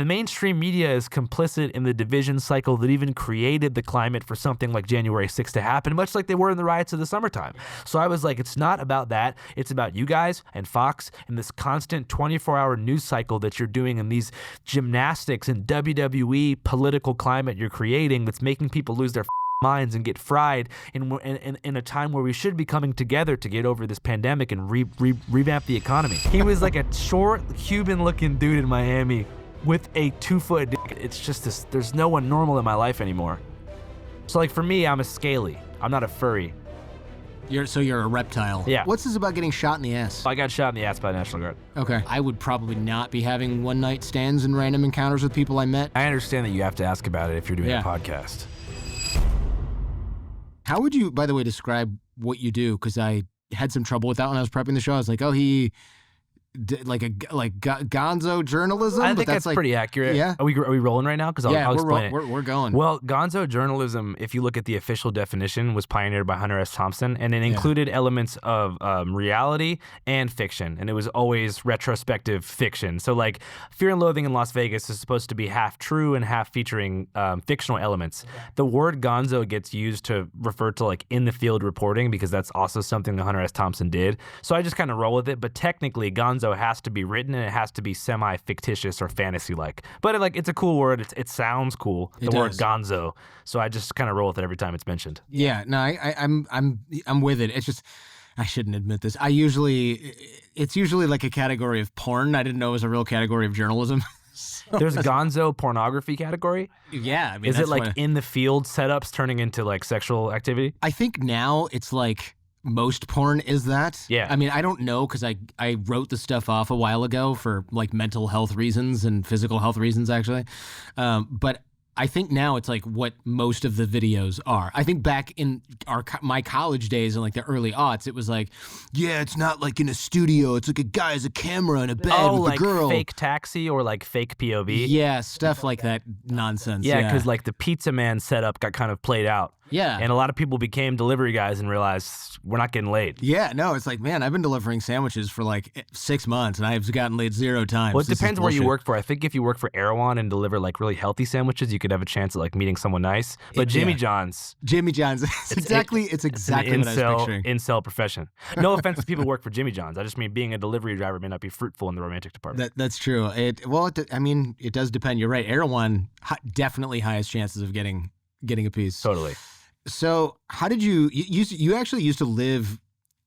the mainstream media is complicit in the division cycle that even created the climate for something like January 6th to happen, much like they were in the riots of the summertime. So I was like, it's not about that. It's about you guys and Fox and this constant 24-hour news cycle that you're doing and these gymnastics and WWE political climate you're creating that's making people lose their minds and get fried in a time where we should be coming together to get over this pandemic and revamp the economy. He was like a short, Cuban-looking dude in Miami with a 2-foot dick. It's just this, there's no one normal in my life anymore. So like for me, I'm a scaly. I'm not a furry. So you're a reptile. Yeah. What's this about getting shot in the ass? I got shot in the ass by the National Guard. Okay. I would probably not be having one-night stands and random encounters with people I met. I understand that you have to ask about it if you're doing a podcast. How would you, by the way, describe what you do? Because I had some trouble with that when I was prepping the show. I was like, oh, he did like Gonzo Journalism? I think that's like, pretty accurate. Yeah. Are we rolling right now? Because I'll explain it. We're going. Well, Gonzo Journalism, if you look at the official definition, was pioneered by Hunter S. Thompson, and it included elements of reality and fiction, and it was always retrospective fiction. So like Fear and Loathing in Las Vegas is supposed to be half true and half featuring fictional elements. Okay. The word Gonzo gets used to refer to like in the field reporting because that's also something that Hunter S. Thompson did. So I just kind of roll with it, but technically Gonzo has to be written and it has to be semi-fictitious or fantasy-like. But it's a cool word. It sounds cool. The word Gonzo. So I just kind of roll with it every time it's mentioned. Yeah, no, I'm with it. It's just I shouldn't admit this. It's usually like a category of porn. I didn't know it was a real category of journalism. There's a Gonzo pornography category? Yeah. I mean, is it like in the field setups turning into like sexual activity? I think now it's like most porn is that. Yeah. I mean, I don't know because I wrote the stuff off a while ago for like mental health reasons and physical health reasons actually. But I think now it's like what most of the videos are. I think back in my college days in like the early aughts, it was like, yeah, it's not like in a studio. It's like a guy has a camera in a bed with a girl. Like fake taxi or like fake POV? Yeah, stuff like that nonsense. Yeah, because like the Pizza Man setup got kind of played out. Yeah. And a lot of people became delivery guys and realized we're not getting laid. Yeah, no, it's like, man, I've been delivering sandwiches for like 6 months and I've gotten laid 0 times. Well, it depends where you work for. I think if you work for Erewhon and deliver like really healthy sandwiches, you could have a chance at like meeting someone nice. But Jimmy John's. It's exactly what I was picturing. Incel profession. No offense to people who work for Jimmy John's. I just mean being a delivery driver may not be fruitful in the romantic department. That's true. It does depend. You're right. Erewhon, definitely highest chances of getting a piece. Totally. So how did you actually used to live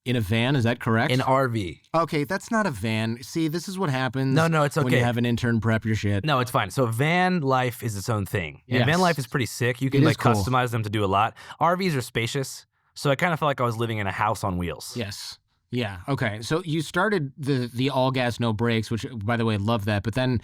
in a van? Is that correct? An RV. Okay, that's not a van. See, this is what happens. No, it's okay. When you have an intern prep your shit. No, it's fine. So van life is its own thing. Yes. And van life is pretty sick. You can customize them to do a lot. RVs are spacious. So I kind of felt like I was living in a house on wheels. Yes. Yeah. Okay. So you started the all gas no brakes, which by the way, love that. But then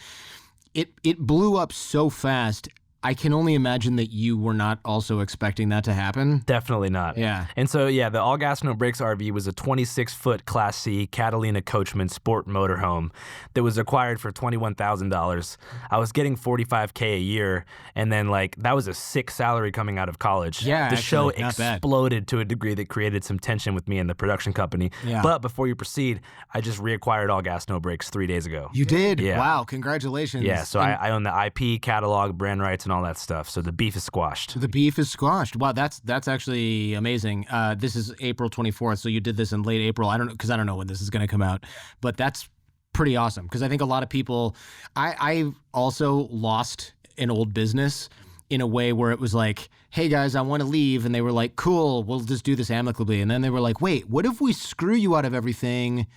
it blew up so fast. I can only imagine that you were not also expecting that to happen. Definitely not. Yeah. And so, the All Gas No Brakes RV was a 26-foot Class C Catalina Coachman sport motorhome that was acquired for $21,000. I was getting $45K a year, and then, that was a sick salary coming out of college. Yeah, the show actually, exploded to a degree that created some tension with me and the production company. Yeah. But before you proceed, I just reacquired All Gas No Brakes 3 days ago. You did? Yeah. Wow, congratulations. Yeah, so I own the IP, catalog, brand rights, and all that stuff. So the beef is squashed. The beef is squashed. Wow, that's actually amazing. This is April 24th, so you did this in late April. I don't know when this is going to come out, but that's pretty awesome because I think a lot of people. I also lost an old business in a way where it was like, hey guys, I want to leave, and they were like, cool, we'll just do this amicably, and then they were like, wait, what if we screw you out of everything?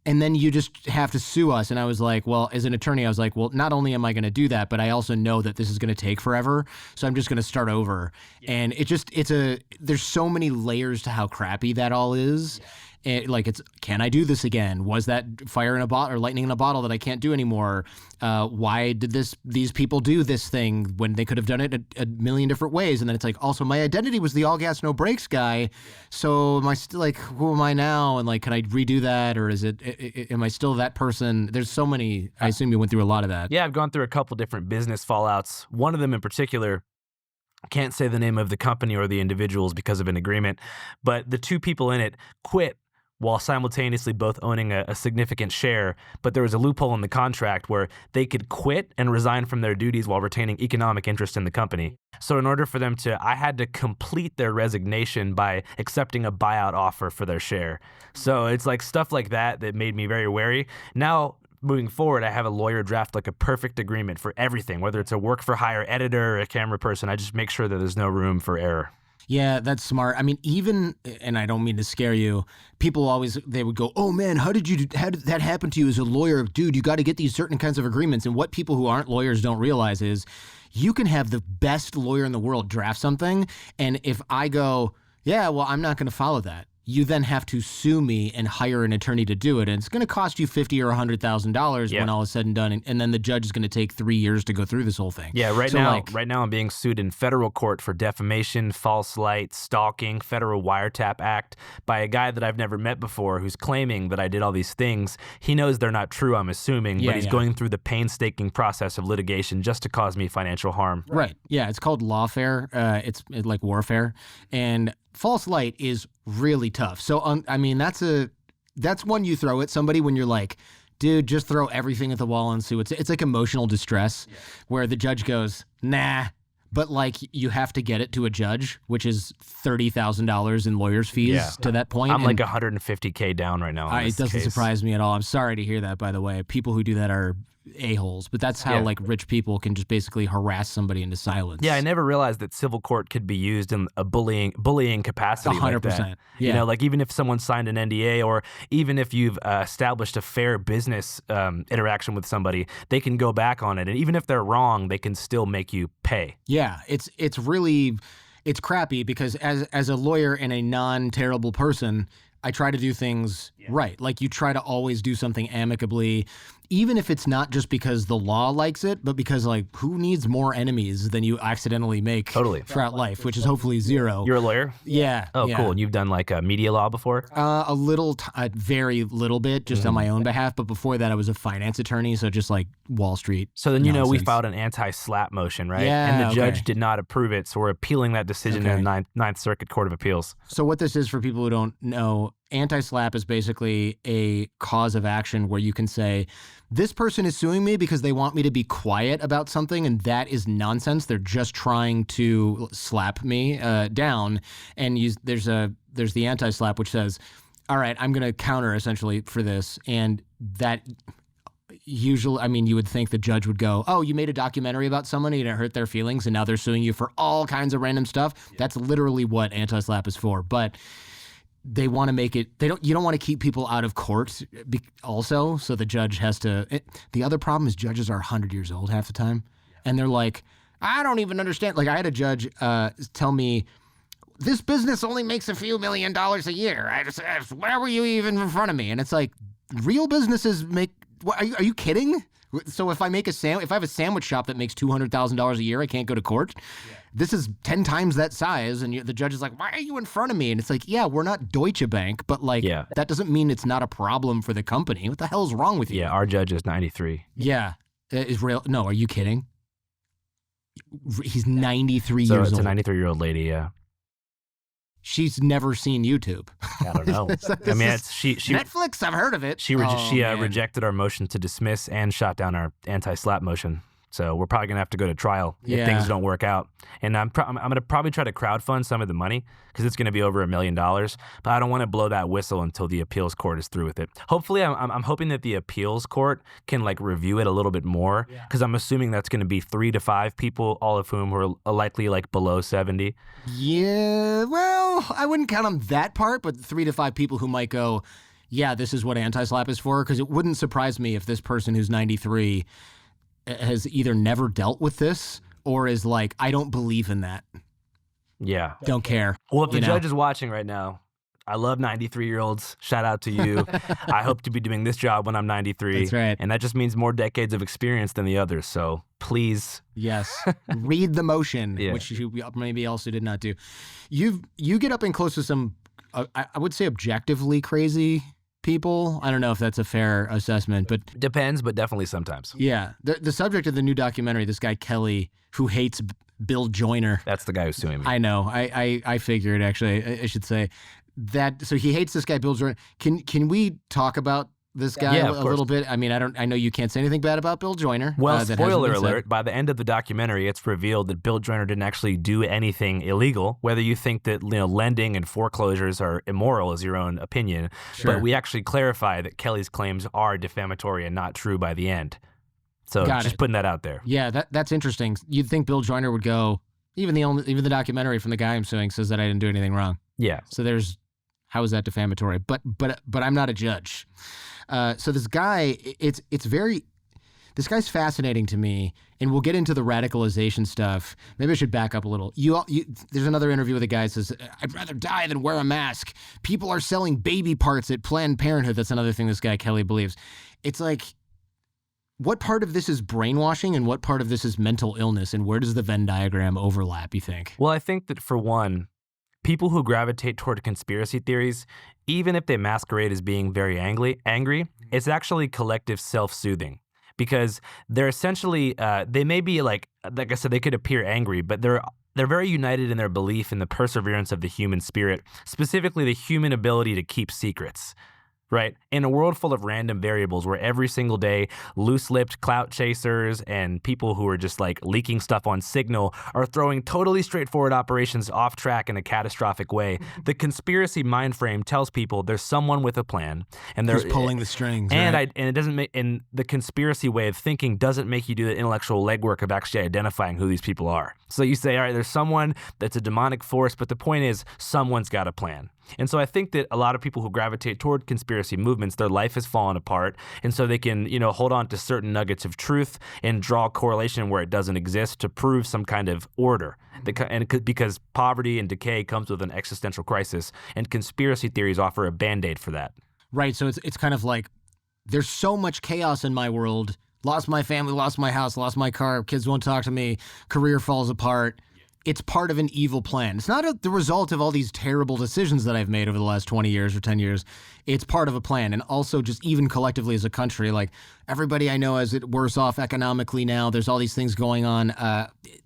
And then you just have to sue us. And I was like, well, as an attorney, I was like, well, not only am I going to do that, but I also know that this is going to take forever. So I'm just going to start over. Yeah. And there's so many layers to how crappy that all is. Yeah. And can I do this again? Was that fire in a bottle or lightning in a bottle that I can't do anymore? Why did these people do this thing when they could have done it a million different ways? And then it's like, also my identity was the all gas, no brakes guy. So am I still who am I now? And can I redo that? Or am I still that person? There's so many, I assume you went through a lot of that. Yeah, I've gone through a couple different business fallouts. One of them in particular, I can't say the name of the company or the individuals because of an agreement, but the two people in it quit while simultaneously both owning a significant share, but there was a loophole in the contract where they could quit and resign from their duties while retaining economic interest in the company. So in order for them I had to complete their resignation by accepting a buyout offer for their share. So it's like stuff like that made me very wary. Now, moving forward, I have a lawyer draft like a perfect agreement for everything, whether it's a work for hire editor or a camera person. I just make sure that there's no room for error. Yeah, that's smart. I mean, even, and I don't mean to scare you, people always, they would go, oh man, how did that happen to you as a lawyer? Dude, you got to get these certain kinds of agreements. And what people who aren't lawyers don't realize is you can have the best lawyer in the world draft something. And if I go, yeah, well, I'm not going to follow that, you then have to sue me and hire an attorney to do it. And it's going to cost you $50,000 or $100,000 when all is said and done. And then the judge is going to take 3 years to go through this whole thing. Yeah, right now I'm being sued in federal court for defamation, false light, stalking, federal wiretap act by a guy that I've never met before who's claiming that I did all these things. He knows they're not true, I'm assuming, but he's going through the painstaking process of litigation just to cause me financial harm. Right. Yeah, it's called lawfare. It's like warfare. And false light is really tough. So, I mean, that's one you throw at somebody when you're like, dude, just throw everything at the wall and sue. It's like emotional distress where the judge goes, nah, but like you have to get it to a judge, which is $30,000 in lawyer's fees to that point. I'm like $150K down right now. It doesn't surprise me at all. I'm sorry to hear that, by the way. People who do that are a-holes, but that's how like rich people can just basically harass somebody into silence. Yeah, I never realized that civil court could be used in a bullying capacity 100%. like that. Yeah. You know, like even if someone signed an NDA or even if you've established a fair business interaction with somebody, they can go back on it. And even if they're wrong, they can still make you pay. Yeah, it's really crappy because as a lawyer and a non-terrible person, I try to do things right. Like you try to always do something amicably, even if it's not just because the law likes it, but because like who needs more enemies than you accidentally make throughout life, which is hopefully zero. You're a lawyer? Yeah. Oh, cool. And you've done like a media law before? A very little bit just on my own behalf. But before that, I was a finance attorney. So just like Wall Street. So then, you know, we filed an anti-slap motion, right? Yeah. And the judge did not approve it. So we're appealing that decision in the Ninth Circuit Court of Appeals. So what this is for people who don't know, anti-slap is basically a cause of action where you can say, this person is suing me because they want me to be quiet about something, and that is nonsense. They're just trying to slap me down. And there's the anti-slap, which says, all right, I'm going to counter essentially for this. And that usually, I mean, you would think the judge would go, oh, you made a documentary about someone, you didn't hurt their feelings, and now they're suing you for all kinds of random stuff. That's literally what anti-slap is for. But they want to make it, you don't want to keep people out of court also, so the judge has to, the other problem is judges are 100 years old half the time, and they're like, I don't even understand. Like I had a judge tell me, this business only makes a few $1 million a year. Where were you even in front of me? And it's like, real businesses make, are you kidding? So if I have a sandwich shop that makes $200,000 a year, I can't go to court. Yeah. This is 10 times that size, and the judge is like, "Why are you in front of me?" And it's like, "Yeah, we're not Deutsche Bank, but like that doesn't mean it's not a problem for the company. What the hell is wrong with you?" Yeah, our judge is 93. Yeah, is real. No, are you kidding? He's 93 years old. So it's a 93-year-old lady. Yeah. She's never seen YouTube. I don't know. I mean, she Netflix. I've heard of it. She rejected our motion to dismiss and shot down our anti-slap motion. So we're probably gonna have to go to trial if things don't work out. And I'm gonna probably try to crowdfund some of the money because it's gonna be over $1 million. But I don't want to blow that whistle until the appeals court is through with it. Hopefully, I'm hoping that the appeals court can like review it a little bit more because I'm assuming that's gonna be 3 to 5 people, all of whom are likely like below 70. Yeah, well, I wouldn't count on that part, but 3 to 5 people who might go, yeah, this is what anti-slap is for. Because it wouldn't surprise me if this person who's 93 has either never dealt with this or is like, I don't believe in that. Yeah. Don't care. Well, if the judge is watching right now, I love 93-year-olds. Shout out to you. I hope to be doing this job when I'm 93. That's right. And that just means more decades of experience than the others. So please. Yes. Read the motion, which you maybe also did not do. You get up and close to some, I would say objectively crazy people. I don't know if that's a fair assessment, but depends, but definitely sometimes. Yeah. The subject of the new documentary, this guy Kelly, who hates Bill Joyner. That's the guy who's suing me. I know. I figured, actually, I should say. so he hates this guy, Bill Joyner. Can we talk about this guy a little bit? I mean, I know you can't say anything bad about Bill Joyner. Well, spoiler alert, by the end of the documentary, it's revealed that Bill Joyner didn't actually do anything illegal. Whether you think that lending and foreclosures are immoral is your own opinion. Sure. But we actually clarify that Kelly's claims are defamatory and not true by the end. So just putting that out there. Yeah, that's interesting. You'd think Bill Joyner would go, even the documentary from the guy I'm suing says that I didn't do anything wrong. Yeah. So how is that defamatory? But I'm not a judge. So this guy, this guy's fascinating to me, and we'll get into the radicalization stuff. Maybe I should back up a little. There's another interview with a guy that says, I'd rather die than wear a mask. People are selling baby parts at Planned Parenthood. That's another thing this guy Kelly believes. It's like, what part of this is brainwashing and what part of this is mental illness, and where does the Venn diagram overlap, you think? Well, I think that for one, people who gravitate toward conspiracy theories, even if they masquerade as being very angry, it's actually collective self-soothing, because they're essentially, they may be like I said, they could appear angry, but they're very united in their belief in the perseverance of the human spirit, specifically the human ability to keep secrets. Right? In a world full of random variables where every single day loose-lipped clout chasers and people who are just like leaking stuff on Signal are throwing totally straightforward operations off track in a catastrophic way, the conspiracy mind frame tells people there's someone with a plan and they're pulling the strings. And right? it doesn't make, and the conspiracy way of thinking doesn't make you do the intellectual legwork of actually identifying who these people are. So you say, all right, there's someone that's a demonic force, but the point is someone's got a plan. And so I think that a lot of people who gravitate toward conspiracy movements, their life has fallen apart, and so they can, hold on to certain nuggets of truth and draw a correlation where it doesn't exist to prove some kind of order. Because poverty and decay comes with an existential crisis, and conspiracy theories offer a band-aid for that. Right. So it's kind of like, there's so much chaos in my world. Lost my family, lost my house, lost my car, kids won't talk to me, career falls apart. It's part of an evil plan. It's not the result of all these terrible decisions that I've made over the last 20 years or 10 years. It's part of a plan. And also just even collectively as a country, like everybody I know is worse off economically now. There's all these things going on.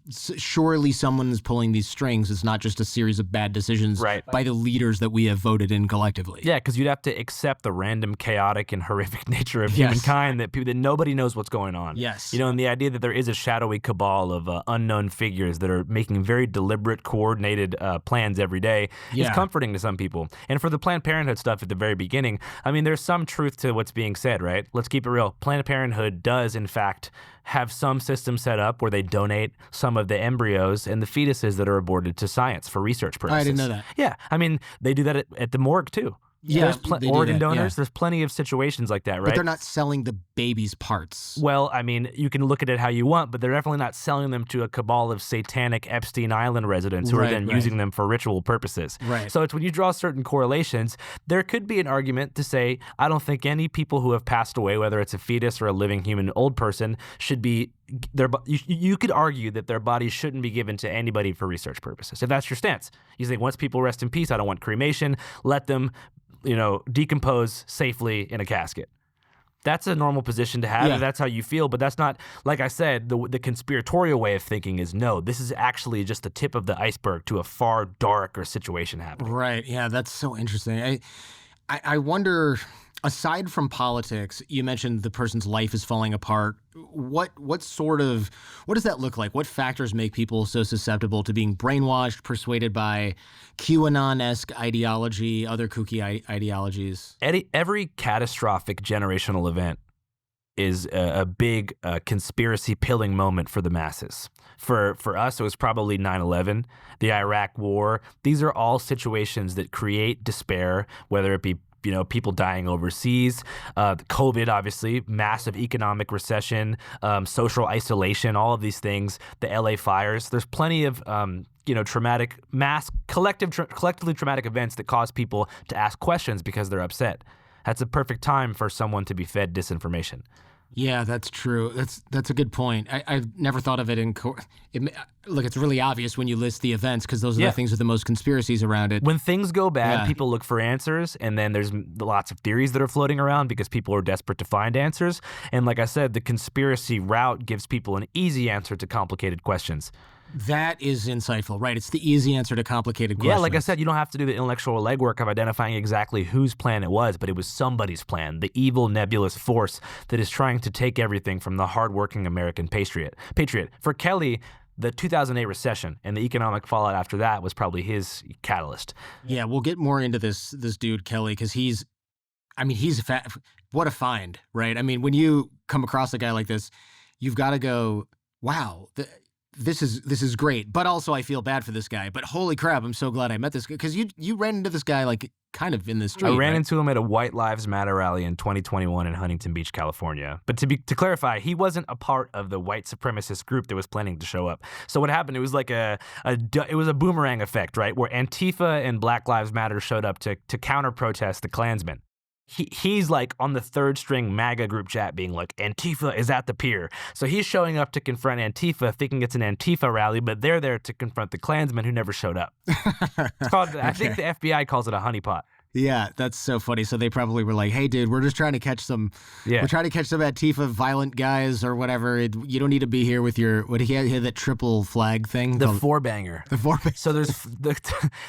Surely someone is pulling these strings. It's not just a series of bad decisions by the leaders that we have voted in collectively. Yeah, because you'd have to accept the random, chaotic, and horrific nature of humankind, that nobody knows what's going on. Yes. And the idea that there is a shadowy cabal of unknown figures that are making very deliberate, coordinated plans every day is comforting to some people. And for the Planned Parenthood stuff at the very beginning, I mean, there's some truth to what's being said, right? Let's keep it real. Planned Parenthood does, in fact, have some system set up where they donate some of the embryos and the fetuses that are aborted to science for research purposes. I didn't know that. Yeah. I mean, they do that at the morgue, too. Yeah, there's organ donors. Yeah. There's plenty of situations like that, right? But they're not selling the baby's parts. Well, I mean, you can look at it how you want, but they're definitely not selling them to a cabal of satanic Epstein Island residents who are then using them for ritual purposes. Right. So it's when you draw certain correlations, there could be an argument to say, I don't think any people who have passed away, whether it's a fetus or a living human old person, should be you could argue that their bodies shouldn't be given to anybody for research purposes. If that's your stance, you think once people rest in peace, I don't want cremation. Let them decompose safely in a casket. That's a normal position to have. If that's how you feel, but that's not, like I said, the conspiratorial way of thinking is no, this is actually just the tip of the iceberg to a far darker situation happening. Right. Yeah, that's so interesting. I wonder, aside from politics, you mentioned the person's life is falling apart. What does that look like? What factors make people so susceptible to being brainwashed, persuaded by QAnon-esque ideology, other kooky ideologies? Every catastrophic generational event is a big conspiracy pilling moment for the masses. For us, it was probably 9/11, the Iraq War. These are all situations that create despair, whether it be people dying overseas, COVID, obviously, massive economic recession, social isolation, all of these things, the LA fires. There's plenty of traumatic, collectively traumatic events that cause people to ask questions because they're upset. That's a perfect time for someone to be fed disinformation. Yeah, that's true. That's a good point. I've never thought of it in look, it's really obvious when you list the events because those are the things with the most conspiracies around it. When things go bad, people look for answers, and then there's lots of theories that are floating around because people are desperate to find answers. And like I said, the conspiracy route gives people an easy answer to complicated questions. That is insightful, right? It's the easy answer to complicated questions. Yeah, like I said, you don't have to do the intellectual legwork of identifying exactly whose plan it was, but it was somebody's plan, the evil nebulous force that is trying to take everything from the hardworking American patriot. For Kelly, the 2008 recession and the economic fallout after that was probably his catalyst. Yeah, we'll get more into this dude, Kelly, because he's what a find, right? I mean, when you come across a guy like this, you've got to go, wow, this is great. But also I feel bad for this guy. But holy crap, I'm so glad I met this guy. Because you ran into this guy like kind of in the street. I ran into him at a White Lives Matter rally in 2021 in Huntington Beach, California. But to clarify, he wasn't a part of the white supremacist group that was planning to show up. So what happened? It was like it was a boomerang effect, right? Where Antifa and Black Lives Matter showed up to counter protest the Klansmen. He's like on the third string MAGA group chat being like, Antifa is at the pier. So he's showing up to confront Antifa thinking it's an Antifa rally, but they're there to confront the Klansmen who never showed up. It's called, I think the FBI calls it a honeypot. Yeah, that's so funny. So they probably were like, "Hey, dude, we're just trying to catch some. Yeah. We're trying to catch some Antifa violent guys or whatever. You don't need to be here with your what he had that triple flag thing. The four-banger. The four-banger. So there's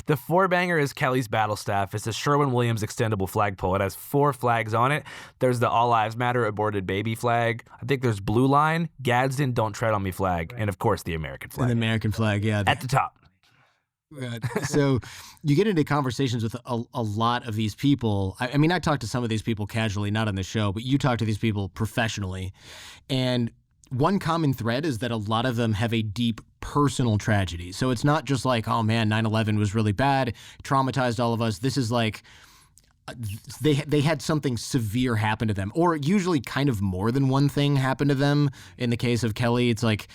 the four-banger is Kelly's battle staff. It's a Sherwin-Williams extendable flagpole. It has 4 flags on it. There's the All Lives Matter aborted baby flag. I think there's Blue Line, Gadsden Don't Tread on Me flag, and of course the American flag. And the American flag, yeah. At the top. So you get into conversations with a lot of these people. I mean, I talked to some of these people casually, not on the show, but you talk to these people professionally. And one common thread is that a lot of them have a deep personal tragedy. So it's not just like, oh man, 9/11 was really bad, traumatized all of us. This is like they had something severe happen to them, or usually kind of more than one thing happen to them. In the case of Kelly, it's like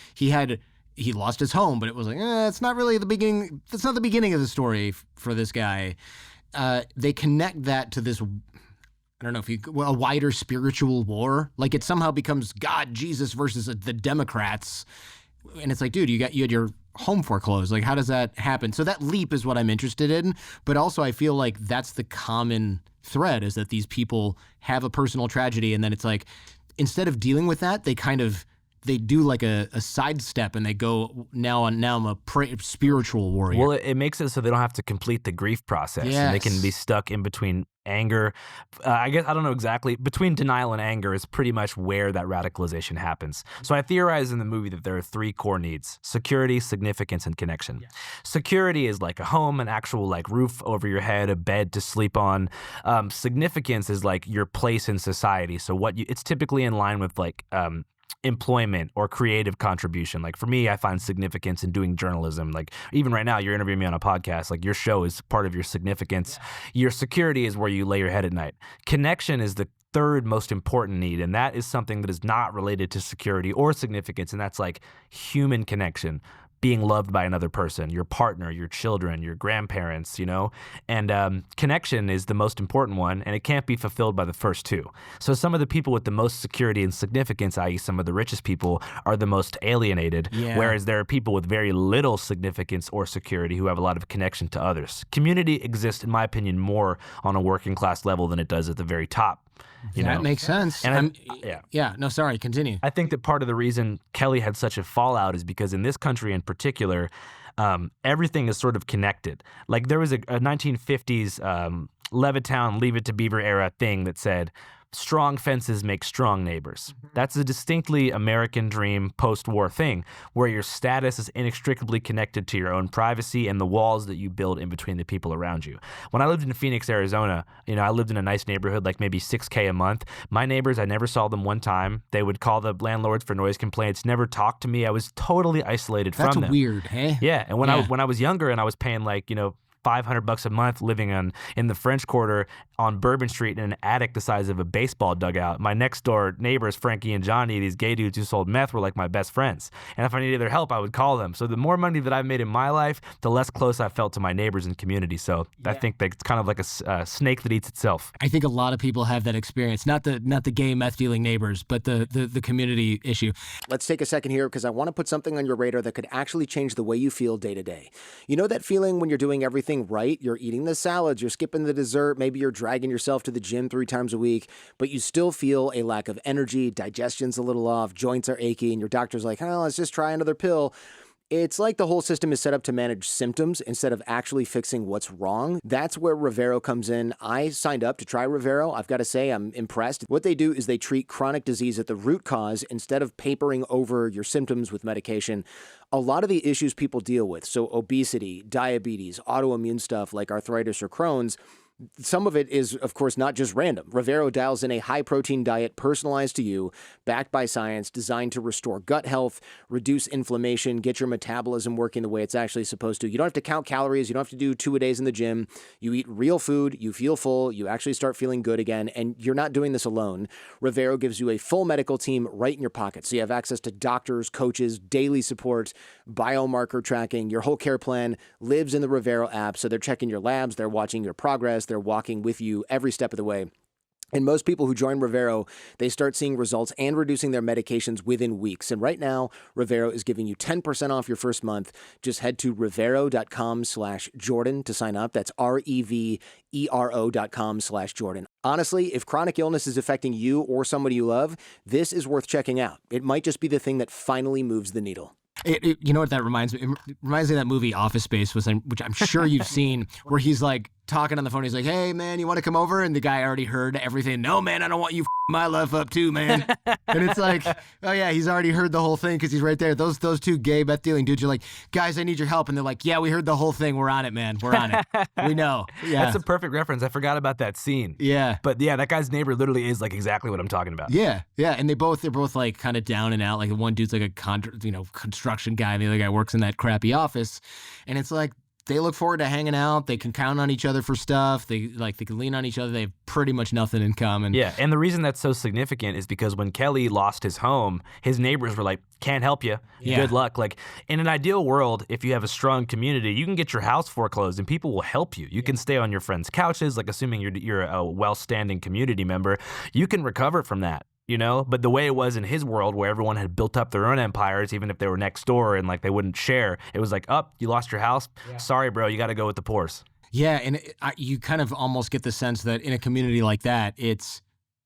he lost his home, but it was like, it's not really the beginning. That's not the beginning of the story for this guy. They connect that to this, I don't know if a wider spiritual war. Like it somehow becomes God, Jesus versus the Democrats. And it's like, dude, you had your home foreclosed. Like, how does that happen? So that leap is what I'm interested in. But also I feel like that's the common thread, is that these people have a personal tragedy. And then it's like, instead of dealing with that, they do like a sidestep and they go, now I'm a spiritual warrior. Well, it makes it so they don't have to complete the grief process. Yes. And they can be stuck in between anger. I guess, I don't know exactly. Between denial and anger is pretty much where that radicalization happens. So I theorize in the movie that there are 3 core needs: security, significance, and connection. Yeah. Security is like a home, an actual like roof over your head, a bed to sleep on. Significance is like your place in society. So it's typically in line with like, employment or creative contribution. Like for me, I find significance in doing journalism. Like even right now, you're interviewing me on a podcast. Like your show is part of your significance. Yeah. Your security is where you lay your head at night. Connection is the third most important need, and that is something that is not related to security or significance, and that's like human connection. Being loved by another person, your partner, your children, your grandparents, and connection is the most important one, and it can't be fulfilled by the first 2. So some of the people with the most security and significance, i.e. some of the richest people, are the most alienated, whereas there are people with very little significance or security who have a lot of connection to others. Community exists, in my opinion, more on a working class level than it does at the very top. That makes sense. And no, sorry, continue. I think that part of the reason Kelly had such a fallout is because in this country in particular, everything is sort of connected. Like there was a 1950s Levittown, Leave It to Beaver era thing that said, strong fences make strong neighbors. That's a distinctly American dream post-war thing where your status is inextricably connected to your own privacy and the walls that you build in between the people around you. When I lived in Phoenix, Arizona, I lived in a nice neighborhood, like maybe $6K a month. My neighbors, I never saw them one time. They would call the landlords for noise complaints, never talked to me. I was totally isolated from them. That's weird, hey? Yeah, and when I was younger and I was paying like, $500 a month living in the French Quarter on Bourbon Street in an attic the size of a baseball dugout. My next door neighbors, Frankie and Johnny, these gay dudes who sold meth, were like my best friends. And if I needed their help, I would call them. So the more money that I've made in my life, the less close I felt to my neighbors and community. So I think that it's kind of like a snake that eats itself. I think a lot of people have that experience. Not the gay meth dealing neighbors, but the community issue. Let's take a second here because I want to put something on your radar that could actually change the way you feel day to day. You know that feeling when you're doing everything right? You're eating the salads, you're skipping the dessert, maybe you're dragging yourself to the gym 3 times a week, but you still feel a lack of energy, digestion's a little off, joints are achy, and your doctor's like, let's just try another pill. It's like the whole system is set up to manage symptoms instead of actually fixing what's wrong. That's where Rivero comes in. I signed up to try Rivero. I've got to say, I'm impressed. What they do is they treat chronic disease at the root cause instead of papering over your symptoms with medication. A lot of the issues people deal with, so obesity, diabetes, autoimmune stuff like arthritis or Crohn's, some of it is, of course, not just random. Rivero dials in a high-protein diet personalized to you, backed by science, designed to restore gut health, reduce inflammation, get your metabolism working the way it's actually supposed to. You don't have to count calories. You don't have to do 2-a-days in the gym. You eat real food. You feel full. You actually start feeling good again, and you're not doing this alone. Rivero gives you a full medical team right in your pocket, so you have access to doctors, coaches, daily support, biomarker tracking. Your whole care plan lives in the Rivero app, so they're checking your labs, they're watching your progress, they're walking with you every step of the way. And most people who join Rivero, they start seeing results and reducing their medications within weeks. And right now, Rivero is giving you 10% off your first month. Just head to Rivero.com/Jordan to sign up. That's REVERO.com/Jordan. Honestly, if chronic illness is affecting you or somebody you love, this is worth checking out. It might just be the thing that finally moves the needle. You know what that reminds me? It reminds me of that movie Office Space, which I'm sure you've seen, where he's like talking on the phone. He's like, "Hey man, you want to come over?" And the guy already heard everything. "No man, I don't want you my life up too, man." And it's like, oh yeah, he's already heard the whole thing because he's right there. Those two gay meth dealing dudes are like, "Guys, I need your help," and they're like, "Yeah, we heard the whole thing. We're on it, man. We're on it. We know." Yeah, That's a perfect reference. I forgot about that scene. yeah. But yeah, that guy's neighbor literally is like exactly what I'm talking about. Yeah, and they're both like kind of down and out. Like one dude's like a construction guy, and the other guy works in that crappy office, and it's like they look forward to hanging out. They can count on each other for stuff. They can lean on each other. They have pretty much nothing in common. Yeah, and the reason that's so significant is because when Kelly lost his home, his neighbors were like, "Can't help you. Yeah. Good luck." Like in an ideal world, if you have a strong community, you can get your house foreclosed and people will help you. You can stay on your friends' couches, like assuming you're a well-standing community member. You can recover from that. But the way it was in his world where everyone had built up their own empires, even if they were next door and like they wouldn't share, it was like, you lost your house? Yeah. Sorry, bro, you got to go with the poors. Yeah, and you kind of almost get the sense that in a community like that,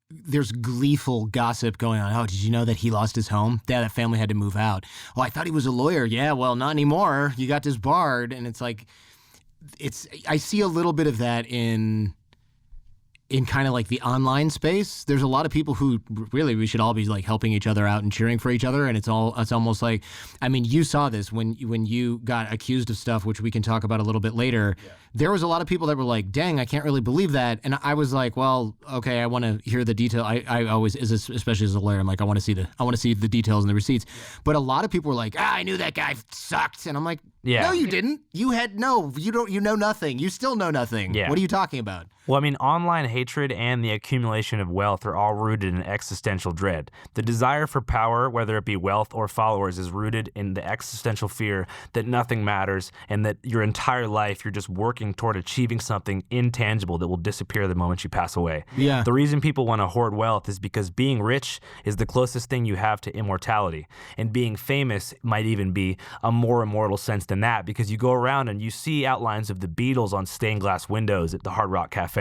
there's gleeful gossip going on. "Oh, did you know that he lost his home? Yeah, that family had to move out. Oh, I thought he was a lawyer. Yeah, well, not anymore. You got disbarred." And it's like, I see a little bit of that in kind of like the online space. There's a lot of people who really, we should all be like helping each other out and cheering for each other. And it's almost like, I mean, you saw this when you got accused of stuff, which we can talk about a little bit later. Yeah. There was a lot of people that were like, "Dang, I can't really believe that." And I was like, well, okay, I want to hear the detail. I always, especially as a lawyer, I'm like, I want to see the details and the receipts. Yeah. But a lot of people were like, "I knew that guy sucked." And I'm like, no, you didn't. You know nothing. You still know nothing. Yeah. What are you talking about? Well, I mean, online hatred and the accumulation of wealth are all rooted in existential dread. The desire for power, whether it be wealth or followers, is rooted in the existential fear that nothing matters and that your entire life you're just working toward achieving something intangible that will disappear the moment you pass away. Yeah. The reason people want to hoard wealth is because being rich is the closest thing you have to immortality. And being famous might even be a more immortal sense than that, because you go around and you see outlines of the Beatles on stained glass windows at the Hard Rock Cafe.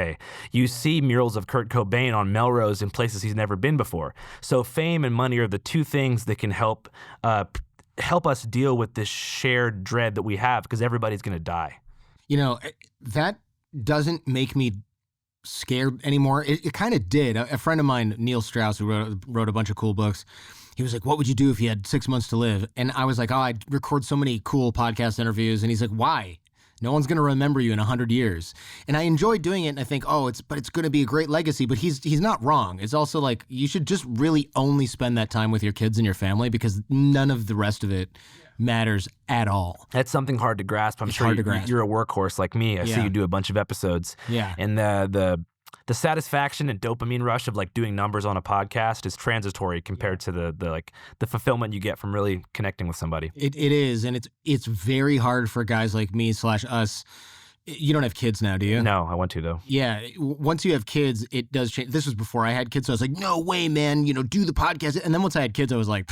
You see murals of Kurt Cobain on Melrose in places he's never been before. So fame and money are the two things that can help us deal with this shared dread that we have, because everybody's going to die. That doesn't make me scared anymore. It kind of did. A friend of mine, Neil Strauss, who wrote a bunch of cool books, he was like, "What would you do if you had 6 months to live?" And I was like, "Oh, I'd record so many cool podcast interviews." And he's like, "Why? No one's going to remember you in 100 years. And I enjoy doing it, and I think, it's going to be a great legacy. But he's not wrong. It's also like, you should just really only spend that time with your kids and your family, because none of the rest of it matters at all. That's something hard to grasp. I'm sure you're a workhorse like me. I see you do a bunch of episodes. Yeah. And the satisfaction and dopamine rush of like doing numbers on a podcast is transitory compared to the fulfillment you get from really connecting with somebody. It is, and it's very hard for guys like me / us. You don't have kids now, do you? No, I want to though. Yeah, once you have kids, it does change. This was before I had kids, so I was like, "No way, man! Do the podcast." And then once I had kids, I was like,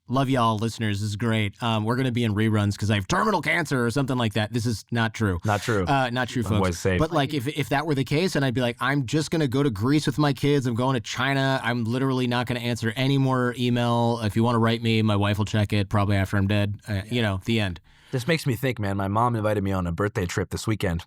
Love y'all, listeners. This is great. We're going to be in reruns because I have terminal cancer or something like that. This is not true. Not true. Not true, folks. Safe. But like, if that were the case, and I'd be like, I'm just going to go to Greece with my kids. I'm going to China. I'm literally not going to answer any more email. If you want to write me, my wife will check it probably after I'm dead. The end. This makes me think, man, my mom invited me on a birthday trip this weekend.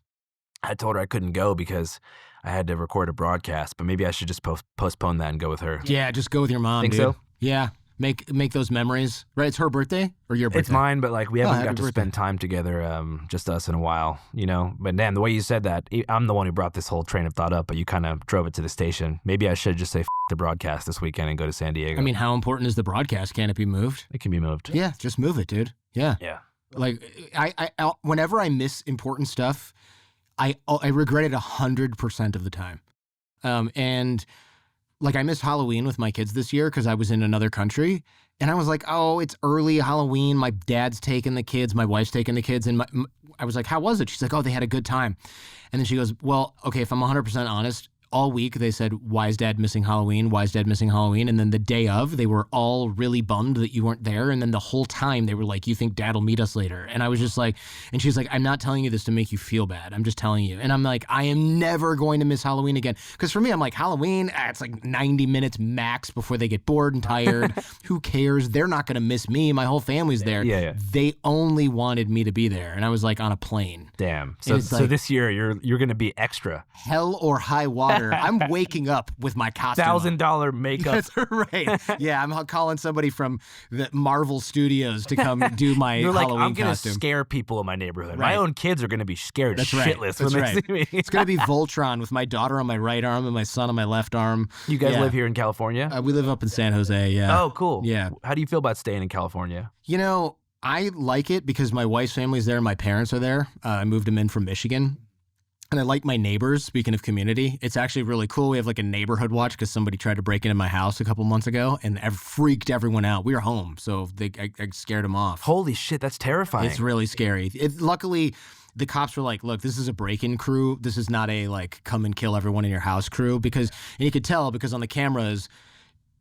I told her I couldn't go because I had to record a broadcast, but maybe I should just postpone that and go with her. Yeah, just go with your mom, Think dude. so? Yeah. Make those memories. Right? It's her birthday or your birthday? It's mine, but like we haven't got happy to birthday. spend time together, just us in a while, But Dan, the way you said that, I'm the one who brought this whole train of thought up, but you kind of drove it to the station. Maybe I should just say the broadcast this weekend and go to San Diego. I mean, how important is the broadcast? Can it be moved? It can be moved. Yeah, just move it, dude. Yeah. Yeah. Like, I whenever I miss important stuff, I regret it 100% of the time. And like I missed Halloween with my kids this year because I was in another country, and I was like, oh, it's early Halloween. My dad's taking the kids, my wife's taking the kids, and I was like, how was it? She's like, oh, they had a good time. And then she goes, well, okay, if I'm 100% honest, all week they said, why is dad missing Halloween? Why is dad missing Halloween? And then the day of, they were all really bummed that you weren't there. And then the whole time they were like, you think dad will meet us later? And I was just like, and she's like, I'm not telling you this to make you feel bad. I'm just telling you. And I'm like, I am never going to miss Halloween again. Because for me, I'm like, Halloween, it's like 90 minutes max before they get bored and tired. Who cares? They're not going to miss me. My whole family's there. Yeah. They only wanted me to be there. And I was like on a plane. Damn. So like, this year you're going to be extra. Hell or high water. I'm waking up with my costume. $1,000 makeup. That's right. Yeah, I'm calling somebody from the Marvel Studios to come do my You're like, Halloween I'm going to costume. scare people in my neighborhood. Right. My own kids are going to be scared That's right. shitless That's when right. they see me. It's going to be Voltron with my daughter on my right arm and my son on my left arm. You guys Yeah. live here in California? We live up in San Jose, yeah. Oh, cool. Yeah. How do you feel about staying in California? I like it because my wife's family's there and my parents are there. I moved them in from Michigan. And I like my neighbors, speaking of community. It's actually really cool. We have like a neighborhood watch because somebody tried to break into my house a couple months ago and freaked everyone out. We were home, so I scared them off. Holy shit, that's terrifying. It's really scary. Luckily, the cops were like, look, this is a break-in crew. This is not a like come and kill everyone in your house crew. And you could tell because on the cameras,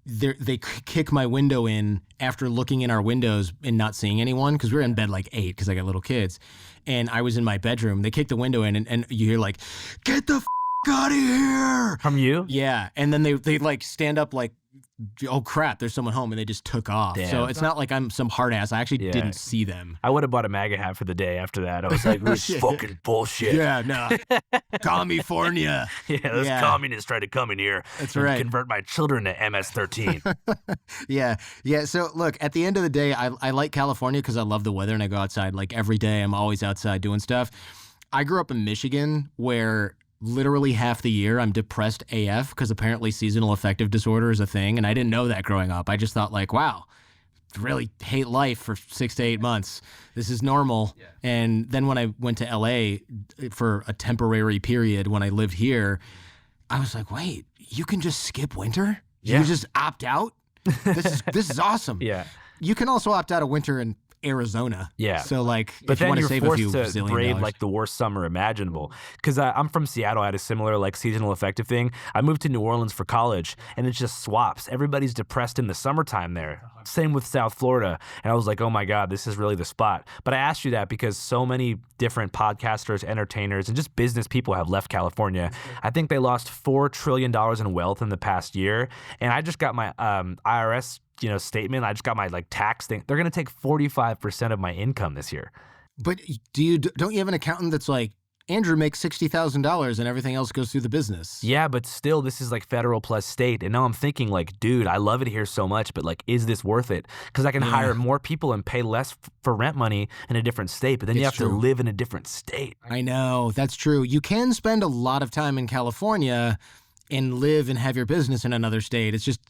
they kick my window in after looking in our windows and not seeing anyone because we were in bed like 8 because I got little kids. And I was in my bedroom. They kicked the window in and you hear like, get the out of here. From you? Yeah. And then they like stand up like, oh crap, there's someone home, and they just took off. Damn. So it's not like I'm some hard ass. I actually didn't see them. I would have bought a MAGA hat for the day after that. I was like, this is fucking bullshit. Yeah, no. California. Yeah, those communists tried to come in here That's and right. convert my children to MS-13. Yeah. So look, at the end of the day, I like California because I love the weather and I go outside like every day. I'm always outside doing stuff. I grew up in Michigan where literally half the year I'm depressed AF because apparently seasonal affective disorder is a thing. And I didn't know that growing up. I just thought like, wow, really hate life for 6 to 8 months. This is normal. Yeah. And then when I went to LA for a temporary period when I lived here, I was like, wait, you can just skip winter? Yeah. You just opt out? This is awesome. Yeah. You can also opt out of winter in Arizona. Yeah. So like, But if you then want to you're save a forced few to zillion brave dollars. like the worst summer imaginable. Because I'm from Seattle. I had a similar like seasonal affective thing. I moved to New Orleans for college, and it just swaps. Everybody's depressed in the summertime there. Same with South Florida. And I was like, oh my God, this is really the spot. But I asked you that because so many different podcasters, entertainers, and just business people have left California. I think they lost $4 trillion in wealth in the past year. And I just got my IRS statement. I just got my like tax thing. They're going to take 45% of my income this year. But don't you have an accountant that's like, Andrew makes $60,000 and everything else goes through the business? Yeah, but still, this is like federal plus state. And now I'm thinking like, dude, I love it here so much, but like, is this worth it? Because I can hire more people and pay less for rent money in a different state, but then you have to live in a different state. I know, that's true. You can spend a lot of time in California and live and have your business in another state. It's just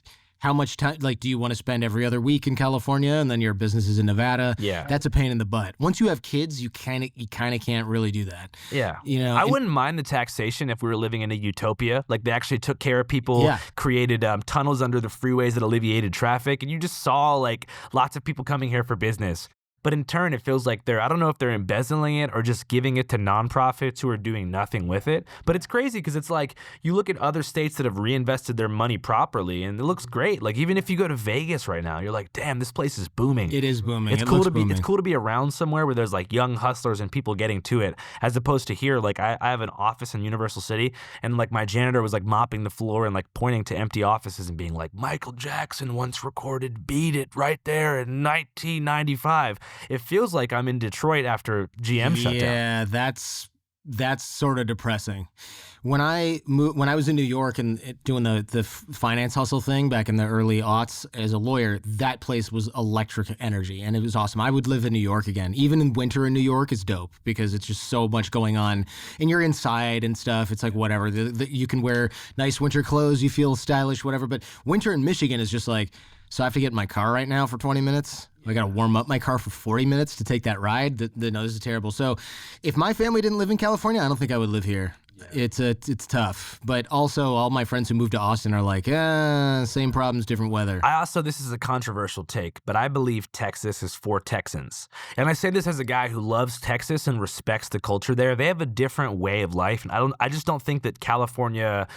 how much time, like, do you want to spend every other week in California and then your business is in Nevada? Yeah. That's a pain in the butt. Once you have kids, you kind of can't really do that. Yeah. I wouldn't mind the taxation if we were living in a utopia. Like they actually took care of people, created tunnels under the freeways that alleviated traffic. And you just saw like lots of people coming here for business. But in turn, it feels like I don't know if they're embezzling it or just giving it to nonprofits who are doing nothing with it. But it's crazy because it's like you look at other states that have reinvested their money properly and it looks great. Like even if you go to Vegas right now, you're like, damn, this place is booming. It is booming. It's cool to be around somewhere where there's like young hustlers and people getting to it, as opposed to here. Like I have an office in Universal City, and like my janitor was like mopping the floor and like pointing to empty offices and being like, Michael Jackson once recorded "Beat It" right there in 1995. It feels like I'm in Detroit after GM shut down. Yeah, that's sort of depressing. When I was in New York and doing the finance hustle thing back in the early aughts as a lawyer, that place was electric energy and it was awesome. I would live in New York again. Even in winter in New York is dope because it's just so much going on and you're inside and stuff. It's like whatever. You can wear nice winter clothes, you feel stylish, whatever. But winter in Michigan is just like, so I have to get in my car right now for 20 minutes? I got to warm up my car for 40 minutes to take that ride? No, this is terrible. So if my family didn't live in California, I don't think I would live here. It's tough. But also all my friends who moved to Austin are like, same problems, different weather. This is a controversial take, but I believe Texas is for Texans. And I say this as a guy who loves Texas and respects the culture there. They have a different way of life. And I just don't think that California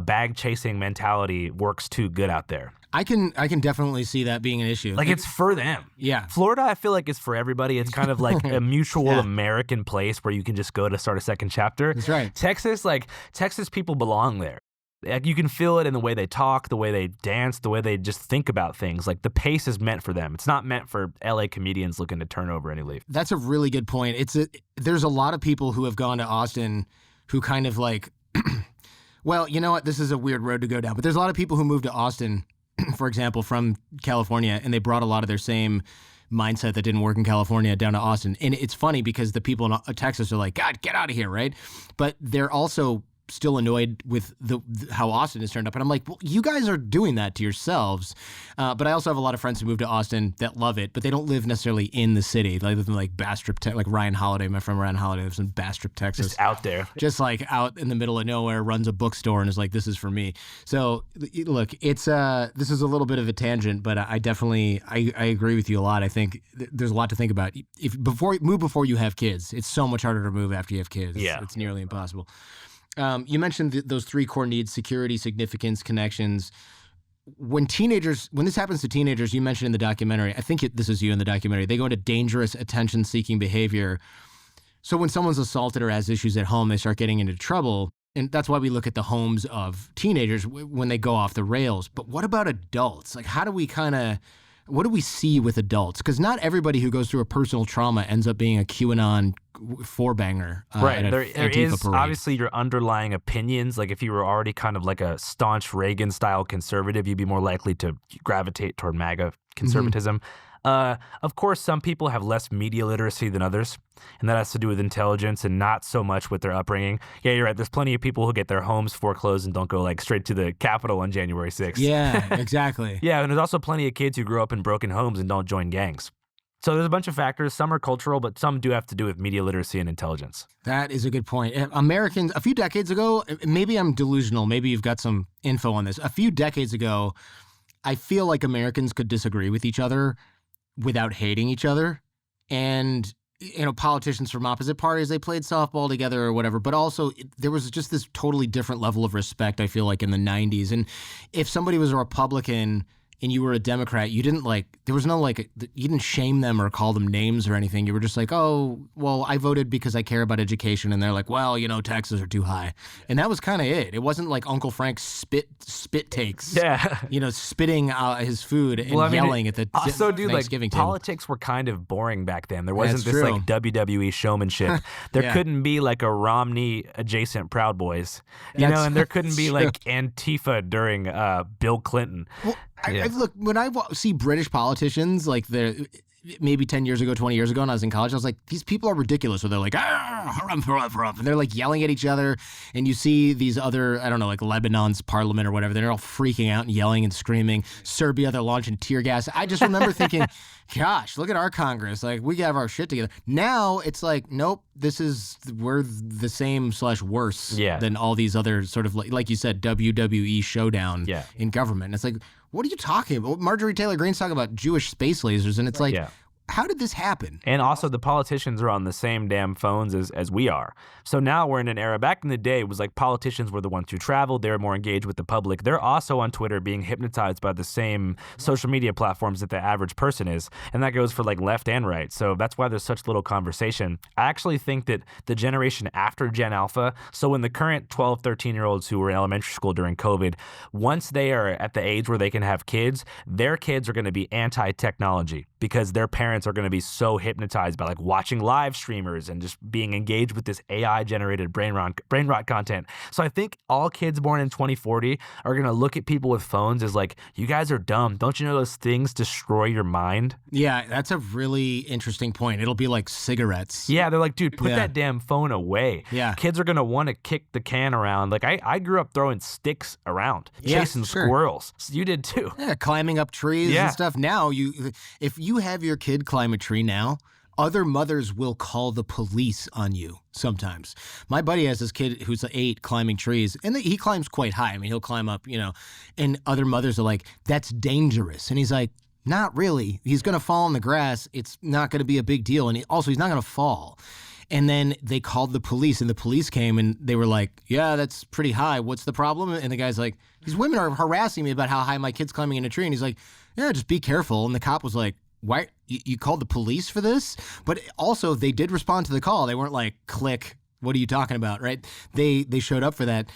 bag chasing mentality works too good out there. I can definitely see that being an issue. Like it's for them. Yeah. Florida, I feel like is for everybody. It's kind of like a mutual American place where you can just go to start a second chapter. That's right. Texas people belong there. Like you can feel it in the way they talk, the way they dance, the way they just think about things. Like the pace is meant for them. It's not meant for LA comedians looking to turn over any leaf. That's a really good point. There's a lot of people who have gone to Austin who kind of like, well, you know what? This is a weird road to go down. But there's a lot of people who moved to Austin, for example, from California, and they brought a lot of their same mindset that didn't work in California down to Austin. And it's funny because the people in Texas are like, God, get out of here, right? But they're also still annoyed with how Austin has turned up. And I'm like, well, you guys are doing that to yourselves. But I also have a lot of friends who moved to Austin that love it, but they don't live necessarily in the city. They live in like Bastrop, like Ryan Holiday, my friend Ryan Holiday lives in Bastrop, Texas. Just out there. Just like out in the middle of nowhere, runs a bookstore and is like, this is for me. So look, this is a little bit of a tangent, but I definitely agree with you a lot. I think there's a lot to think about. Move before you have kids. It's so much harder to move after you have kids. Yeah. It's nearly impossible. You mentioned those three core needs: security, significance, connections. When this happens to teenagers, you mentioned in the documentary, I think this is you in the documentary, they go into dangerous attention-seeking behavior. So when someone's assaulted or has issues at home, they start getting into trouble. And that's why we look at the homes of teenagers when they go off the rails. But what about adults? Like, what do we see with adults? Because not everybody who goes through a personal trauma ends up being a QAnon four-banger. Right. There is obviously your underlying opinions. Like if you were already kind of like a staunch Reagan-style conservative, you'd be more likely to gravitate toward MAGA conservatism. Of course, some people have less media literacy than others, and that has to do with intelligence and not so much with their upbringing. Yeah, you're right. There's plenty of people who get their homes foreclosed and don't go like straight to the Capitol on January 6th. Yeah, exactly. Yeah, and there's also plenty of kids who grew up in broken homes and don't join gangs. So there's a bunch of factors. Some are cultural, but some do have to do with media literacy and intelligence. That is a good point. Americans, a few decades ago, maybe I'm delusional, maybe you've got some info on this. A few decades ago, I feel like Americans could disagree with each other without hating each other. And, politicians from opposite parties, they played softball together or whatever. But also, there was just this totally different level of respect, I feel like, in the 90s. And if somebody was a Republican and you were a Democrat, you didn't you didn't shame them or call them names or anything. You were just like, oh, well, I voted because I care about education. And they're like, well, taxes are too high. And that was kind of it. It wasn't like Uncle Frank's spit takes, spitting out his food and yelling at the Thanksgiving table. Politics were kind of boring back then. There wasn't like WWE showmanship. There couldn't be like a Romney adjacent Proud Boys, and there couldn't be like Antifa during Bill Clinton. Well, look, when I see British politicians, like they're maybe 10 years ago, 20 years ago, when I was in college, I was like, these people are ridiculous. So they're like, and they're like yelling at each other. And you see these other, I don't know, like Lebanon's parliament or whatever, they're all freaking out and yelling and screaming. Serbia, they're launching tear gas. I just remember thinking, gosh, look at our Congress. Like, we have our shit together. Now it's like, nope, we're the same / worse than all these other sort of, like you said, WWE showdown in government. And it's like, what are you talking about? Marjorie Taylor Greene's talking about Jewish space lasers, and it's like, how did this happen? And also the politicians are on the same damn phones as we are. So now we're in an era. Back in the day, it was like politicians were the ones who traveled. They were more engaged with the public. They're also on Twitter being hypnotized by the same social media platforms that the average person is. And that goes for like left and right. So that's why there's such little conversation. I actually think that the generation after Gen Alpha, so when the current 12, 13-year-olds who were in elementary school during COVID, once they are at the age where they can have kids, their kids are going to be anti-technology because their parents are going to be so hypnotized by like watching live streamers and just being engaged with this AI-generated brain rot content. So I think all kids born in 2040 are going to look at people with phones as like, you guys are dumb. Don't you know those things destroy your mind? Yeah, that's a really interesting point. It'll be like cigarettes. Yeah, they're like, dude, put that damn phone away. Yeah. Kids are going to want to kick the can around. Like I grew up throwing sticks around, chasing squirrels. So you did too. Yeah, climbing up trees and stuff. Now, if you have your kid climb a tree now, other mothers will call the police on you sometimes. My buddy has this kid who's 8 climbing trees, and he climbs quite high. I mean, he'll climb up, and other mothers are like, that's dangerous. And he's like, not really. He's going to fall in the grass. It's not going to be a big deal. And he's not going to fall. And then they called the police, and the police came, and they were like, yeah, that's pretty high. What's the problem? And the guy's like, these women are harassing me about how high my kid's climbing in a tree. And he's like, yeah, just be careful. And the cop was like, why? You called the police for this? But also, they did respond to the call. They weren't like, click, what are you talking about, right? They showed up for that.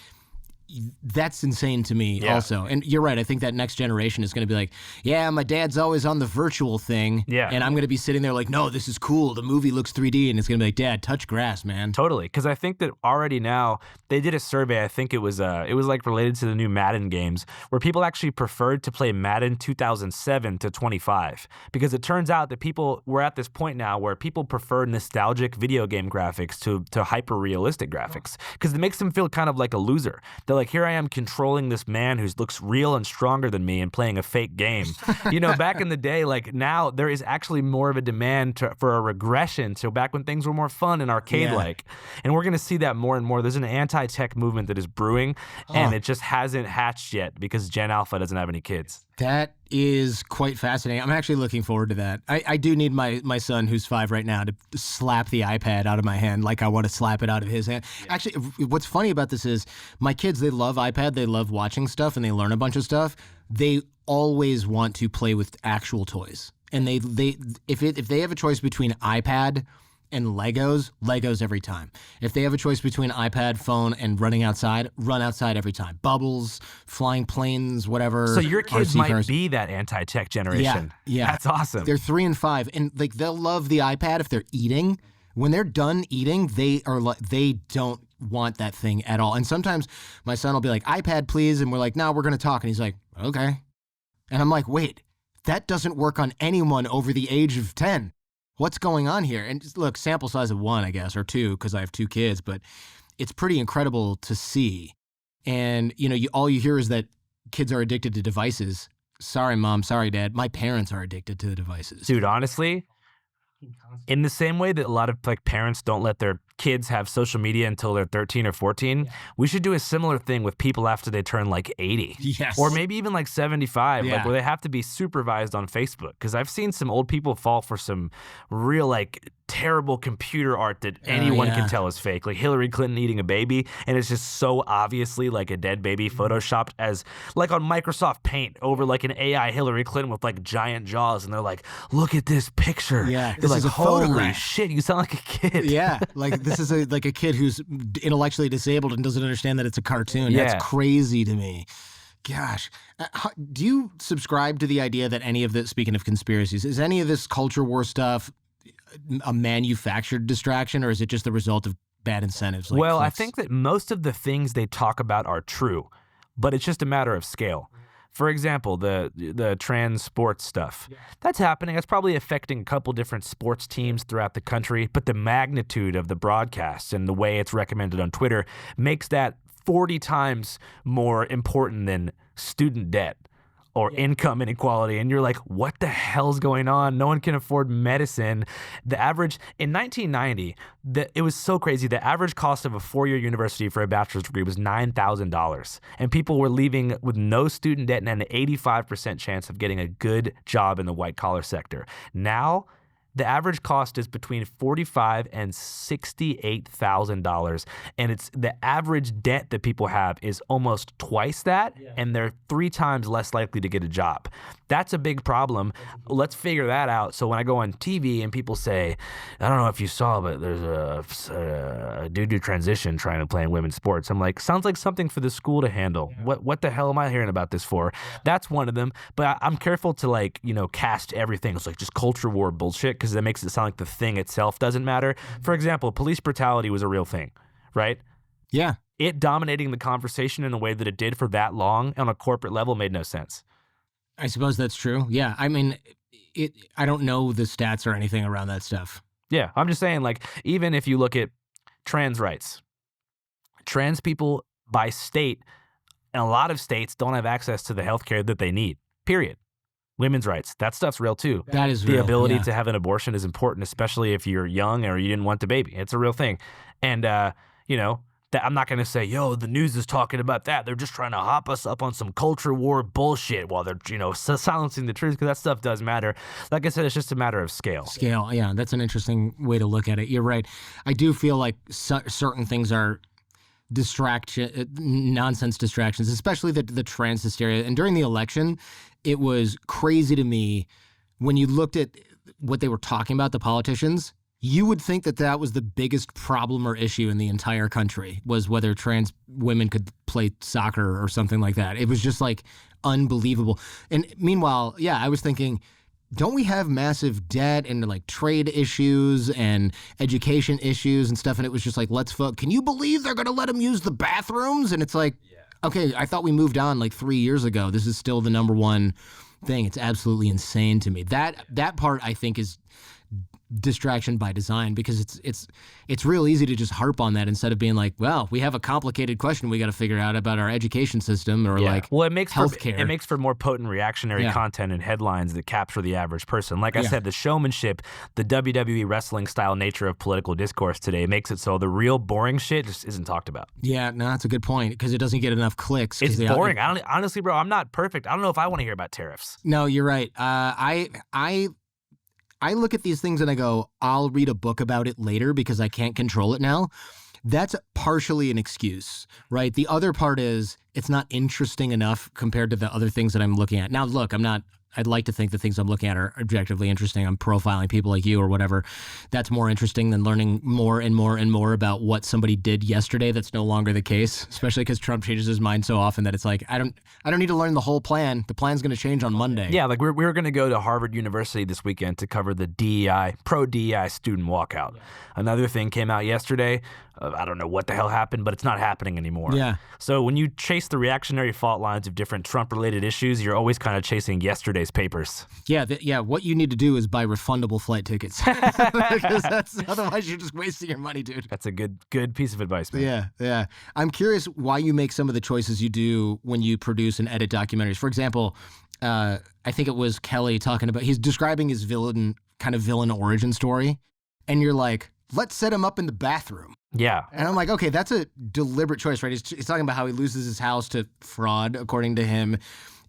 That's insane to me also. And you're right. I think that next generation is going to be like, yeah, my dad's always on the virtual thing. Yeah. And I'm going to be sitting there like, no, this is cool. The movie looks 3D. And it's going to be like, Dad, touch grass, man. Totally. Because I think that already now they did a survey. I think it was like related to the new Madden games where people actually preferred to play Madden 2007 to 25. Because it turns out that we're at this point now where people prefer nostalgic video game graphics to hyper realistic graphics because it makes them feel kind of like a loser. They're like, here I am controlling this man who looks real and stronger than me and playing a fake game. Back in the day, like now there is actually more of a demand for a regression to back when things were more fun and arcade-like. And we're going to see that more and more. There's an anti-tech movement that is brewing, and it just hasn't hatched yet because Gen Alpha doesn't have any kids. That is quite fascinating. I'm actually looking forward to that. I do need my son, who's 5 right now, to slap the iPad out of my hand like I want to slap it out of his hand. Yeah. Actually, what's funny about this is my kids, they love iPad. They love watching stuff, and they learn a bunch of stuff. They always want to play with actual toys. And if they have a choice between iPad and Legos every time. If they have a choice between iPad, phone, and running outside, run outside every time. Bubbles, flying planes, whatever. So your kids might be that anti-tech generation. Yeah. That's awesome. They're 3 and 5, and like they'll love the iPad if they're eating. When they're done eating, they don't want that thing at all. And sometimes my son will be like, iPad, please, and we're like, no, we're going to talk. And he's like, okay. And I'm like, wait, that doesn't work on anyone over the age of 10. What's going on here? And just, look, sample size of 1, I guess, or 2, because I have 2 kids, but it's pretty incredible to see. And, all you hear is that kids are addicted to devices. Sorry, Mom. Sorry, Dad. My parents are addicted to the devices. Dude, honestly, in the same way that a lot of parents don't let their kids have social media until they're 13 or 14, we should do a similar thing with people after they turn 80. Yes. Or maybe even 75, where they have to be supervised on Facebook. Because I've seen some old people fall for some real terrible computer art that anyone can tell is fake, like Hillary Clinton eating a baby, and it's just so obviously like a dead baby photoshopped as on Microsoft Paint over an AI Hillary Clinton with giant jaws, and they're like, look at this picture. Yeah, they're like, holy photograph. Shit, you sound like a kid. Yeah, this is a kid who's intellectually disabled and doesn't understand that it's a cartoon. Yeah. That's crazy to me. Gosh, do you subscribe to the idea that any of this, speaking of conspiracies, is any of this culture war stuff a manufactured distraction, or is it just the result of bad incentives? Well, clicks? I think that most of the things they talk about are true, but it's just a matter of scale. For example, the trans sports stuff. That's happening. That's probably affecting a couple different sports teams throughout the country, but the magnitude of the broadcasts and the way it's recommended on Twitter makes that 40 times more important than student debt or income inequality. And you're like, what the hell's going on? No one can afford medicine. The average, in 1990, it was so crazy. The average cost of a 4-year university for a bachelor's degree was $9,000. And people were leaving with no student debt and an 85% chance of getting a good job in the white collar sector. Now, The average cost is between $45,000 and $68,000, and it's the average debt that people have is almost twice that, and they're 3 times less likely to get a job. That's a big problem. Let's figure that out. So when I go on TV and people say, I don't know if you saw, but there's a dude transition trying to play in women's sports. I'm like, sounds like something for the school to handle. What the hell am I hearing about this for? That's one of them. But I'm careful to like, cast everything. It's like just culture war bullshit because that makes it sound like the thing itself doesn't matter. For example, police brutality was a real thing, right? Yeah. It dominating the conversation in the way that it did for that long on a corporate level made no sense. I suppose that's true. Yeah. I mean, I don't know the stats or anything around that stuff. Yeah. I'm just saying, like, even if you look at trans rights, trans people by state, in a lot of states, don't have access to the healthcare that they need, period. Women's rights, that stuff's real too. That is the real. ability to have an abortion is important, especially if you're young or you didn't want the baby. It's a real thing. And, that I'm not going to say, the news is talking about that. They're just trying to hop us up on some culture war bullshit while they're, silencing the truth, because that stuff does matter. Like I said, it's just a matter of scale. Scale, yeah. That's an interesting way to look at it. You're right. I do feel like certain things are nonsense distractions, especially the trans hysteria. And during the election, it was crazy to me when you looked at what they were talking about, the politicians. You would think that was the biggest problem or issue in the entire country, was whether trans women could play soccer or something like that. It was just like unbelievable. And meanwhile, I was thinking, don't we have massive debt and like trade issues and education issues and stuff? And it was just like, can you believe they're going to let them use the bathrooms? And it's like, okay, I thought we moved on like 3 years ago. This is still the number one thing. It's absolutely insane to me. That part I think is distraction by design, because it's real easy to just harp on that instead of being like, well, we have a complicated question we got to figure out about our education system or it makes healthcare. It makes for more potent reactionary content and headlines that capture the average person. Like I said, the showmanship, the WWE wrestling style nature of political discourse today makes it so the real boring shit just isn't talked about. Yeah, no, that's a good point, because it doesn't get enough clicks. It's boring. Honestly, bro, I'm not perfect. I don't know if I want to hear about tariffs. No, you're right. I look at these things and I go, I'll read a book about it later because I can't control it now. That's partially an excuse, right? The other part is it's not interesting enough compared to the other things that I'm looking at. Now, look, I'd like to think the things I'm looking at are objectively interesting. I'm profiling people like you or whatever. That's more interesting than learning more and more and more about what somebody did yesterday. That's no longer the case, especially because Trump changes his mind so often that it's like, I don't need to learn the whole plan. The plan's going to change on Monday. Yeah, like we were going to go to Harvard University this weekend to cover the pro-DEI student walkout. Another thing came out yesterday. I don't know what the hell happened, but it's not happening anymore. Yeah. So when you chase the reactionary fault lines of different Trump-related issues, you're always kind of chasing yesterday's papers. Yeah, what you need to do is buy refundable flight tickets. Because otherwise you're just wasting your money, dude. That's a good piece of advice, man. Yeah. I'm curious why you make some of the choices you do when you produce and edit documentaries. For example, I think it was Kelly talking about, he's describing his villain origin story, and you're like, let's set him up in the bathroom. Yeah. And I'm like, okay, that's a deliberate choice, right? He's talking about how he loses his house to fraud, according to him.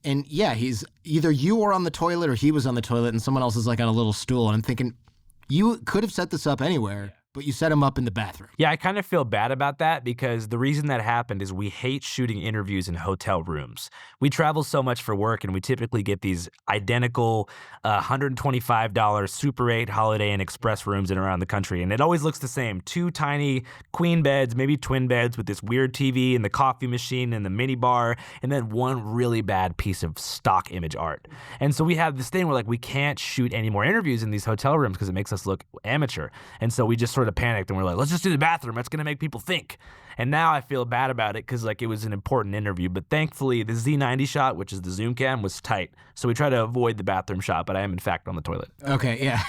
And yeah, he's either you were on the toilet or he was on the toilet and someone else is like on a little stool. And I'm thinking, you could have set this up anywhere, but you set him up in the bathroom. Yeah, I kind of feel bad about that because the reason that happened is we hate shooting interviews in hotel rooms. We travel so much for work and we typically get these identical $125 Super 8 Holiday Inn Express rooms in around the country. And it always looks the same. 2 tiny queen beds, maybe twin beds with this weird TV and the coffee machine and the mini bar, and then one really bad piece of stock image art. And so we have this thing where like we can't shoot any more interviews in these hotel rooms because it makes us look amateur. And so we just sort of panicked and we're like, let's just do the bathroom. That's going to make people think. And now I feel bad about it because like it was an important interview. But thankfully the Z90 shot, which is the zoom cam, was tight. So we try to avoid the bathroom shot, but I am in fact on the toilet. Okay, yeah.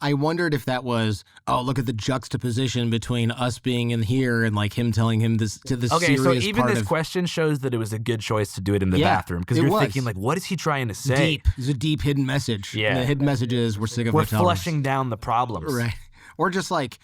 I wondered if that was, look at the juxtaposition between us being in here and like him telling him this to the serious part. Okay, so even this question shows that it was a good choice to do it in the bathroom because you're thinking like, what is he trying to say? Deep. There's a deep hidden message. Yeah. And the hidden message is we're sick of We're hotel flushing rooms. down the problems. Right. Or just like,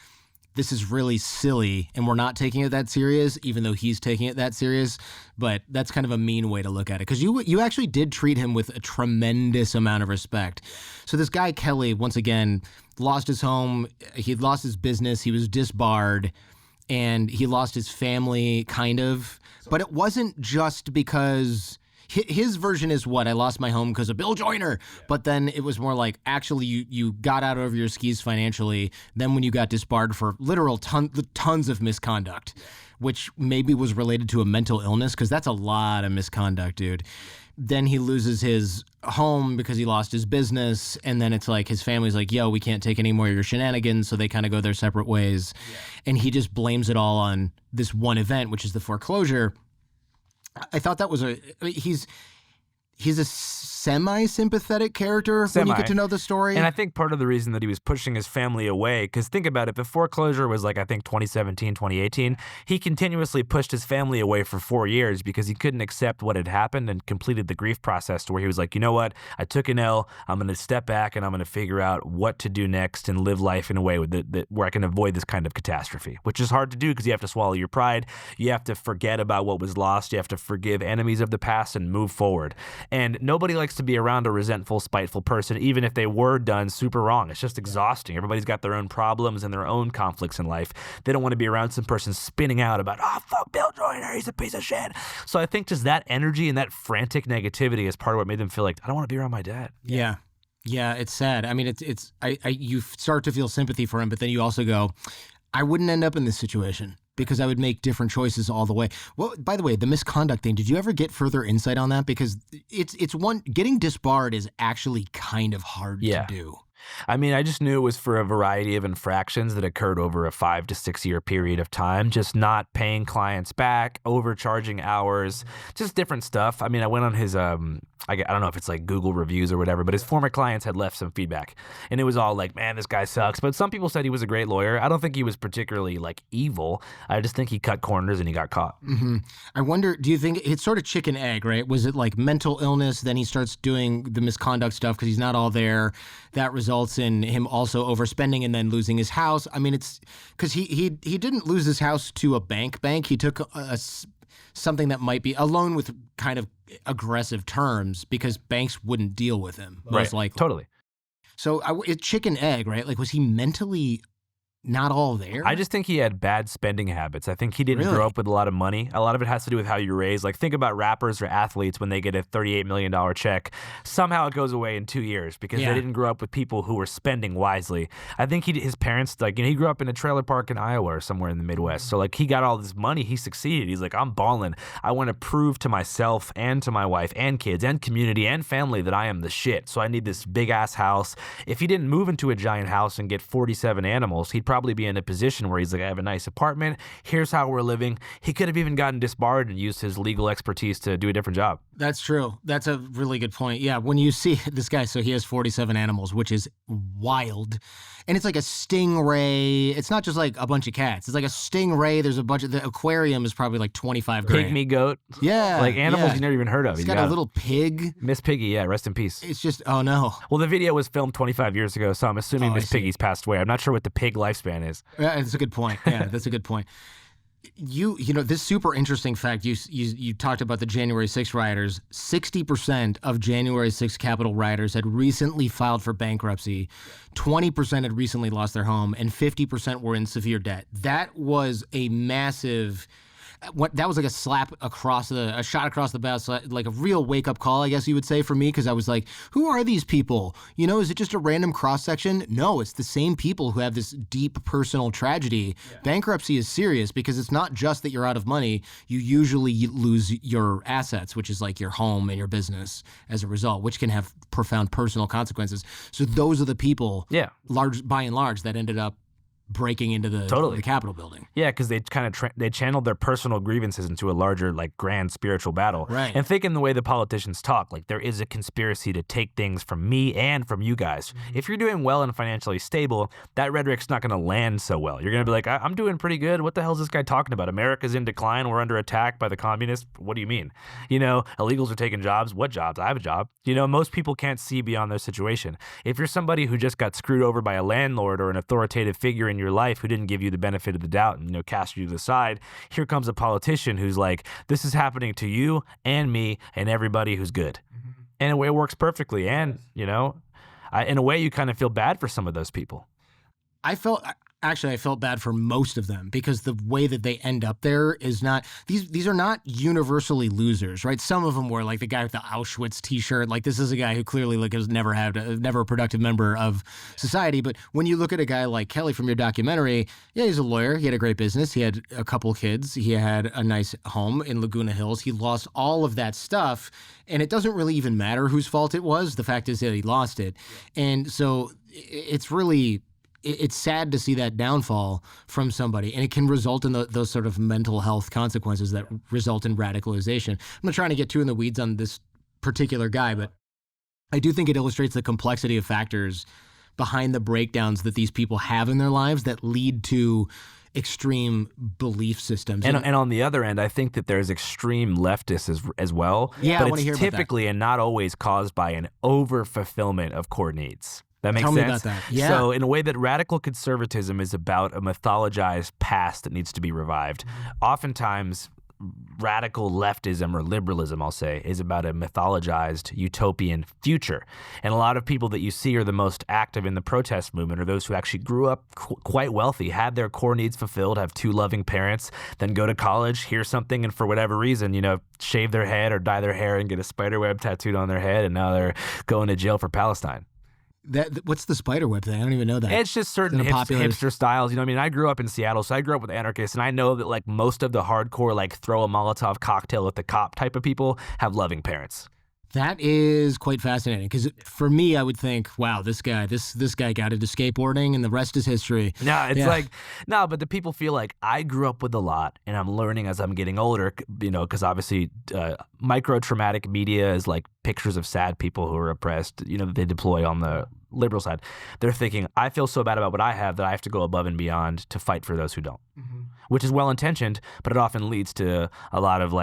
this is really silly and we're not taking it that serious, even though he's taking it that serious. But that's kind of a mean way to look at it, because you actually did treat him with a tremendous amount of respect. So this guy, Kelly, once again, lost his home. He lost his business. He was disbarred, and he lost his family, kind of. But it wasn't just because... His version is what? I lost my home because of Bill Joyner. But then it was more like, actually, you got out over your skis financially. Then when you got disbarred for literal tons of misconduct, which maybe was related to a mental illness, because that's a lot of misconduct, dude. Then he loses his home because he lost his business. And then it's like his family's like, yo, we can't take any more of your shenanigans. So they kind of go their separate ways. Yeah. And he just blames it all on this one event, which is the foreclosure. I thought that was he's a semi-sympathetic character when you get to know the story. And I think part of the reason that he was pushing his family away, because think about it, the foreclosure was like, I think 2017, 2018, he continuously pushed his family away for 4 years because he couldn't accept what had happened and completed the grief process, to where he was like, you know what, I took an L, I'm going to step back and I'm going to figure out what to do next and live life in a way where I can avoid this kind of catastrophe, which is hard to do because you have to swallow your pride, you have to forget about what was lost, you have to forgive enemies of the past and move forward. And nobody likes to be around a resentful, spiteful person, even if they were done super wrong. It's just exhausting. Everybody's got their own problems and their own conflicts in life. They don't want to be around some person spinning out about, oh, fuck Bill Joyner, he's a piece of shit. So I think just that energy and that frantic negativity is part of what made them feel like, I don't want to be around my dad. Yeah. Yeah, it's sad. I mean, you start to feel sympathy for him, but then you also go, I wouldn't end up in this situation, because I would make different choices all the way. Well, by the way, the misconduct thing, did you ever get further insight on that? Because it's one, getting disbarred is actually kind of hard to do. I mean, I just knew it was for a variety of infractions that occurred over a 5 to 6 year period of time, just not paying clients back, overcharging hours, just different stuff. I mean, I went on his, I don't know if it's like Google reviews or whatever, but his former clients had left some feedback, and it was all like, man, this guy sucks. But some people said he was a great lawyer. I don't think he was particularly like evil. I just think he cut corners and he got caught. Mm-hmm. I wonder, do you think it's sort of chicken egg, right? Was it like mental illness? Then he starts doing the misconduct stuff because he's not all there. That results in him also overspending and then losing his house. I mean, it's because he didn't lose his house to a bank. He took something that might be a loan with kind of aggressive terms because banks wouldn't deal with him, most likely. Totally. So it's chicken egg, right? Like, was he mentally not all there? I just think he had bad spending habits. I think he didn't grow up with a lot of money. A lot of it has to do with how you're raised. Like, think about rappers or athletes when they get a $38 million check. Somehow it goes away in 2 years because they didn't grow up with people who were spending wisely. I think his parents, like, he grew up in a trailer park in Iowa or somewhere in the Midwest. So, like, he got all this money. He succeeded. He's like, I'm balling. I want to prove to myself and to my wife and kids and community and family that I am the shit. So I need this big-ass house. If he didn't move into a giant house and get 47 animals, he'd probably be in a position where he's like, I have a nice apartment, here's how we're living. He could have even gotten disbarred and used his legal expertise to do a different job. That's true. That's a really good point. Yeah, when you see this guy, so he has 47 animals, which is wild. And it's like a stingray. It's not just like a bunch of cats. It's like a stingray. There's a bunch of, the aquarium is probably like 25 grand. Pygmy goat. Yeah. Like animals you never even heard of. He's got a little pig. Miss Piggy, yeah, rest in peace. It's just, oh no. Well, the video was filmed 25 years ago, so I'm assuming Miss Piggy's passed away. I'm not sure what the pig lifespan is. Yeah, that's a good point. Yeah, that's a good point. You know, this super interesting fact, you talked about the January 6th rioters. 60% of January 6th Capitol rioters had recently filed for bankruptcy. 20% had recently lost their home, and 50% were in severe debt. That was a massive... that was like a slap across a shot across the bow, like a real wake-up call, I guess you would say, for me, because I was like, who are these people? You know, is it just a random cross-section? No, it's the same people who have this deep personal tragedy. Yeah. Bankruptcy is serious because it's not just that you're out of money. You usually lose your assets, which is like your home and your business as a result, which can have profound personal consequences. So those are the people, by and large, that ended up breaking into the Capitol building. Yeah, because they kind of they channeled their personal grievances into a larger, like, grand spiritual battle. Right. And thinking the way the politicians talk, like, there is a conspiracy to take things from me and from you guys. Mm-hmm. If you're doing well and financially stable, that rhetoric's not going to land so well. You're going to be like, I'm doing pretty good. What the hell is this guy talking about? America's in decline. We're under attack by the communists. What do you mean? You know, illegals are taking jobs. What jobs? I have a job. You know, most people can't see beyond their situation. If you're somebody who just got screwed over by a landlord or an authoritative figure in your your life who didn't give you the benefit of the doubt and, cast you to the side. Here comes a politician who's like, this is happening to you and me and everybody who's good. And in a way, it works perfectly. And, in a way, you kind of feel bad for some of those people. I felt bad for most of them because the way that they end up there is not, these are not universally losers, right? Some of them were like the guy with the Auschwitz t-shirt. Like, this is a guy who clearly has never a productive member of society. But when you look at a guy like Kelly from your documentary, yeah, he's a lawyer. He had a great business. He had a couple kids. He had a nice home in Laguna Hills. He lost all of that stuff. And it doesn't really even matter whose fault it was. The fact is that he lost it. And so it's sad to see that downfall from somebody, and it can result in those sort of mental health consequences that result in radicalization. I'm not trying to get too in the weeds on this particular guy, but I do think it illustrates the complexity of factors behind the breakdowns that these people have in their lives that lead to extreme belief systems. And on the other end, I think that there's extreme leftists as well. Yeah, but I want to hear it's about typically and not always caused by an over-fulfillment of core needs. That makes Tell sense? me about that. Yeah. So in a way that radical conservatism is about a mythologized past that needs to be revived, oftentimes radical leftism or liberalism, I'll say, is about a mythologized utopian future. And a lot of people that you see are the most active in the protest movement are those who actually grew up quite wealthy, had their core needs fulfilled, have two loving parents, then go to college, hear something, and for whatever reason, shave their head or dye their hair and get a spider web tattooed on their head, and now they're going to jail for Palestine. What's the spider web thing? I don't even know that. It's just certain hipster styles. I grew up in Seattle, so I grew up with anarchists, and I know that like most of the hardcore, like throw a Molotov cocktail at the cop type of people have loving parents. That is quite fascinating because for me, I would think, wow, this guy got into skateboarding and the rest is history. No, it's but the people feel like I grew up with a lot and I'm learning as I'm getting older, because obviously micro-traumatic media is like pictures of sad people who are oppressed, that they deploy on the liberal side. They're thinking, I feel so bad about what I have that I have to go above and beyond to fight for those who don't. Mm-hmm. Which is well-intentioned, but it often leads to a lot of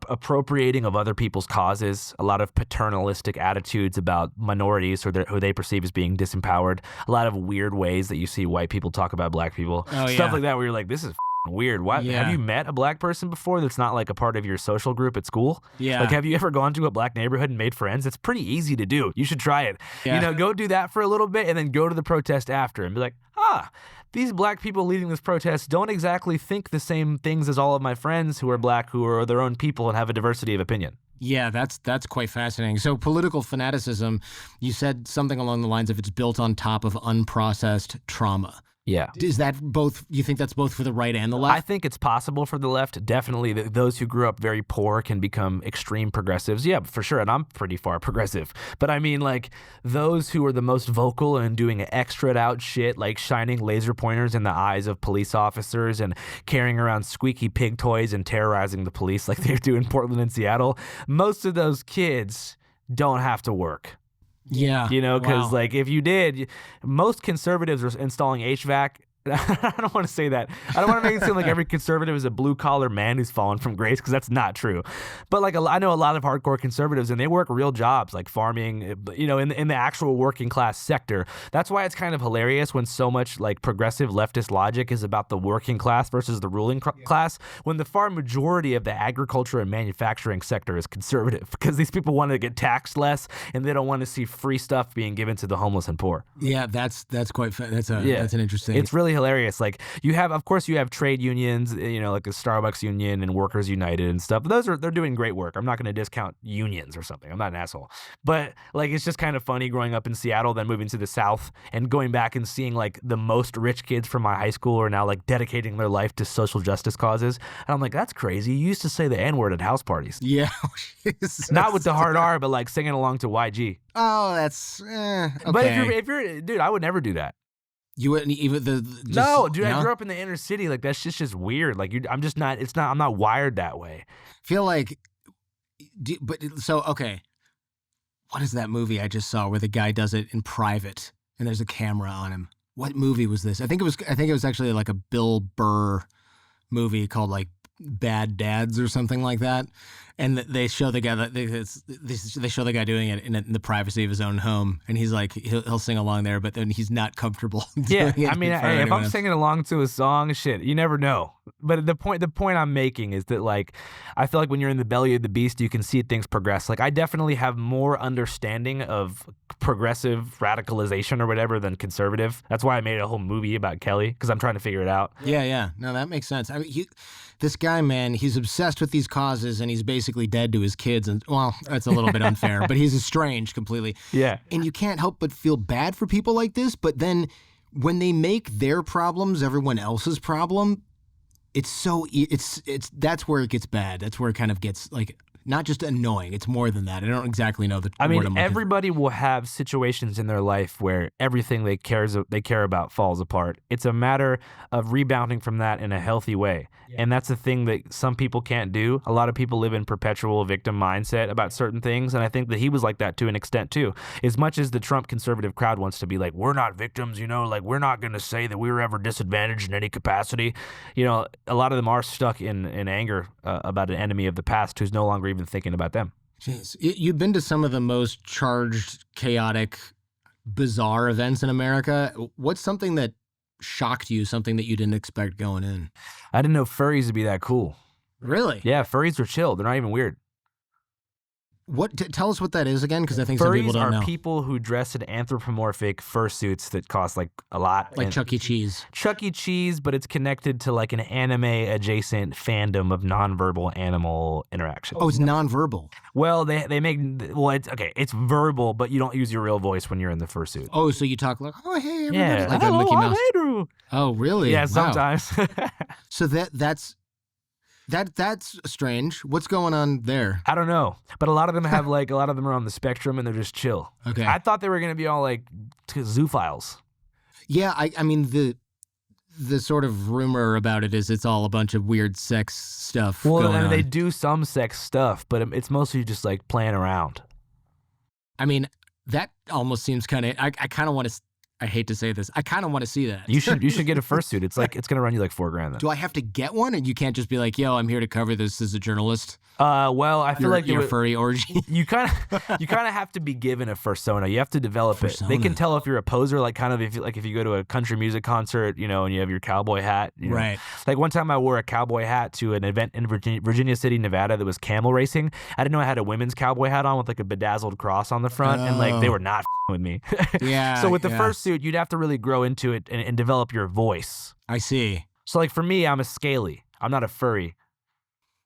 appropriating of other people's causes, a lot of paternalistic attitudes about minorities or who they perceive as being disempowered, a lot of weird ways that you see white people talk about black people, stuff like that where you're like, this is weird. Why have you met a black person before that's not like a part of your social group at school? Yeah. Like, have you ever gone to a black neighborhood and made friends? It's pretty easy to do. You should try it. Yeah. Go do that for a little bit and then go to the protest after and be like, these black people leading this protest don't exactly think the same things as all of my friends who are black, who are their own people and have a diversity of opinion. Yeah, that's quite fascinating. So political fanaticism, you said something along the lines of it's built on top of unprocessed trauma. Yeah. Is that both? You think that's both for the right and the left? I think it's possible for the left. Definitely, those who grew up very poor can become extreme progressives. Yeah, for sure. And I'm pretty far progressive. But I mean, like, those who are the most vocal and doing extra out shit, like shining laser pointers in the eyes of police officers and carrying around squeaky pig toys and terrorizing the police like they do in Portland and Seattle, most of those kids don't have to work. Yeah. Because like if you did, most conservatives are installing HVAC. I don't want to say that. I don't want to make it seem like every conservative is a blue-collar man who's fallen from grace, because that's not true. But like I know a lot of hardcore conservatives, and they work real jobs like farming, in the actual working class sector. That's why it's kind of hilarious when so much like progressive leftist logic is about the working class versus the ruling class, when the far majority of the agriculture and manufacturing sector is conservative, because these people want to get taxed less and they don't want to see free stuff being given to the homeless and poor. Yeah, that's quite that's an interesting. It's really hilarious. Like you have trade unions, like the Starbucks union and Workers United and stuff. They're doing great work. I'm not going to discount unions or something. I'm not an asshole. But like it's just kind of funny growing up in Seattle, then moving to the South and going back and seeing like the most rich kids from my high school are now like dedicating their life to social justice causes. And I'm like, that's crazy. You used to say the N-word at house parties. Yeah. Not with the hard R, but like singing along to YG. Oh, that's okay. But if you're dude, I would never do that. You wouldn't even no, dude. I grew up in the inner city. Like that's just weird. Like I'm just not. It's not. I'm not wired that way. Feel like, okay. What is that movie I just saw where the guy does it in private and there's a camera on him? What movie was this? I think it was actually like a Bill Burr movie called like bad dads or something like that, and they show the guy that they show the guy doing it in the privacy of his own home, and he's like he'll sing along there, but then he's not comfortable. Yeah, doing it I mean, in front of if anyone I'm else. singing along to a song, shit, you never know. But the point I'm making is that, like, I feel like when you're in the belly of the beast, you can see things progress. Like, I definitely have more understanding of progressive radicalization or whatever than conservative. That's why I made a whole movie about Kelly, because I'm trying to figure it out. Yeah. No, that makes sense. I mean, this guy, man, he's obsessed with these causes, and he's basically dead to his kids. And, well, that's a little bit unfair, but he's estranged completely. Yeah. And you can't help but feel bad for people like this. But then when they make their problems everyone else's problem, it's that's where it gets bad. That's where it kind of gets, like, not just annoying. It's more than that. I don't exactly know the word I'm looking for. Everybody will have situations in their life where everything they care about falls apart. It's a matter of rebounding from that in a healthy way. Yeah. And that's the thing that some people can't do. A lot of people live in perpetual victim mindset about certain things, and I think that he was like that to an extent too. As much as the Trump conservative crowd wants to be like, we're not victims, like we're not going to say that we were ever disadvantaged in any capacity. A lot of them are stuck in anger about an enemy of the past who's no longer even thinking about them. Jeez. You've been to some of the most charged, chaotic, bizarre events in America. What's something that shocked you, something that you didn't expect going in? I didn't know furries would be that cool. Really? Yeah, furries are chill. They're not even weird. Tell us what that is again, because I think some people don't know. Furries are people who dress in anthropomorphic fursuits that cost like a lot. Like Chuck E. Cheese. Chuck E. Cheese, but it's connected to like an anime-adjacent fandom of nonverbal animal interaction. Oh, it's nonverbal. Well, it's verbal, but you don't use your real voice when you're in the fursuit. Oh, so you talk like, oh, hey, everybody. Yeah. Like Hello, a Mickey Mouse. I'm Andrew. Oh, really? Yeah, Wow. sometimes. So that's strange. What's going on there? I don't know, but a lot of them have a lot of them are on the spectrum and they're just chill. Okay. I thought they were gonna be all like zoophiles. Yeah, I mean the sort of rumor about it is it's all a bunch of weird sex stuff Well, going I mean, on. they do some sex stuff, but it's mostly just like playing around. I mean, that almost seems kind of. I kind of want to. I hate to say this. I kind of want to see that. You should get a fursuit. It's like it's gonna run you like $4,000 then. Do I have to get one, and you can't just be like, "Yo, I'm here to cover this as a journalist"? Well, I feel like your furry orgy. You kind of have to be given a persona. You have to develop it. They can tell if you're a poser, like kind of if you go to a country music concert, and you have your cowboy hat. Right. Like one time I wore a cowboy hat to an event in Virginia City, Nevada that was camel racing. I didn't know I had a women's cowboy hat on with like a bedazzled cross on the front, and like they were not with me. Yeah. So with the fursuit, you'd have to really grow into it and develop your voice. I see. So like for me, I'm a scaly. I'm not a furry.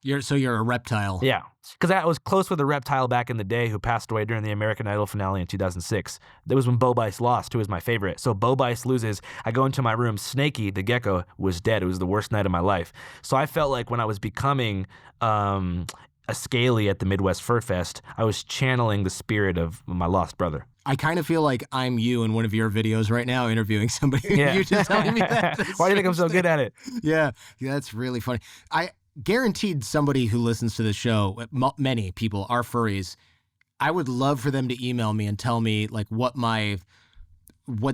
You're a reptile. Yeah, because I was close with a reptile back in the day who passed away during the American Idol finale in 2006. That was when Bo Bice lost, who was my favorite. So Bo Bice loses. I go into my room. Snakey, the gecko, was dead. It was the worst night of my life. So I felt like when I was becoming a scaly at the Midwest Fur Fest, I was channeling the spirit of my lost brother. I kind of feel like I'm you in one of your videos right now interviewing somebody. Yeah. You're just telling me that. Why do you think I'm so good at it? Yeah, that's really funny. I guaranteed somebody who listens to the show, many people are furries. I would love for them to email me and tell me like what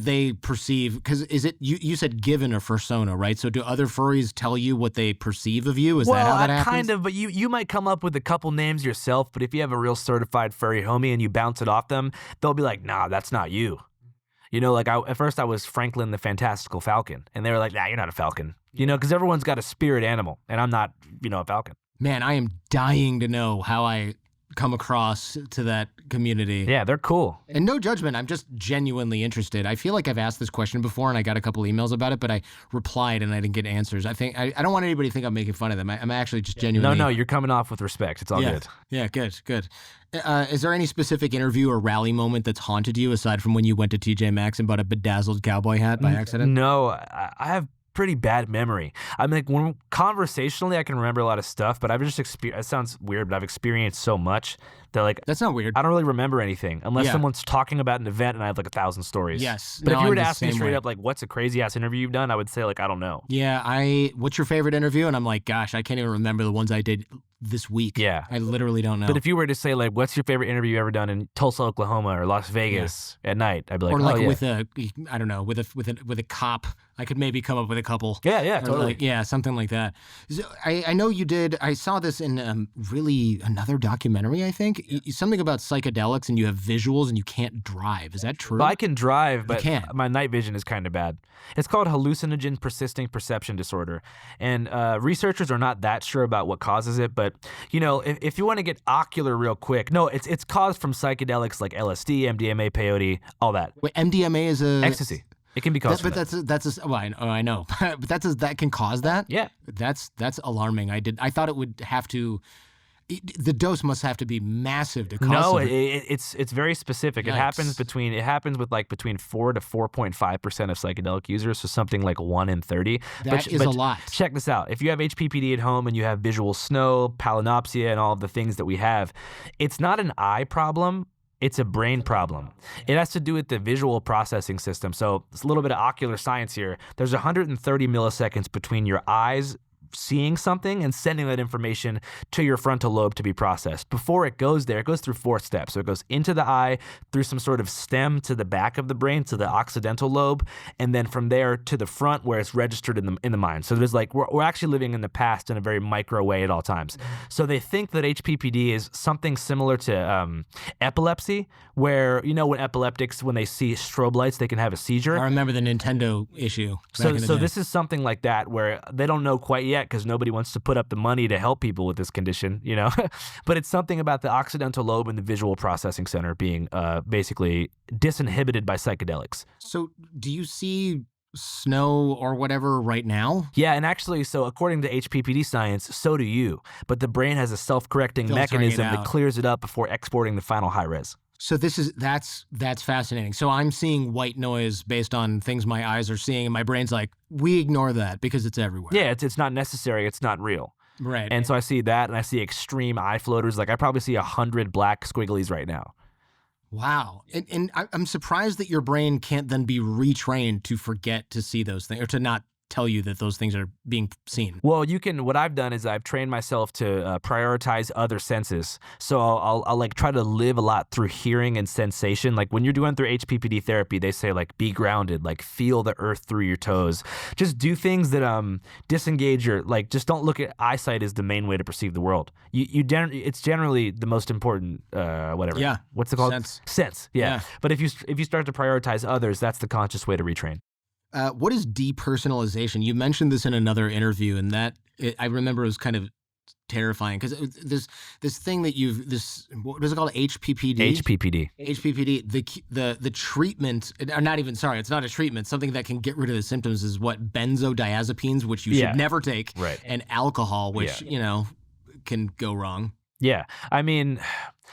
they perceive, because is it you said given a persona, right? So do other furries tell you what they perceive of you? Is that how that happens? Kind of, but you might come up with a couple names yourself, but if you have a real certified furry homie and you bounce it off them, they'll be like, nah, that's not you. Like at first I was Franklin the Fantastical Falcon, and they were like, nah, you're not a falcon. Because everyone's got a spirit animal, and I'm not, a falcon. Man, I am dying to know how I come across to that community. Yeah, they're cool. And no judgment, I'm just genuinely interested. I feel like I've asked this question before and I got a couple emails about it, but I replied and I didn't get answers. I think I don't want anybody to think I'm making fun of them. I'm actually just genuinely. No, you're coming off with respect. It's all good. Yeah, good. Is there any specific interview or rally moment that's haunted you aside from when you went to TJ Maxx and bought a bedazzled cowboy hat by accident? No, I have pretty bad memory. I mean, when conversationally, I can remember a lot of stuff, but I've just experienced. It sounds weird, but I've experienced so much that like that's not weird. I don't really remember anything unless someone's talking about an event and I have like 1,000 stories. Yes, but if you were to ask me straight up, like, what's a crazy ass interview you've done? I would say like, I don't know. Yeah, what's your favorite interview? And I'm like, gosh, I can't even remember the ones I did this week. Yeah, I literally don't know. But if you were to say like, what's your favorite interview you've ever done in Tulsa, Oklahoma, or Las Vegas at night? I'd be like, or like with a, I don't know, with a cop I could maybe come up with a couple. Yeah, Or totally. something like that. So I know you did. I saw this in really another documentary, I think. Something about psychedelics and you have visuals and you can't drive. Is that true? Well, I can drive, but can't. my night vision is kind of bad. It's called hallucinogen persisting perception disorder. And researchers are not that sure about what causes it. But, if you want to get ocular real quick, no, it's caused from psychedelics like LSD, MDMA, peyote, all that. Wait, MDMA is Ecstasy. It can be caused from that. I know. But that can cause that? Yeah. That's alarming. I thought it would have to. The dose must have to be massive to cause. No, it's very specific. Yikes. It happens with between 4 to 4.5% of psychedelic users, so something like 1 in 30. That is a lot. Check this out. If you have HPPD at home and you have visual snow, palinopsia, and all of the things that we have, it's not an eye problem. It's a brain problem. It has to do with the visual processing system. So it's a little bit of ocular science here. There's 130 milliseconds between your eyes seeing something and sending that information to your frontal lobe to be processed. Before it goes there, it goes through 4 steps. So it goes into the eye, through some sort of stem to the back of the brain, to the occidental lobe, and then from there to the front where it's registered in the mind. So there's we're actually living in the past in a very micro way at all times. So they think that HPPD is something similar to epilepsy, where, when epileptics, when they see strobe lights, they can have a seizure. I remember the Nintendo issue. So this is something like that where they don't know quite yet because nobody wants to put up the money to help people with this condition, But it's something about the occidental lobe and the visual processing center being basically disinhibited by psychedelics. So do you see snow or whatever right now? Yeah, and actually, so according to HPPD science, so do you. But the brain has a self-correcting mechanism that clears it up before exporting the final high res. So that's fascinating. So I'm seeing white noise based on things my eyes are seeing, and my brain's like, we ignore that because it's everywhere. Yeah, it's not necessary. It's not real. Right. And so I see that, and I see extreme eye floaters. I probably see 100 black squigglies right now. Wow. And I'm surprised that your brain can't then be retrained to forget to see those things or to not tell you that those things are being seen. Well, what I've done is I've trained myself to prioritize other senses. So I'll try to live a lot through hearing and sensation. Like when you're going through HPPD therapy, they say be grounded, feel the earth through your toes. Just do things that disengage your, just don't look at eyesight as the main way to perceive the world. It's generally the most important, whatever. Yeah. What's it called? Sense. Yeah. But if you start to prioritize others, that's the conscious way to retrain. What is depersonalization? You mentioned this in another interview, and I remember it was kind of terrifying because this thing that what is it called? HPPD? HPPD. The treatment, or not even, sorry, it's not a treatment. Something that can get rid of the symptoms is what? Benzodiazepines, which you should never take, right? And alcohol, which, can go wrong. Yeah. I mean,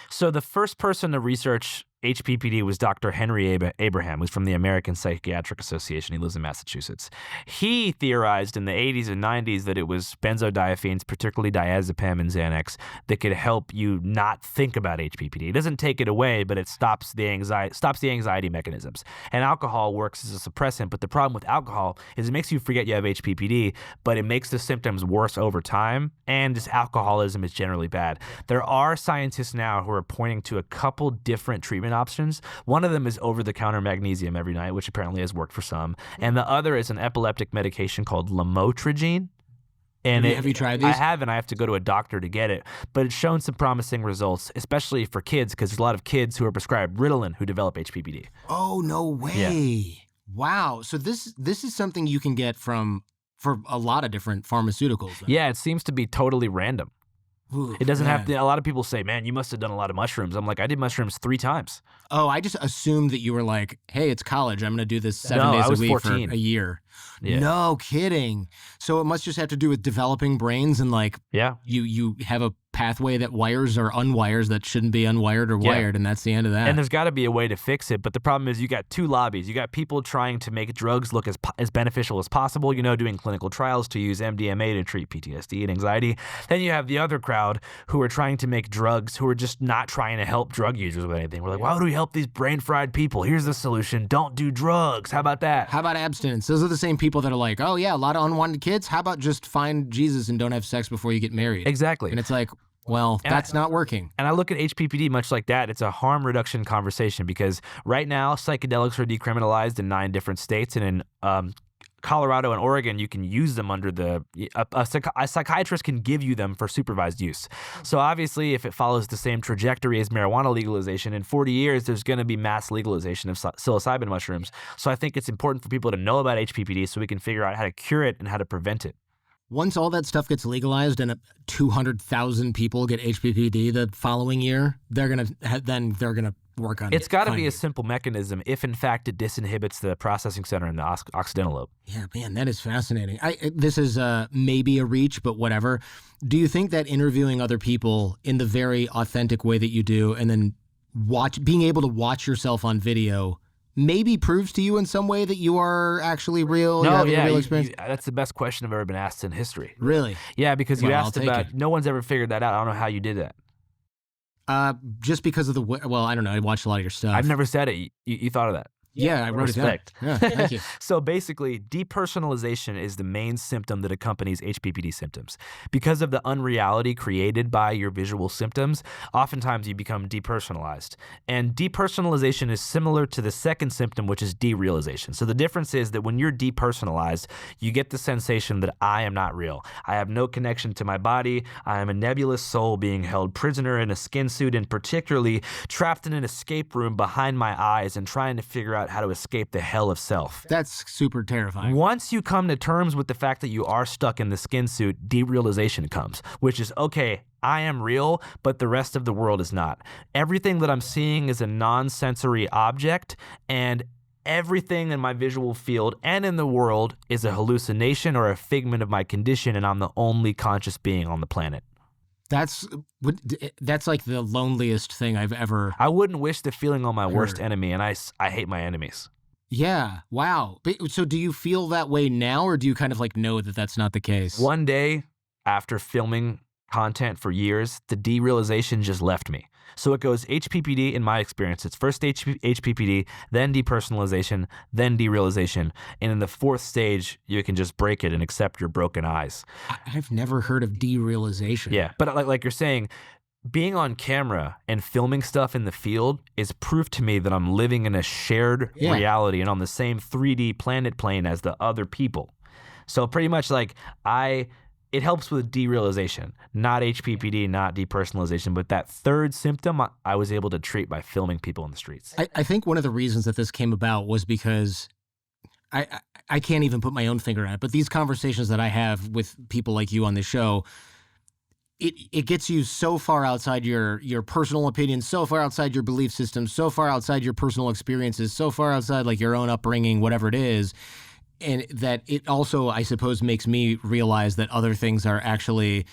so the first person to research HPPD was Dr. Henry Abraham, who's from the American Psychiatric Association. He lives in Massachusetts. He theorized in the 80s and 90s that it was benzodiazepines, particularly diazepam and Xanax, that could help you not think about HPPD. It doesn't take it away, but it stops the anxiety mechanisms. And alcohol works as a suppressant, but the problem with alcohol is it makes you forget you have HPPD, but it makes the symptoms worse over time, and just alcoholism is generally bad. There are scientists now who are pointing to a couple different treatment options. One of them is over-the-counter magnesium every night, which apparently has worked for some. And the other is an epileptic medication called lamotrigine. And have you tried these? I haven't. I have to go to a doctor to get it. But it's shown some promising results, especially for kids, because there's a lot of kids who are prescribed Ritalin who develop HPPD. Oh, no way. Yeah. Wow. So this is something you can get for a lot of different pharmaceuticals. Then. Yeah, it seems to be totally random. Ooh, it doesn't have to. A lot of people say, man, you must have done a lot of mushrooms. I'm like, I did mushrooms 3 times. Oh, I just assumed that you were like, hey, it's college. I'm going to do this 7 days a week 14. for a year. Yeah. No kidding. So it must just have to do with developing brains and you have a pathway that wires or unwires that shouldn't be unwired or wired, and that's the end of that. And there's got to be a way to fix it, but the problem is you got 2 lobbies. You got people trying to make drugs look as beneficial as possible, doing clinical trials to use MDMA to treat PTSD and anxiety. Then you have the other crowd who are trying to make drugs who are just not trying to help drug users with anything. We're like, why would we help these brain-fried people? Here's the solution. Don't do drugs. How about that? How about abstinence? Those are the same people that are like, oh yeah, a lot of unwanted kids. How about just find Jesus and don't have sex before you get married? Exactly. And it's like, well, that's not working. And I look at HPPD much like that. It's a harm reduction conversation because right now psychedelics are decriminalized in 9 different states and in Colorado and Oregon, you can use them under a psychiatrist can give you them for supervised use. So obviously, if it follows the same trajectory as marijuana legalization, in 40 years, there's going to be mass legalization of psilocybin mushrooms. So I think it's important for people to know about HPPD so we can figure out how to cure it and how to prevent it. Once all that stuff gets legalized and 200,000 people get HPPD the following year, they're gonna work on it. It's got to be a simple mechanism if, in fact, it disinhibits the processing center in the occidental lobe. Yeah, man, that is fascinating. This is maybe a reach, but whatever. Do you think that interviewing other people in the very authentic way that you do, and then being able to watch yourself on video, maybe proves to you in some way that you are actually real? No, a real experience? That's the best question I've ever been asked in history. Really? Yeah, because you asked about. It. No one's ever figured that out. I don't know how you did that. Just because of I don't know. I watched a lot of your stuff. I've never said it. You thought of that. Yeah, I wrote Respect. it down. Yeah, thank you. So basically, depersonalization is the main symptom that accompanies HPPD symptoms. Because of the unreality created by your visual symptoms, oftentimes you become depersonalized. And depersonalization is similar to the second symptom, which is derealization. So the difference is that when you're depersonalized, you get the sensation that I am not real. I have no connection to my body. I am a nebulous soul being held prisoner in a skin suit, and particularly trapped in an escape room behind my eyes and trying to figure out how to escape the hell of self. That's super terrifying. Once you come to terms with the fact that you are stuck in the skin suit, derealization comes, which is, okay, I am real, but the rest of the world is not. Everything that I'm seeing is a non-sensory object, and everything in my visual field and in the world is a hallucination or a figment of my condition, and I'm the only conscious being on the planet. That's like the loneliest thing I've ever. I wouldn't wish the feeling on my heard. worst enemy, and I hate my enemies. Yeah. Wow. So do you feel that way now, or do you kind of like know that that's not the case? One day, after filming content for years, the derealization just left me. So it goes HPPD in my experience. It's first HPPD, then depersonalization, then derealization. And in the fourth stage, you can just break it and accept your broken eyes. I've never heard of derealization. Yeah, but like you're saying, being on camera and filming stuff in the field is proof to me that I'm living in a shared reality and on the same 3D planet plane as the other people. So pretty much like it helps with derealization, not HPPD, not depersonalization, but that third symptom I was able to treat by filming people in the streets. I think one of the reasons that this came about was because I can't even put my own finger on it, but these conversations that I have with people like you on the show, it gets you so far outside your personal opinions, so far outside your belief system, so far outside your personal experiences, so far outside like your own upbringing, whatever it is. And that it also, I suppose, makes me realize that other things are actually,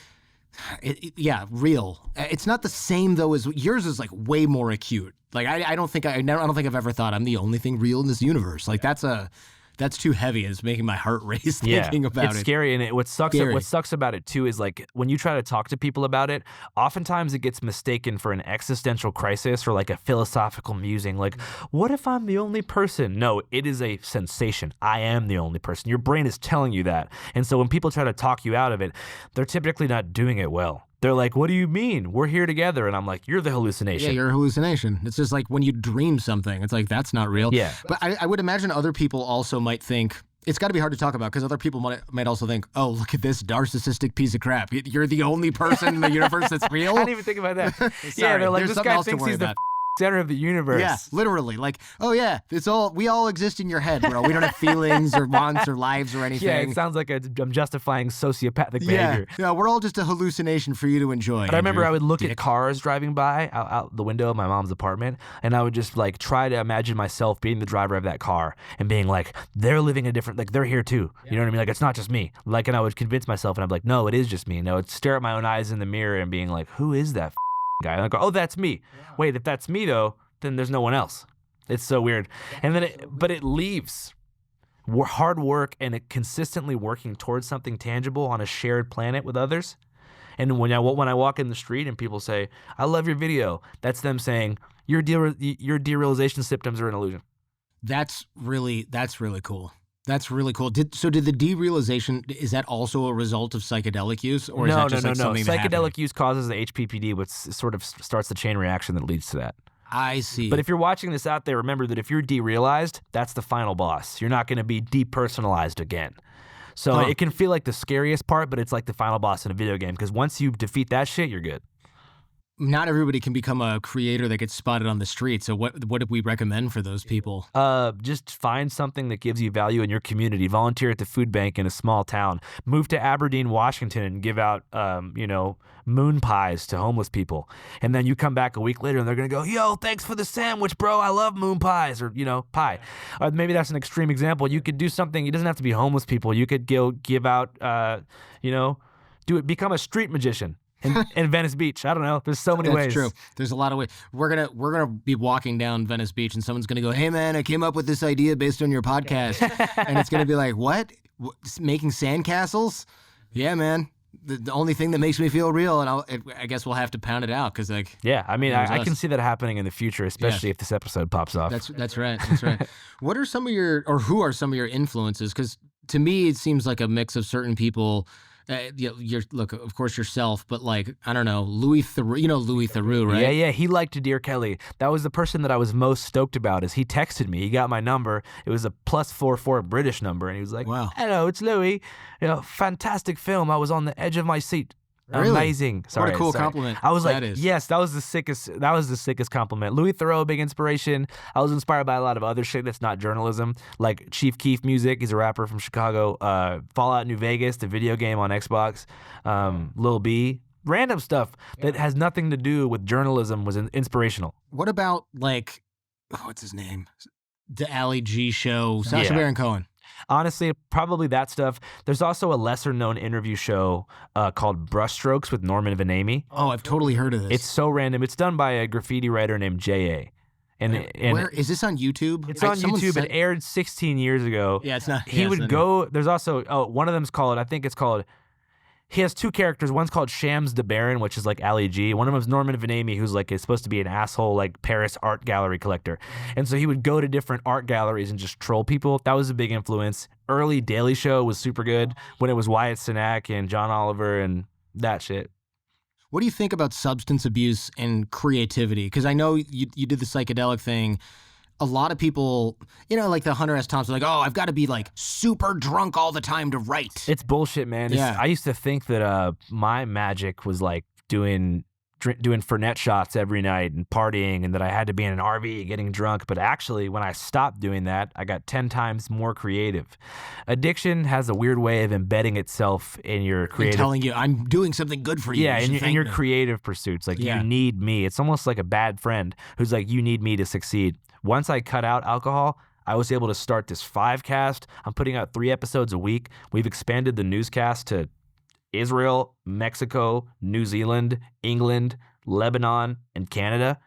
real. It's not the same though as yours is like way more acute. Like I don't think I've ever thought I'm the only thing real in this universe. Like that's too heavy. It's making my heart race thinking about it. It's scary, and what sucks about it too is like when you try to talk to people about it, oftentimes it gets mistaken for an existential crisis or like a philosophical musing. Like, what if I'm the only person? No, it is a sensation. I am the only person. Your brain is telling you that, and so when people try to talk you out of it, they're typically not doing it well. They're like, what do you mean? We're here together. And I'm like, you're the hallucination. Yeah, you're a hallucination. It's just like when you dream something, it's like, that's not real. Yeah. But I would imagine other people also might think, it's got to be hard to talk about because other people might also think, oh, look at this narcissistic piece of crap. You're the only person in the universe that's real? I didn't even think about that. Yeah, they're like, this guy thinks he's the center of the universe. Yeah, literally. Like, oh yeah, we all exist in your head, bro. We don't have feelings or wants or lives or anything. Yeah, it sounds like I'm justifying sociopathic behavior. Yeah, we're all just a hallucination for you to enjoy. But I remember I would look at cars driving by out the window of my mom's apartment, and I would just like try to imagine myself being the driver of that car and being like, they're living a different, like they're here too. You know what I mean? Like it's not just me. Like, and I would convince myself, and I'd be like, no, it is just me. And I would stare at my own eyes in the mirror and being like, who is that guy? And I go, oh, that's me. Wait, if that's me though, then there's no one else. It's so weird. And then it leaves hard work and it consistently working towards something tangible on a shared planet with others. And when I walk in the street and people say, I love your video, that's them saying, your derealization symptoms are an illusion. That's really cool. That's really cool. Did the derealization, is that also a result of psychedelic use? Or is that just something that Psychedelic use causes the HPPD, which sort of starts the chain reaction that leads to that. I see. But if you're watching this out there, remember that if you're derealized, that's the final boss. You're not going to be depersonalized again. So it can feel like the scariest part, but it's like the final boss in a video game, because once you defeat that shit, you're good. Not everybody can become a creator that gets spotted on the street. So what do we recommend for those people? Just find something that gives you value in your community. Volunteer at the food bank in a small town. Move to Aberdeen, Washington, and give out, moon pies to homeless people. And then you come back a week later and they're going to go, yo, thanks for the sandwich, bro. I love moon pies, or, pie. Maybe that's an extreme example. You could do something. It doesn't have to be homeless people. You could give out, become a street magician. In Venice Beach. I don't know. There's so many ways. That's true. There's a lot of ways. We're gonna be walking down Venice Beach and someone's gonna go, hey man, I came up with this idea based on your podcast. And it's gonna be like, what? Making sandcastles? Yeah, man. The only thing that makes me feel real, and I guess we'll have to pound it out because yeah, I mean, I can see that happening in the future, especially if this episode pops off. That's right. What are some of who are some of your influences? Because to me, it seems like a mix of certain people. Look, of course, yourself, but like, I don't know, Louis Theroux, Louis Theroux, right? Yeah, he liked Dear Kelly. That was the person that I was most stoked about. Is he texted me, he got my number. It was a +44 British number, and he was like, wow. Hello, it's Louis. Fantastic film. I was on the edge of my seat. Really? Amazing. Sorry, what a cool compliment. I was like, yes, that was the sickest compliment. Louis Theroux, big inspiration. I was inspired by a lot of other shit that's not journalism, like Chief Keef music. He's a rapper from Chicago. Fallout New Vegas, the video game on Xbox. Lil B. Random stuff that has nothing to do with journalism was inspirational. What about what's his name? The Ali G show, Sacha Baron Cohen. Honestly, probably that stuff. There's also a lesser-known interview show called Brushstrokes with Norman Vanami. Oh, I've totally heard of this. It's so random. It's done by a graffiti writer named J.A. And where is this on YouTube? It's on YouTube. It aired 16 years ago. Yeah, it's not. He would go. There's also one of them's called. I think it's called. He has two characters. One's called Shams the Baron, which is like Ali G. One of them is Norman Vanami, who's like is supposed to be an asshole like Paris art gallery collector. And so he would go to different art galleries and just troll people. That was a big influence. Early Daily Show was super good when it was Wyatt Cenac and John Oliver and that shit. What do you think about substance abuse and creativity? Because I know you did the psychedelic thing. A lot of people, like the Hunter S. Thompson, like, oh, I've got to be like super drunk all the time to write. It's bullshit, man. I used to think that my magic was like doing Fernet shots every night and partying, and that I had to be in an RV getting drunk. But actually, when I stopped doing that, I got 10 times more creative. Addiction has a weird way of embedding itself in your creative. And telling you, I'm doing something good for you. Yeah, in your creative pursuits. Like, you need me. It's almost like a bad friend who's like, you need me to succeed. Once I cut out alcohol, I was able to start this 5-cast. I'm putting out 3 episodes a week. We've expanded the newscast to Israel, Mexico, New Zealand, England, Lebanon, and Canada.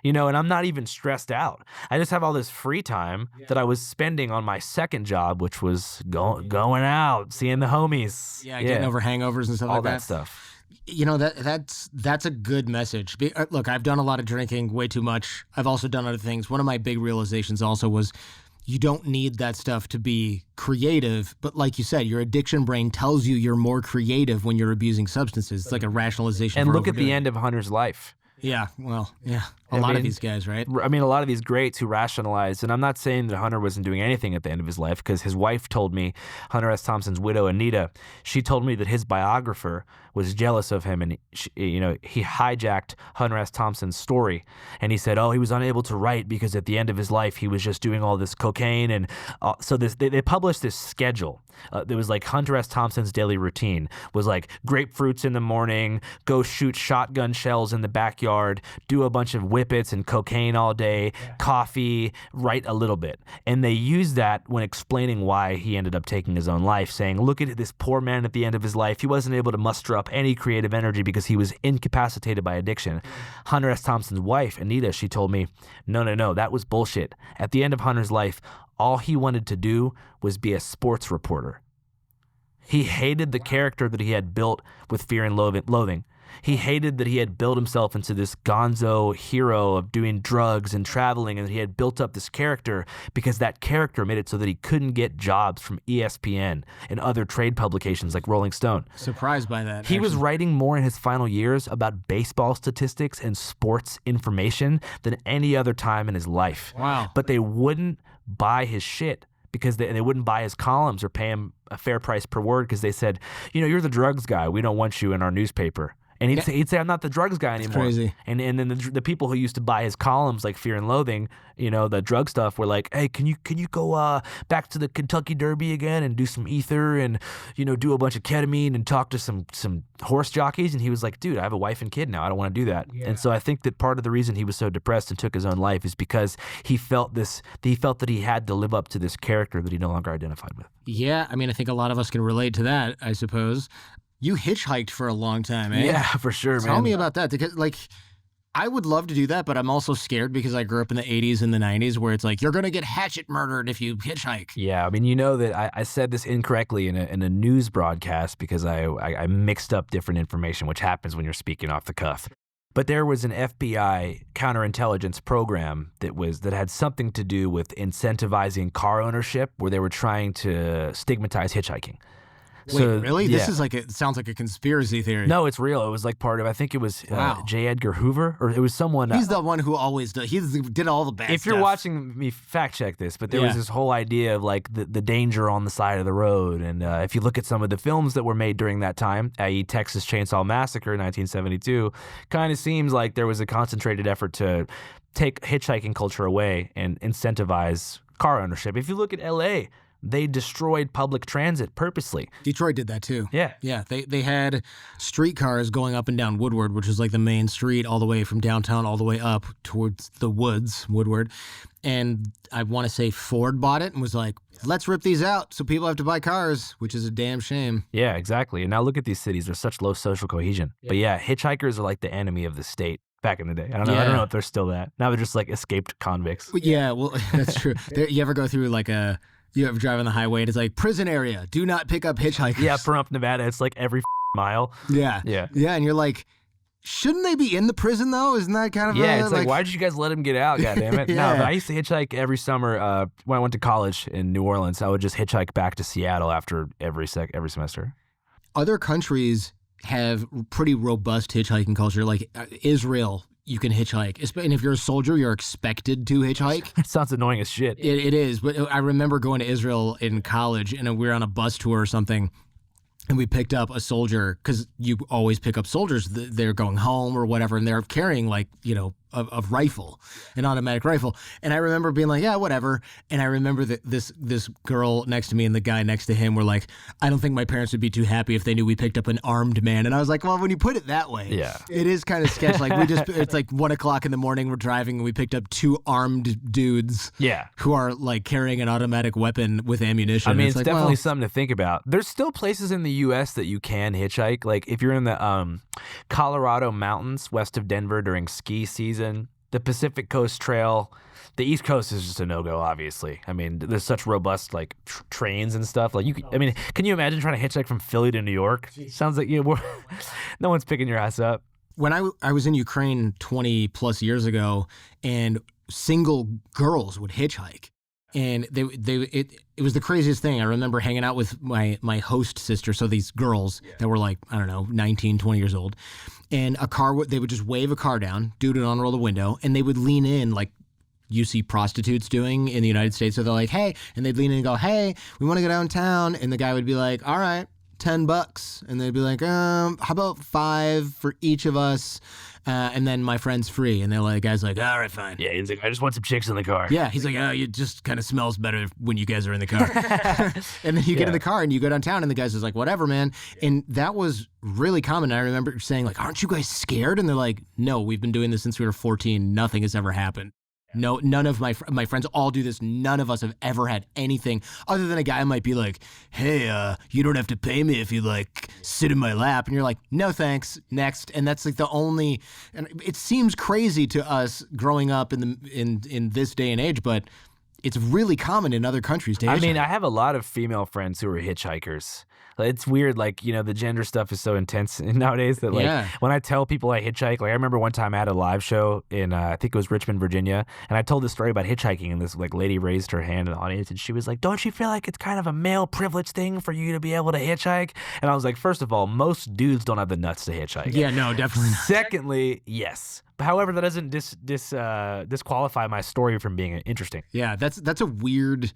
And I'm not even stressed out. I just have all this free time that I was spending on my second job, which was going out, seeing the homies. Yeah, getting over hangovers and stuff all like that. All that stuff. That's a good message. Look, I've done a lot of drinking, way too much. I've also done other things. One of my big realizations also was you don't need that stuff to be creative. But like you said, your addiction brain tells you you're more creative when you're abusing substances. It's like a rationalization. And look at the end of Hunter's life. Yeah, well, yeah. A lot of these guys, right? I mean, a lot of these greats who rationalize, and I'm not saying that Hunter wasn't doing anything at the end of his life, because his wife told me, Hunter S. Thompson's widow, Anita, she told me that his biographer was jealous of him, and he hijacked Hunter S. Thompson's story, and he said, he was unable to write because at the end of his life he was just doing all this cocaine, and so they published this schedule. There was like Hunter S. Thompson's daily routine was like grapefruits in the morning, go shoot shotgun shells in the backyard, do a bunch of whippets and cocaine all day, coffee, write a little bit. And they used that when explaining why he ended up taking his own life, saying, look at this poor man at the end of his life. He wasn't able to muster up any creative energy because he was incapacitated by addiction. Hunter S. Thompson's wife, Anita, she told me, no, that was bullshit. At the end of Hunter's life, all he wanted to do was be a sports reporter. He hated the character that he had built with Fear and Loathing. He hated that he had built himself into this gonzo hero of doing drugs and traveling, and he had built up this character because that character made it so that he couldn't get jobs from ESPN and other trade publications like Rolling Stone. Surprised by that. He was writing more in his final years about baseball statistics and sports information than any other time in his life. Wow. But they wouldn't buy his shit because they wouldn't buy his columns or pay him a fair price per word because they said, you're the drugs guy. We don't want you in our newspaper. And he'd say, I'm not the drugs guy anymore. That's crazy. And then the people who used to buy his columns, like Fear and Loathing, the drug stuff, were like, hey, can you go back to the Kentucky Derby again and do some ether and, do a bunch of ketamine and talk to some horse jockeys? And he was like, dude, I have a wife and kid now. I don't want to do that. Yeah. And so I think that part of the reason he was so depressed and took his own life is because he felt that he had to live up to this character that he no longer identified with. Yeah, I mean, I think a lot of us can relate to that, I suppose. You hitchhiked for a long time, eh? Yeah, for sure, man. Tell me about that. Because, I would love to do that, but I'm also scared because I grew up in the 80s and the 90s where it's like, you're going to get hatchet murdered if you hitchhike. Yeah, I mean, that I said this incorrectly in a news broadcast because I mixed up different information, which happens when you're speaking off the cuff. But there was an FBI counterintelligence program that had something to do with incentivizing car ownership where they were trying to stigmatize hitchhiking. Wait, really? Yeah. This is it sounds like a conspiracy theory. No, it's real. It was like part of, I think it was J. Edgar Hoover, or it was someone. He's the one who always does. He did all the bad stuff. If you're watching me, fact check this, but there was this whole idea of like the danger on the side of the road. And if you look at some of the films that were made during that time, i.e. Texas Chainsaw Massacre, 1972, kind of seems like there was a concentrated effort to take hitchhiking culture away and incentivize car ownership. If you look at L.A., they destroyed public transit purposely. Detroit did that too. Yeah. Yeah. They had streetcars going up and down Woodward, which is like the main street all the way from downtown all the way up towards the woods, Woodward. And I want to say Ford bought it and was like, let's rip these out so people have to buy cars, which is a damn shame. Yeah, exactly. And now look at these cities. There's such low social cohesion. Yeah. But yeah, hitchhikers are like the enemy of the state. Back in the day. I don't know if they're still that. Now they're just like escaped convicts. Yeah, well, that's true. You ever go through you ever drive on the highway and it's like, prison area, do not pick up hitchhikers. Yeah, Pahrump, Nevada, it's like every mile. Yeah. Yeah. Yeah, and you're like, shouldn't they be in the prison though? Isn't that kind of it's like, why did you guys let him get out, goddammit? Yeah. No, but I used to hitchhike every summer when I went to college in New Orleans. I would just hitchhike back to Seattle after every semester. Other countries have pretty robust hitchhiking culture, like Israel. You can hitchhike. And if you're a soldier, you're expected to hitchhike. It sounds annoying as shit. It is. But I remember going to Israel in college, and we were on a bus tour or something, and we picked up a soldier, because you always pick up soldiers. They're going home or whatever, and they're carrying a rifle, an automatic rifle. And I remember being like, yeah, whatever. And I remember that this girl next to me and the guy next to him were like, I don't think my parents would be too happy if they knew we picked up an armed man. And I was like, well, when you put it that way, it is kind of sketch. Like it's like 1 o'clock in the morning, we're driving and we picked up 2 armed dudes who are like carrying an automatic weapon with ammunition. I mean, it's like, definitely something to think about. There's still places in the U.S. that you can hitchhike. Like if you're in the Colorado mountains west of Denver during ski season, the Pacific Coast Trail, the East Coast is just a no-go, obviously. I mean, there's such robust like trains and stuff. Like can you imagine trying to hitchhike from Philly to New York? Sounds like no one's picking your ass up. When I was in Ukraine 20 plus years ago, and single girls would hitchhike. And it was the craziest thing. I remember hanging out with my host sister, so these girls that were like, I don't know, 19, 20 years old. And they would just wave a car down, dude would unroll the window, and they would lean in like you see prostitutes doing in the United States. So they're like, hey, and they'd lean in and go, hey, we want to go downtown. And the guy would be like, all right, $10. And they'd be like, how about $5 for each of us? And then my friend's free. And the guy's like, all right, fine. Yeah, he's like, I just want some chicks in the car. Yeah, he's like, oh, it just kind of smells better when you guys are in the car. And then you get in the car and you go downtown and the guy's just like, whatever, man. And that was really common. I remember saying like, aren't you guys scared? And they're like, no, we've been doing this since we were 14. Nothing has ever happened. No, none of my friends all do this. None of us have ever had anything other than a guy might be like, hey, you don't have to pay me if you like sit in my lap. And you're like, no, thanks. Next. And that's like the only, and it seems crazy to us growing up in this day and age, but it's really common in other countries to hitchhike. I mean, I have a lot of female friends who are hitchhikers. It's weird, like, you know, the gender stuff is so intense nowadays that, like, when I tell people I hitchhike, like, I remember one time I had a live show in, I think it was Richmond, Virginia, and I told this story about hitchhiking, and this, like, lady raised her hand in the audience, and she was like, don't you feel like it's kind of a male privilege thing for you to be able to hitchhike? And I was like, first of all, most dudes don't have the nuts to hitchhike. Yeah, no, definitely not. Secondly, yes. However, that doesn't disqualify my story from being interesting. Yeah, that's a weird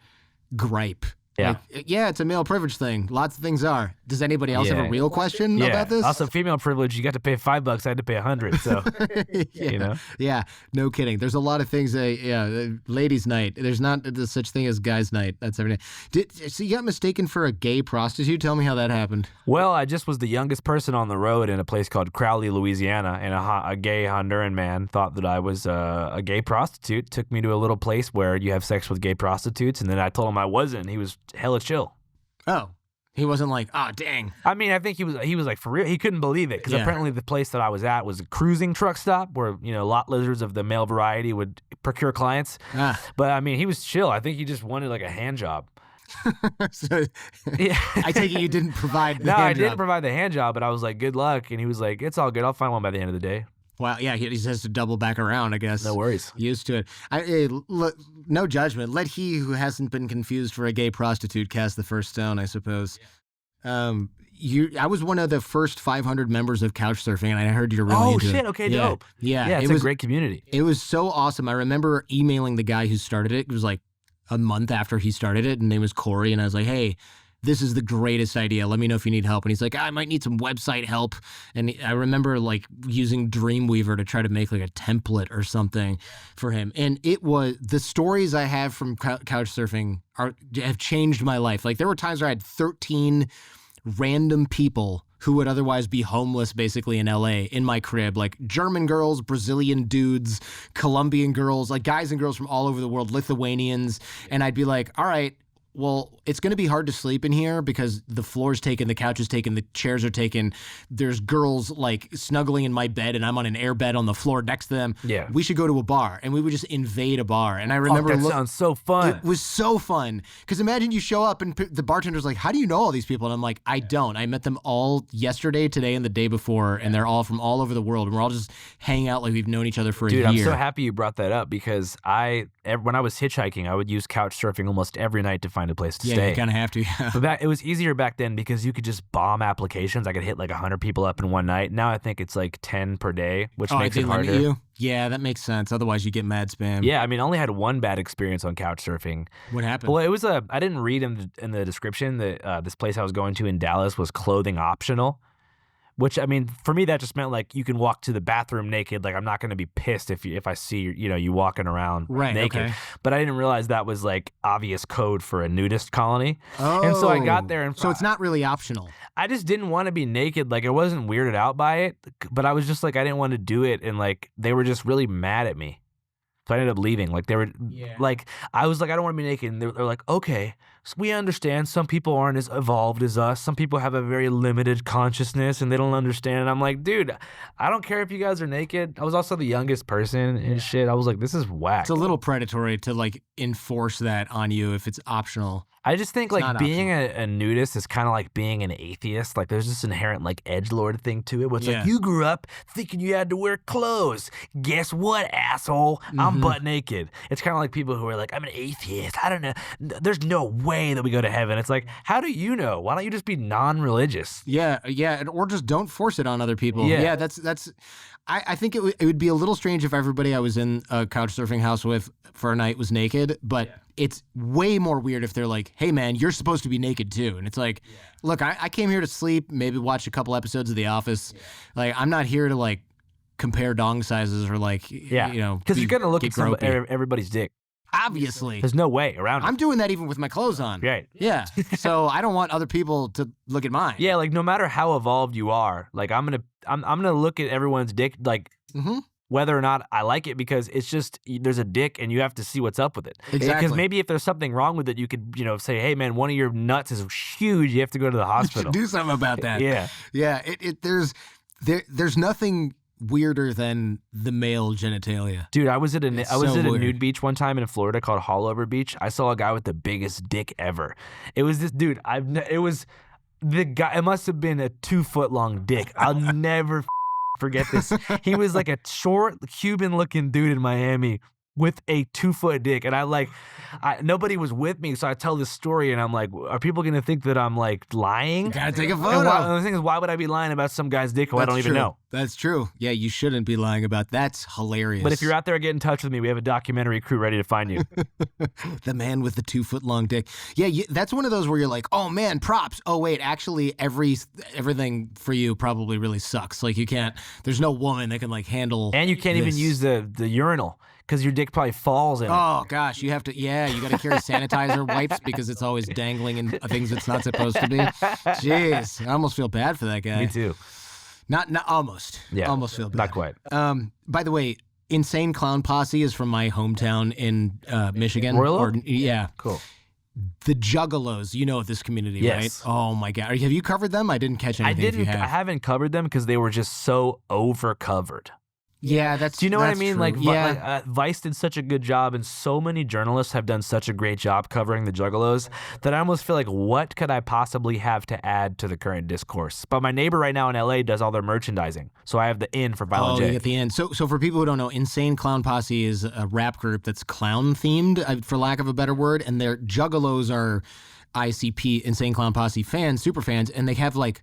gripe. Yeah. Like, yeah, it's a male privilege thing. Lots of things are. Does anybody else have a real question about this? Also, female privilege, you got to pay $5. I had to pay $100. So, you know? Yeah, no kidding. There's a lot of things. Ladies' night. There's not such thing as guys' night. That's everything. So you got mistaken for a gay prostitute? Tell me how that happened. Well, I just was the youngest person on the road in a place called Crowley, Louisiana, and a gay Honduran man thought that I was a gay prostitute, took me to a little place where you have sex with gay prostitutes, and then I told him I wasn't. He was hella chill. Oh. He wasn't like, oh, dang. I mean, I think he was like, for real. He couldn't believe it because apparently the place that I was at was a cruising truck stop where, you know, lot lizards of the male variety would procure clients. But I mean, he was chill. I think he just wanted like a hand job. So, yeah. I take it you didn't provide the No, hand I didn't job. provide the hand job, but I was like, good luck. And he was like, it's all good. I'll find one by the end of the day. Well, yeah, he has to double back around, I guess. No worries. Used to it. No judgment. Let he who hasn't been confused for a gay prostitute cast the first stone, I suppose. I was one of the first 500 members of Couchsurfing, and I heard you're really into it. Okay, dope. Yeah, it's a great community. It was so awesome. I remember emailing the guy who started it. It was like a month after he started it, and his name was Corey, and I was like, hey, this is the greatest idea. Let me know if you need help. And he's like, I might need some website help. And I remember like using Dreamweaver to try to make like a template or something for him. And it was the stories I have from Couchsurfing have changed my life. Like there were times where I had 13 random people who would otherwise be homeless basically in LA in my crib, like German girls, Brazilian dudes, Colombian girls, like guys and girls from all over the world, Lithuanians. And I'd be like, all right, well, it's going to be hard to sleep in here because the floor's taken, the couch is taken, the chairs are taken. There's girls like snuggling in my bed and I'm on an air bed on the floor next to them. Yeah. We should go to a bar. And we would just invade a bar. And I remember... that sounds so fun. It was so fun. Because imagine you show up and the bartender's like, how do you know all these people? And I'm like, I don't. I met them all yesterday, today, and the day before. And they're all from all over the world. And we're all just hanging out like we've known each other for a year. Dude, I'm so happy you brought that up because when I was hitchhiking, I would use Couchsurfing almost every night to find a place to stay. Yeah, you kind of have to. But it was easier back then because you could just bomb applications. I could hit like 100 people up in one night. Now I think it's like 10 per day, which makes it harder. You? Yeah, that makes sense. Otherwise, you get mad spam. Yeah, I mean, I only had one bad experience on Couchsurfing. What happened? Well, it was I didn't read in the description that this place I was going to in Dallas was clothing optional. Which, I mean, for me, that just meant, like, you can walk to the bathroom naked. Like, I'm not going to be pissed if I see, you walking around naked. Okay. But I didn't realize that was, like, obvious code for a nudist colony. Oh. And so I got there. And so it's not really optional. I just didn't want to be naked. Like, I wasn't weirded out by it. But I was just, like, I didn't want to do it. And, like, they were just really mad at me. So I ended up leaving. Like, they were, like, I was like, I don't want to be naked. And they're like, okay, so we understand some people aren't as evolved as us. Some people have a very limited consciousness and they don't understand. And I'm like, dude, I don't care if you guys are naked. I was also the youngest person and shit. I was like, this is whack. It's a little predatory to, like, enforce that on you if it's optional. I just think, like, being a nudist is kind of like being an atheist. Like, there's this inherent, like, edgelord thing to it where it's like, you grew up thinking you had to wear clothes. Guess what, asshole? I'm butt naked. It's kind of like people who are like, I'm an atheist. I don't know. There's no way that we go to heaven. It's like, how do you know? Why don't you just be non-religious? Yeah, or just don't force it on other people. Yeah, that's. I think it would be a little strange if everybody I was in a Couchsurfing house with for a night was naked, but it's way more weird if they're like, hey man, you're supposed to be naked too. And it's like, look, I came here to sleep, maybe watch a couple episodes of The Office. Like, I'm not here to, like, compare dong sizes or, like, because you're going to look at everybody's dick. Obviously. There's no way around it. I'm doing that even with my clothes on. Right. Yeah. So I don't want other people to look at mine. Yeah, like, no matter how evolved you are, like, I'm gonna look at everyone's dick, like, whether or not I like it, because it's just, there's a dick and you have to see what's up with it. Exactly. Because maybe if there's something wrong with it, you could, say, hey man, one of your nuts is huge. You have to go to the hospital. You should do something about that. Yeah. Yeah. There's nothing weirder than the male genitalia. Dude, I was at a weird. nude beach one time in Florida called Hollover Beach. I saw a guy with the biggest dick ever. It was this dude. It was the guy. It must have been a 2-foot long dick. I'll never forget this. He was like a short Cuban-looking dude in Miami with a 2-foot dick, and nobody was with me, so I tell this story, and I'm like, are people gonna think that I'm like lying? You gotta take a photo. And the thing is, why would I be lying about some guy's dick who I don't even know? That's true. Yeah, you shouldn't be lying about. That's hilarious. But if you're out there, get in touch with me. We have a documentary crew ready to find you. The man with the 2-foot long dick. Yeah, that's one of those where you're like, oh man, props. Oh wait, actually, everything for you probably really sucks. Like you can't. There's no woman that can like handle. And you can't even use the urinal. Because your dick probably falls in it. Oh, gosh, you have to, you got to carry sanitizer wipes because it's always dangling in things it's not supposed to be. Jeez, I almost feel bad for that guy. Me too. Not almost. Yeah. Almost feel bad. Not quite. By the way, Insane Clown Posse is from my hometown in Michigan. Royal Oak? Yeah. Cool. The Juggalos, you know this community, yes. right? Oh, my God. Have you covered them? I didn't catch anything if you have. I haven't covered them because they were just so over-covered. Yeah, that's Do you know what I mean? True. Vice did such a good job, and so many journalists have done such a great job covering the Juggalos that I almost feel like, what could I possibly have to add to the current discourse? But my neighbor right now in LA does all their merchandising, so I have the in for Violent J. You get the in. So for people who don't know, Insane Clown Posse is a rap group that's clown themed, for lack of a better word, and their Juggalos are ICP, Insane Clown Posse fans, super fans, and they have like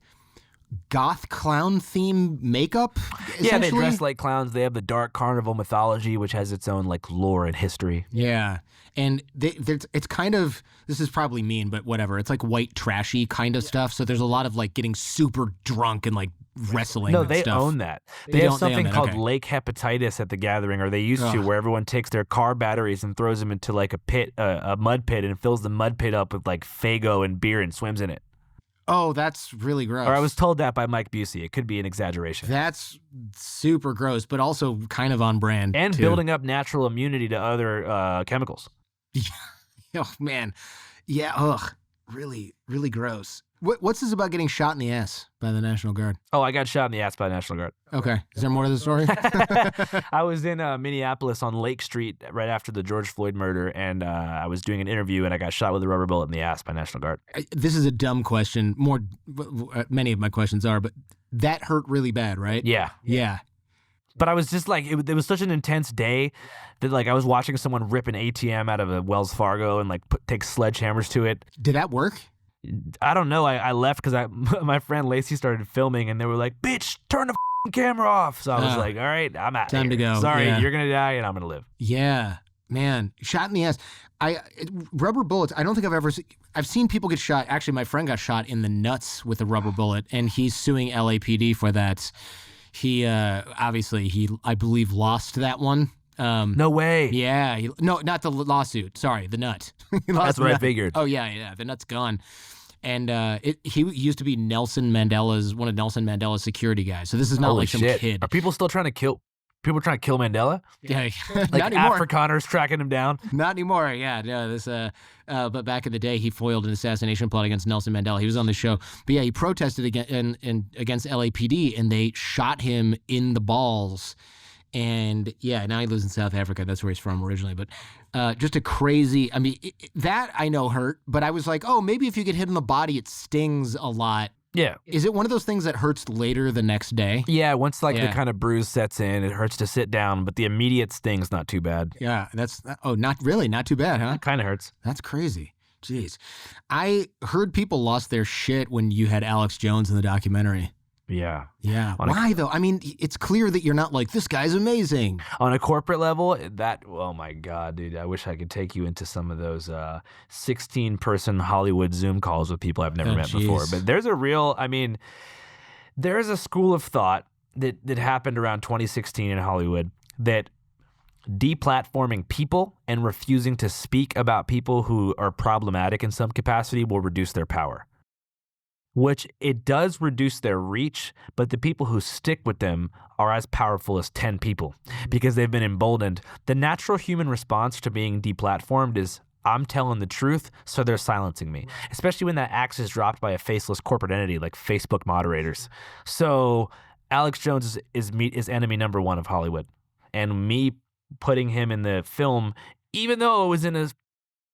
goth clown theme makeup. Yeah, they dress like clowns. They have the dark carnival mythology, which has its own like lore and history. Yeah, and it's kind of, this is probably mean, but whatever. It's like white trashy kind of stuff. So there's a lot of like getting super drunk and like wrestling. No, and they stuff. own that. They have something called lake hepatitis at the gathering, or they used to, where everyone takes their car batteries and throws them into like a pit, a mud pit, and fills the mud pit up with like Faygo and beer and swims in it. Oh, that's really gross. Or I was told that by Mike Busey. It could be an exaggeration. That's super gross, but also kind of on brand. And too. Building up natural immunity to other chemicals. Oh, man. Yeah, ugh. Really, really gross. What's this about getting shot in the ass by the National Guard? Oh, I got shot in the ass by the National Guard. Okay. Is there more to the story? I was in Minneapolis on Lake Street right after the George Floyd murder, and I was doing an interview, and I got shot with a rubber bullet in the ass by National Guard. This is a dumb question. Many of my questions are, but that hurt really bad, right? Yeah. Yeah. But I was just like, it was such an intense day that like I was watching someone rip an ATM out of a Wells Fargo and like take sledgehammers to it. Did that work? I don't know. I left because my friend Lacey started filming, and they were like, "Bitch, turn the camera off." So I was like, "All right, I'm out. Time to go. Sorry, yeah. You're gonna die, and I'm gonna live." Yeah, man, shot in the ass. Rubber bullets. I don't think I've seen people get shot. Actually, my friend got shot in the nuts with a rubber bullet, and he's suing LAPD for that. He obviously I believe lost that one. No way. Yeah. No, not the lawsuit. Sorry, the nut. That's what I figured. Oh yeah. The nut's gone. And he used to be one of Nelson Mandela's security guys. So this is not Holy like some shit. kid. Are people still trying to kill? People trying to kill Mandela? Yeah, like not anymore. Afrikaners tracking him down? Not anymore. Yeah, no. This. But back in the day, he foiled an assassination plot against Nelson Mandela. He was on the show. But yeah, he protested against LAPD, and they shot him in the balls. And yeah, now he lives in South Africa. That's where he's from originally. But just a crazy, I mean, that I know hurt. But I was like, oh, maybe if you get hit in the body, it stings a lot. Yeah. Is it one of those things that hurts later the next day? Yeah, once the kind of bruise sets in, it hurts to sit down, but the immediate sting's not too bad. Yeah, not really, not too bad, huh? It kind of hurts. That's crazy. Jeez. I heard people lost their shit when you had Alex Jones in the documentary. Yeah. Yeah. Why though? I mean, it's clear that you're not like, this guy's amazing. On a corporate level, oh my God, dude, I wish I could take you into some of those 16-person Hollywood Zoom calls with people I've never met before. But there's a school of thought that happened around 2016 in Hollywood that deplatforming people and refusing to speak about people who are problematic in some capacity will reduce their power. Which it does reduce their reach, but the people who stick with them are as powerful as 10 people because they've been emboldened. The natural human response to being deplatformed is, I'm telling the truth, so they're silencing me, especially when that axe is dropped by a faceless corporate entity like Facebook moderators. So Alex Jones is enemy number one of Hollywood. And me putting him in the film, even though it was in a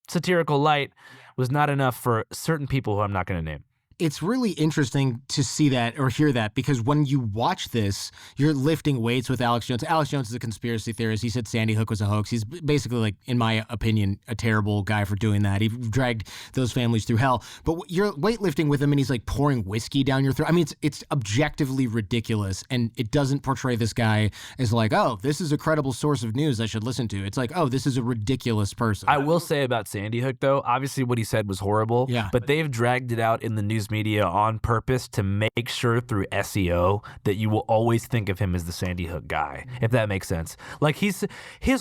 satirical light, was not enough for certain people who I'm not going to name. It's really interesting to see that or hear that, because when you watch this, you're lifting weights with Alex Jones. Alex Jones is a conspiracy theorist. He said Sandy Hook was a hoax. He's basically, like, in my opinion, a terrible guy for doing that. He dragged those families through hell. But you're weightlifting with him, and he's like pouring whiskey down your throat. I mean, it's objectively ridiculous, and it doesn't portray this guy as like, oh, this is a credible source of news I should listen to. It's like, oh, this is a ridiculous person. I will say about Sandy Hook, though, obviously what he said was horrible. Yeah. But they've dragged it out in the news media on purpose to make sure through SEO that you will always think of him as the Sandy Hook guy, if that makes sense. Like, his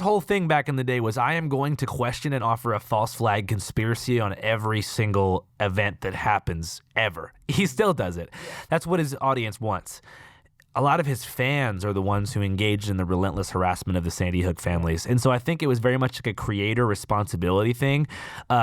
whole thing back in the day was, I am going to question and offer a false flag conspiracy on every single event that happens ever. He still does it. That's what his audience wants. A lot of his fans are the ones who engaged in the relentless harassment of the Sandy Hook families. And so I think it was very much like a creator responsibility thing.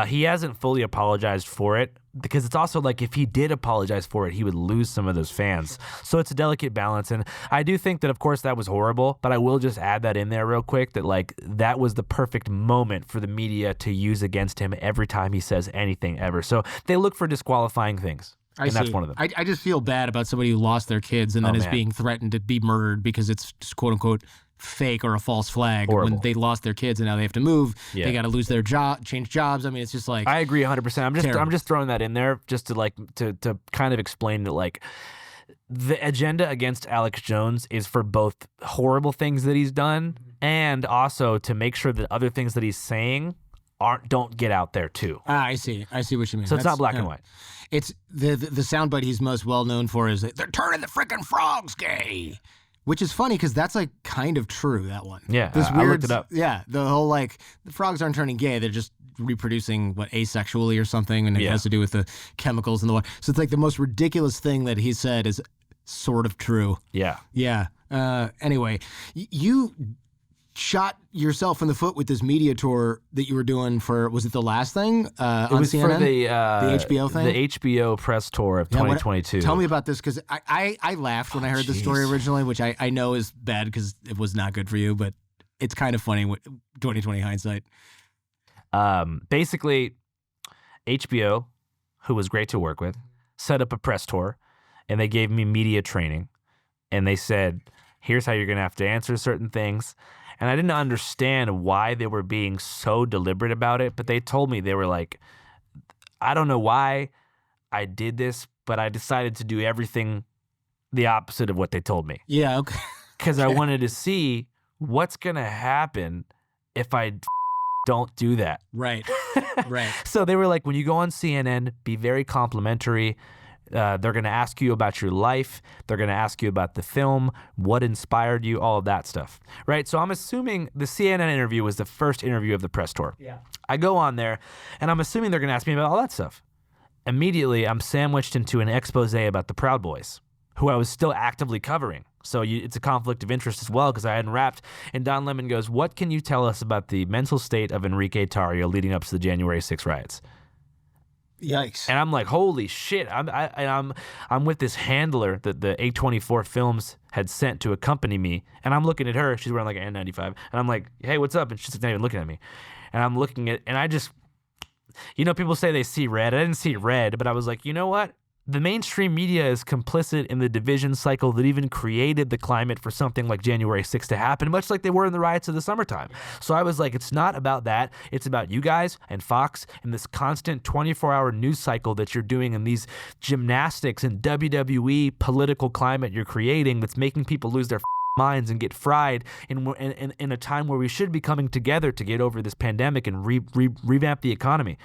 He hasn't fully apologized for it, because it's also like, if he did apologize for it, he would lose some of those fans. So it's a delicate balance. And I do think that, of course, that was horrible, but I will just add that in there real quick, that like, that was the perfect moment for the media to use against him every time he says anything ever. So they look for disqualifying things. I see. That's one of them. I just feel bad about somebody who lost their kids and then is being threatened to be murdered because it's just, quote unquote, fake or a false flag. Horrible. When they lost their kids and now they have to move. Yeah. They got to lose their job, change jobs. I mean, it's just like, I agree 100%. I'm just throwing that in there just to like to kind of explain that, like, the agenda against Alex Jones is for both horrible things that he's done and also to make sure that other things that he's saying don't get out there too. I see what you mean. So it's not black and white. It's the soundbite he's most well known for is that they're turning the freaking frogs gay, which is funny because that's like kind of true, that one. Yeah, this I looked it up. Yeah, the whole like the frogs aren't turning gay; they're just reproducing asexually or something, and it has to do with the chemicals in the water. So it's like the most ridiculous thing that he said is sort of true. Yeah. Yeah. Anyway, you shot yourself in the foot with this media tour that you were doing for, was it the last thing on CNN? It was for the HBO thing? The HBO press tour of 2022. Tell me about this, because I laughed when I heard the story originally, which I know is bad because it was not good for you, but it's kind of funny with 2020 hindsight. Basically, HBO, who was great to work with, set up a press tour, and they gave me media training, and they said, here's how you're going to have to answer certain things. And I didn't understand why they were being so deliberate about it, but they told me, they were like, I don't know why I did this, but I decided to do everything the opposite of what they told me. Yeah, okay. Because I wanted to see what's going to happen if I don't do that. Right, right. So they were like, when you go on CNN, be very complimentary. They're going to ask you about your life. They're going to ask you about the film, what inspired you, all of that stuff, right? So I'm assuming the CNN interview was the first interview of the press tour. Yeah. I go on there, and I'm assuming they're going to ask me about all that stuff. Immediately, I'm sandwiched into an expose about the Proud Boys, who I was still actively covering. So it's a conflict of interest as well, because I hadn't wrapped. And Don Lemon goes, what can you tell us about the mental state of Enrique Tarrio leading up to the January 6th riots? Yikes. And I'm like, holy shit. I'm with this handler that the A24 Films had sent to accompany me. And I'm looking at her. She's wearing like an N95. And I'm like, hey, what's up? And she's not even looking at me. And I'm looking at, and I just, people say they see red. I didn't see red, but I was like, you know what? The mainstream media is complicit in the division cycle that even created the climate for something like January 6th to happen, much like they were in the riots of the summertime. So I was like, it's not about that. It's about you guys and Fox and this constant 24-hour news cycle that you're doing and these gymnastics and WWE political climate you're creating that's making people lose their minds and get fried in a time where we should be coming together to get over this pandemic and revamp the economy.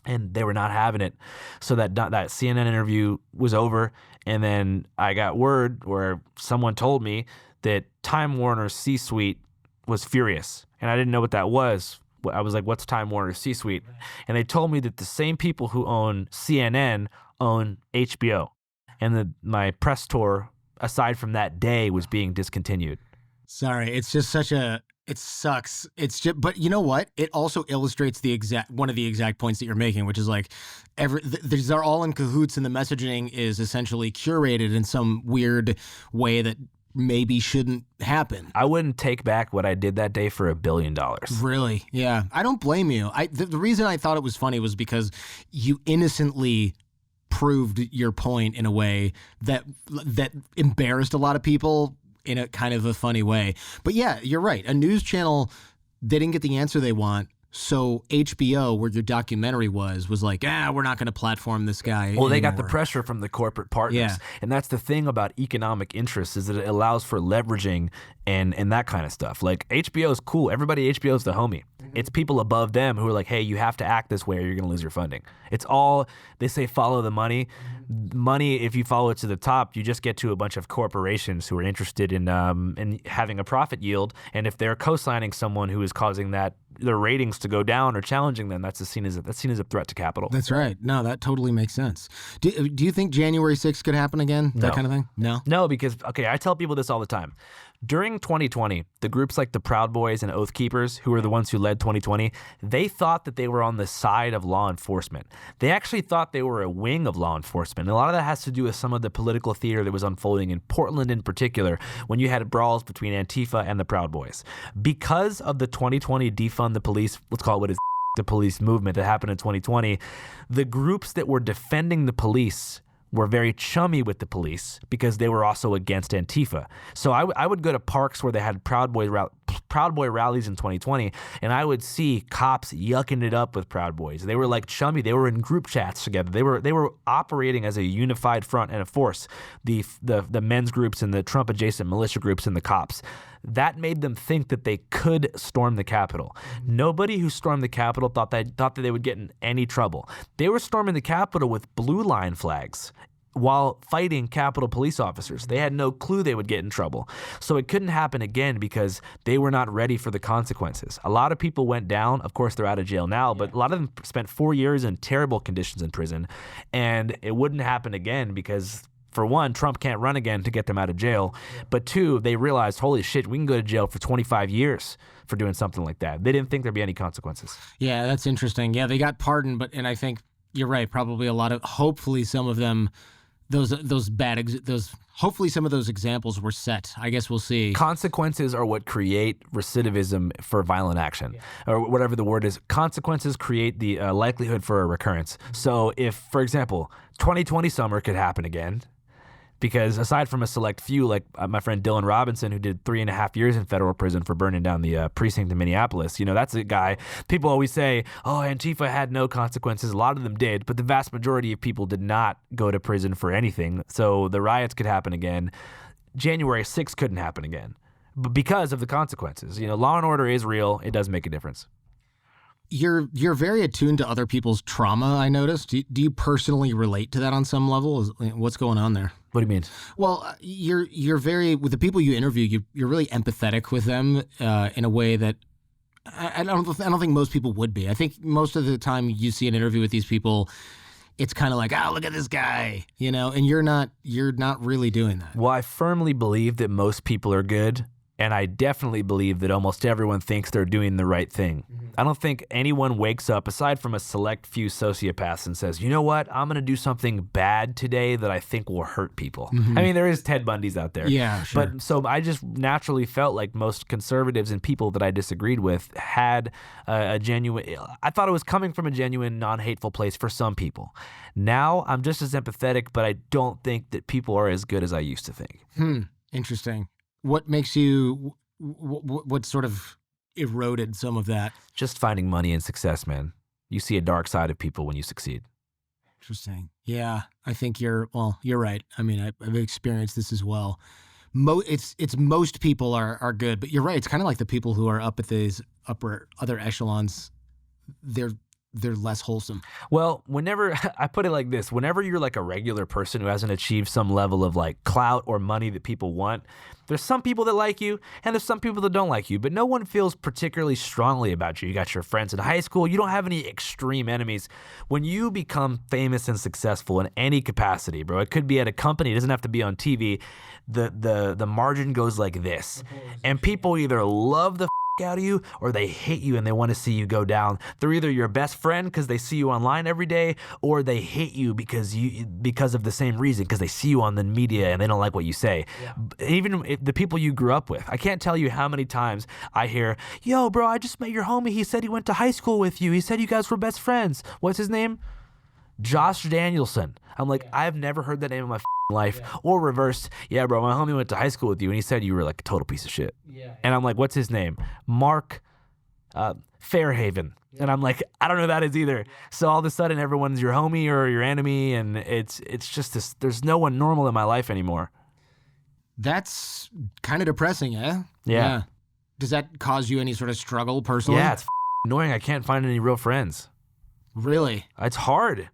And they were not having it. So that CNN interview was over. And then I got word where someone told me that Time Warner's C-suite was furious. And I didn't know what that was. I was like, what's Time Warner's C-suite? And they told me that the same people who own CNN own HBO. And my press tour, aside from that day, was being discontinued. Sorry, it's just it sucks. It's just, but you know what? It also illustrates one of the exact points that you're making, which is like, these are all in cahoots, and the messaging is essentially curated in some weird way that maybe shouldn't happen. I wouldn't take back what I did that day for $1 billion. Really? Yeah. I don't blame you. The reason I thought it was funny was because you innocently proved your point in a way that embarrassed a lot of people in a kind of a funny way. But yeah, you're right. A news channel, they didn't get the answer they want. So HBO, where your documentary was like, we're not going to platform this guy Well, they got the anymore. pressure from the corporate partners. Yeah. And that's the thing about economic interests, is that it allows for leveraging and that kind of stuff. Like, HBO is cool. Everybody at HBO is the homie. It's people above them who are like, hey, you have to act this way or you're going to lose your funding. It's all, they say follow the money. Money, if you follow it to the top, you just get to a bunch of corporations who are interested in having a profit yield. And if they're co-signing someone who is causing their ratings to go down or challenging them, that's seen as a threat to capital. That's right. No, that totally makes sense. Do you think January 6th could happen again? That kind of thing? No? No, because, okay, I tell people this all the time. During 2020, the groups like the Proud Boys and Oath Keepers, who were the ones who led 2020, they thought that they were on the side of law enforcement. They actually thought they were a wing of law enforcement. And a lot of that has to do with some of the political theater that was unfolding in Portland in particular, when you had brawls between Antifa and the Proud Boys. Because of the 2020 defund the police, let's call it what is the police movement that happened in 2020, the groups that were defending the police were very chummy with the police because they were also against Antifa. So I would go to parks where they had Proud Boy rallies in 2020, and I would see cops yucking it up with Proud Boys. They were like chummy. They were in group chats together. They were operating as a unified front and a force. The men's groups and the Trump adjacent militia groups and the cops. That made them think that they could storm the Capitol. Nobody who stormed the Capitol thought that they would get in any trouble. They were storming the Capitol with blue line flags while fighting Capitol police officers. They had no clue they would get in trouble. So it couldn't happen again because they were not ready for the consequences. A lot of people went down. Of course, they're out of jail now, but a lot of them spent 4 years in terrible conditions in prison. And it wouldn't happen again because, for one, Trump can't run again to get them out of jail. But two, they realized, holy shit, we can go to jail for 25 years for doing something like that. They didn't think there'd be any consequences. Yeah, that's interesting. Yeah, they got pardoned, and I think you're right. Probably a lot of, hopefully some of them, hopefully some of those examples were set. I guess we'll see. Consequences are what create recidivism for violent action, or whatever the word is. Consequences create the likelihood for a recurrence. So if, for example, 2020 summer could happen again, because aside from a select few, like my friend Dylan Robinson, who did 3.5 years in federal prison for burning down the precinct in Minneapolis, that's a guy. People always say, oh, Antifa had no consequences. A lot of them did, but the vast majority of people did not go to prison for anything. So the riots could happen again. January 6th couldn't happen again, but because of the consequences. Law and order is real. It does make a difference. You're very attuned to other people's trauma, I noticed. Do you personally relate to that on some level? What's going on there? What do you mean? Well, you're very, with the people you interview, you're really empathetic with them in a way that I don't think most people would be. I think most of the time you see an interview with these people, it's kind of like, look at this guy, and you're not really doing that. Well, I firmly believe that most people are good. And I definitely believe that almost everyone thinks they're doing the right thing. I don't think anyone wakes up, aside from a select few sociopaths, and says, you know what, I'm going to do something bad today that I think will hurt people. I mean, there is Ted Bundys out there. Yeah, sure. But so I just naturally felt like most conservatives and people that I disagreed with had a genuine, I thought it was coming from a genuine, non-hateful place for some people. Now I'm just as empathetic, but I don't think that people are as good as I used to think. Interesting. What makes you, what sort of eroded some of that? Just finding money and success, man. You see a dark side of people when you succeed. Interesting. Yeah, I think you're right. I mean, I've experienced this as well. It's most people are good, but you're right. It's kind of like the people who are up at these other echelons. They're they're less wholesome? Well, whenever I put it like this, whenever you're like a regular person who hasn't achieved some level of like clout or money that people want, there's some people that like you and there's some people that don't like you, but no one feels particularly strongly about you. You got your friends in high school. You don't have any extreme enemies. When you become famous and successful in any capacity, bro, it could be at a company. It doesn't have to be on TV. The margin goes like this. And people either love the out of you or they hate you and they want to see you go down. They're either your best friend because they see you online every day, or they hate you because of the same reason, because they see you on the media and they don't like what you say. Even if the people you grew up with, I can't tell you how many times I hear, yo bro, I just met your homie, he said he went to high school with you, he said you guys were best friends. What's his name? Josh Danielson. I'm like, I've never heard that name in my life. Or reversed, yeah bro, my homie went to high school with you and he said you were like a total piece of shit. And I'm like, what's his name? Mark Fairhaven. And I'm like, I don't know who that is either. So all of a sudden everyone's your homie or your enemy, and it's just this, there's no one normal in my life anymore. That's kind of depressing, eh? Yeah. Does that cause you any sort of struggle personally? Yeah, it's annoying. I can't find any real friends. Really? It's hard.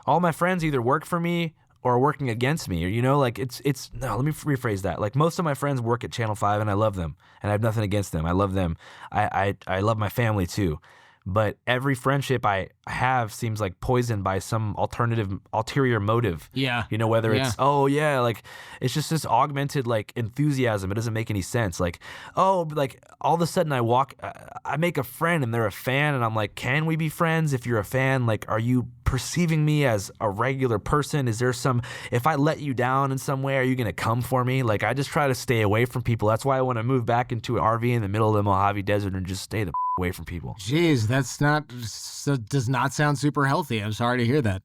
All my friends either work for me or working against me, or, you know, like it's no, let me rephrase that. Like, most of my friends work at Channel 5 and I love them and I have nothing against them. I love them. I love my family too. But every friendship I have seems like poisoned by some ulterior motive. Yeah. You know, whether it's, oh yeah, like it's just this augmented like enthusiasm. It doesn't make any sense. Like, oh, like all of a sudden I make a friend and they're a fan and I'm like, can we be friends? If you're a fan, like, are you perceiving me as a regular person? Is there if I let you down in some way, are you going to come for me? Like, I just try to stay away from people. That's why I want to move back into an RV in the middle of the Mojave Desert and just stay the away from people. Jeez, does not sound super healthy. I'm sorry to hear that.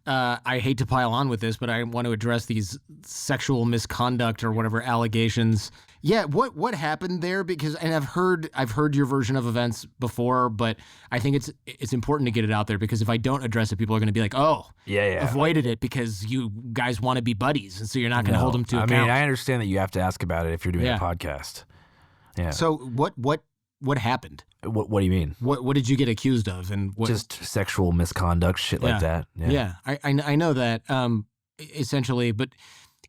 I hate to pile on with this, but I want to address these sexual misconduct or whatever allegations. Yeah, what happened there? Because, and I've heard your version of events before, but I think it's important to get it out there, because if I don't address it, people are going to be like, oh, avoided it because you guys want to be buddies, and so you're not going to hold them to account. I mean, I understand that you have to ask about it if you're doing a podcast. Yeah. So what happened? What do you mean? What did you get accused of? And just sexual misconduct, shit like that. Yeah, I know that essentially, but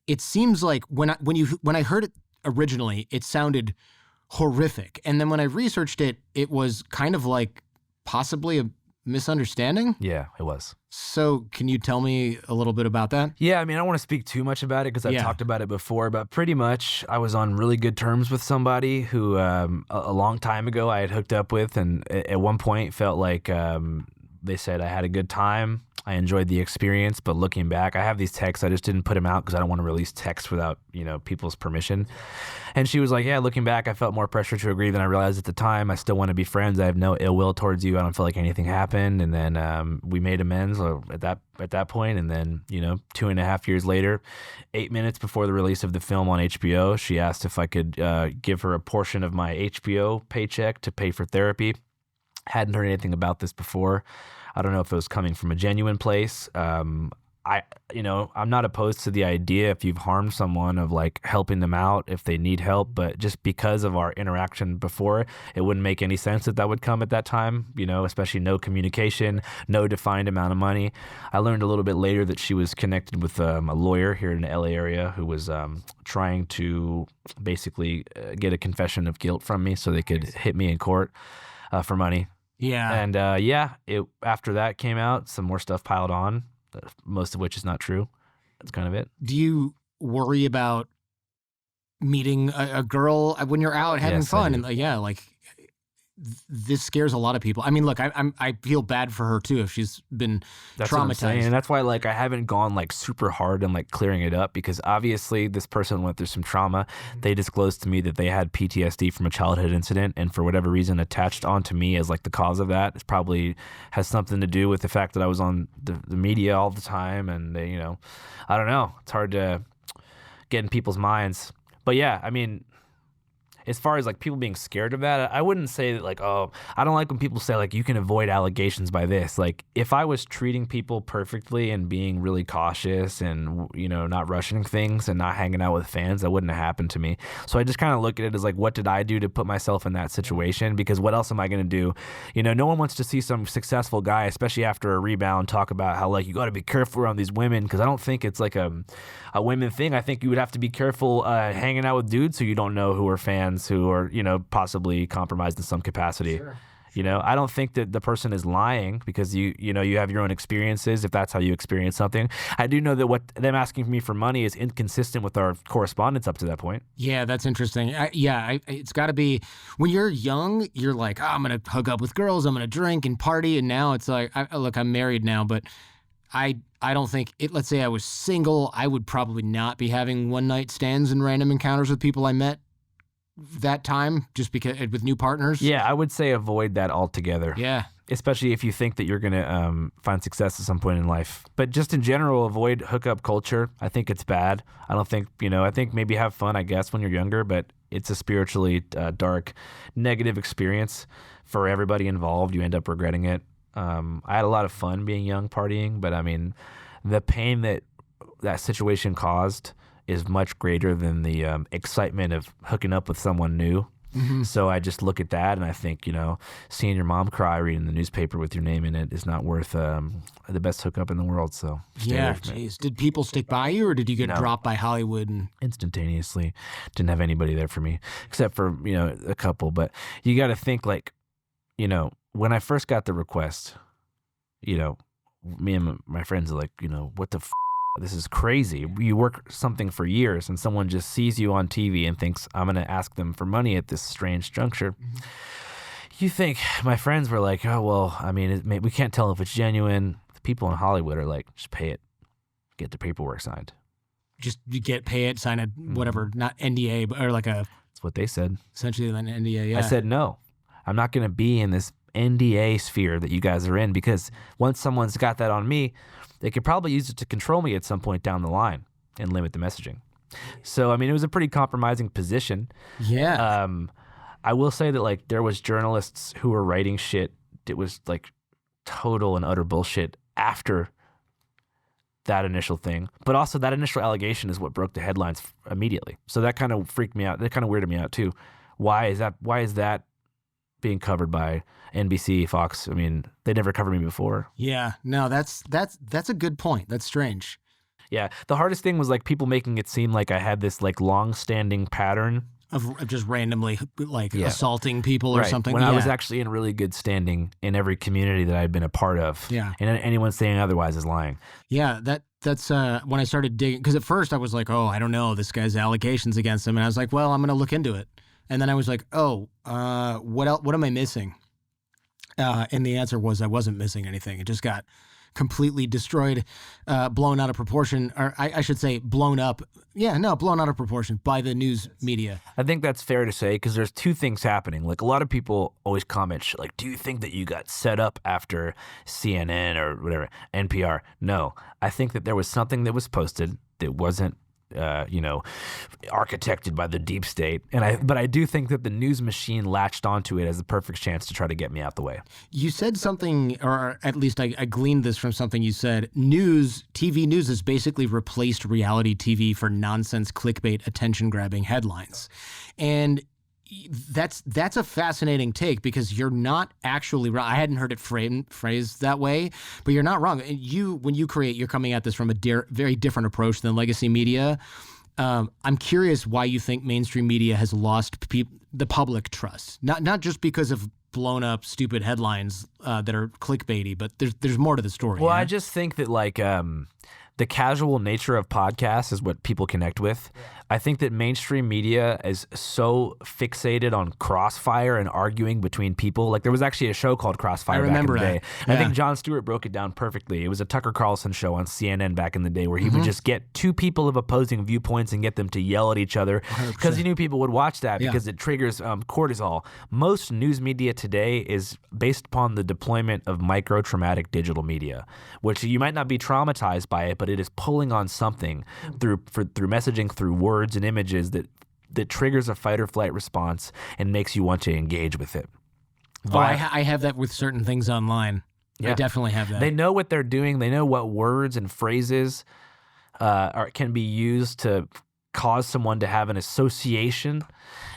it seems like when I heard it originally, it sounded horrific, and then when I researched it, it was kind of like possibly a misunderstanding. Yeah, it was. So can you tell me a little bit about that? Yeah, I mean, I don't want to speak too much about it because I've talked about it before, but pretty much I was on really good terms with somebody who a long time ago I had hooked up with, and at one point felt like they said I had a good time. I enjoyed the experience, but looking back, I have these texts. I just didn't put them out because I don't want to release texts without, people's permission. And she was like, yeah, looking back, I felt more pressure to agree than I realized at the time. I still want to be friends. I have no ill will towards you. I don't feel like anything happened. And then we made amends at that point. And then, 2.5 years later, 8 minutes before the release of the film on HBO, she asked if I could give her a portion of my HBO paycheck to pay for therapy. Hadn't heard anything about this before. I don't know if it was coming from a genuine place. I'm not opposed to the idea if you've harmed someone of like helping them out if they need help, but just because of our interaction before, it wouldn't make any sense that would come at that time, especially no communication, no defined amount of money. I learned a little bit later that she was connected with a lawyer here in the LA area who was trying to basically get a confession of guilt from me so they could hit me in court for money. Yeah. And after that came out, some more stuff piled on, most of which is not true. That's kind of it. Do you worry about meeting a girl when you're out having fun? And this scares a lot of people. I mean, look, I feel bad for her too if she's been traumatized. And that's why I haven't gone super hard and clearing it up, because obviously this person went through some trauma. They disclosed to me that they had PTSD from a childhood incident, and for whatever reason attached onto me as the cause of that. It probably has something to do with the fact that I was on the media all the time, and they, I don't know. It's hard to get in people's minds. But yeah, I mean, as far as like people being scared of that, I wouldn't say that like, oh, I don't like when people say like you can avoid allegations by this. Like if I was treating people perfectly and being really cautious and, you know, not rushing things and not hanging out with fans, that wouldn't have happened to me. So I just kind of look at it as like, what did I do to put myself in that situation? Because what else am I going to do? You know, no one wants to see some successful guy, especially after a rebound, talk about how like you got to be careful around these women, because I don't think it's like a women thing. I think you would have to be careful hanging out with dudes who you don't know who are fans, who are, you know, possibly compromised in some capacity. Sure. You know, I don't think that the person is lying because you know, you have your own experiences if that's how you experience something. I do know that what them asking me for money is inconsistent with our correspondence up to that point. Yeah, that's interesting. It's got to be when you're young, you're like, oh, I'm going to hook up with girls, I'm going to drink and party. And now it's like, look, I'm married now, but I don't think it. Let's say I was single, I would probably not be having one night stands and random encounters with people I met that time just because with new partners. Yeah, I would say avoid that altogether. Yeah. Especially if you think that you're going to find success at some point in life. But just in general, avoid hookup culture. I think it's bad. I don't think, you know, I think maybe have fun, I guess, when you're younger, but it's a spiritually dark, negative experience for everybody involved. You end up regretting it. I had a lot of fun being young, partying, but I mean, the pain that situation caused is much greater than the excitement of hooking up with someone new. Mm-hmm. So I just look at that and I think, you know, seeing your mom cry reading the newspaper with your name in it is not worth the best hookup in the world. So yeah, jeez. Did people stick by you or did you get dropped by Hollywood? Instantaneously. Didn't have anybody there for me except for, you know, a couple. But you got to think like, you know, when I first got the request, you know, me and my friends are like, you know, what the this is crazy. You work something for years and someone just sees you on TV and thinks, I'm going to ask them for money at this strange juncture. Mm-hmm. You think, my friends were like, oh, well, I mean, we can't tell if it's genuine. The people in Hollywood are like, just pay it. Get the paperwork signed. Just pay it, sign a whatever, not NDA, or like a... That's what they said. Essentially an NDA, yeah. I said, no, I'm not going to be in this NDA sphere that you guys are in because once someone's got that on me, they could probably use it to control me at some point down the line and limit the messaging. So, I mean, it was a pretty compromising position. Yeah. I will say that, like, there was journalists who were writing shit that was, like, total and utter bullshit after that initial thing. But also that initial allegation is what broke the headlines immediately. So that kind of freaked me out. That kind of weirded me out, too. Why is that being covered by NBC, Fox? I mean, they never covered me before. Yeah, no, that's a good point. That's strange. Yeah, the hardest thing was like people making it seem like I had this like long-standing pattern of just randomly like assaulting people or something. When I was actually in really good standing in every community that I'd been a part of. Yeah, and anyone saying otherwise is lying. Yeah, that's when I started digging, because at first I was like, oh, I don't know, this guy's allegations against him, and I was like, well, I'm going to look into it. And then I was like, oh, what am I missing? And the answer was I wasn't missing anything. It just got completely destroyed, blown out of proportion, or I should say blown up. Yeah, no, blown out of proportion by the news media. I think that's fair to say because there's two things happening. Like a lot of people always comment shit like, do you think that you got set up after CNN or whatever, NPR? No, I think that there was something that was posted that wasn't architected by the deep state. But I do think that the news machine latched onto it as the perfect chance to try to get me out the way. You said something, or at least I gleaned this from something you said. TV news has basically replaced reality TV for nonsense, clickbait, attention-grabbing headlines. And that's a fascinating take because you're not actually wrong. I hadn't heard it phrased that way, but you're not wrong. When you create, you're coming at this from a very different approach than legacy media. I'm curious why you think mainstream media has lost the public trust. Not just because of blown up stupid headlines that are clickbaity, but there's more to the story. Well, I just think that like the casual nature of podcasts is what people connect with. Yeah. I think that mainstream media is so fixated on crossfire and arguing between people. Like there was actually a show called Crossfire back in the day. Yeah. I think Jon Stewart broke it down perfectly. It was a Tucker Carlson show on CNN back in the day where he would just get two people of opposing viewpoints and get them to yell at each other because he knew people would watch that because it triggers cortisol. Most news media today is based upon the deployment of micro-traumatic digital media, which you might not be traumatized by it, but it is pulling on something through messaging, through words and images that that triggers a fight or flight response and makes you want to engage with it. Oh, I have that with certain things online. Yeah. I definitely have that. They know what they're doing. They know what words and phrases can be used to cause someone to have an association.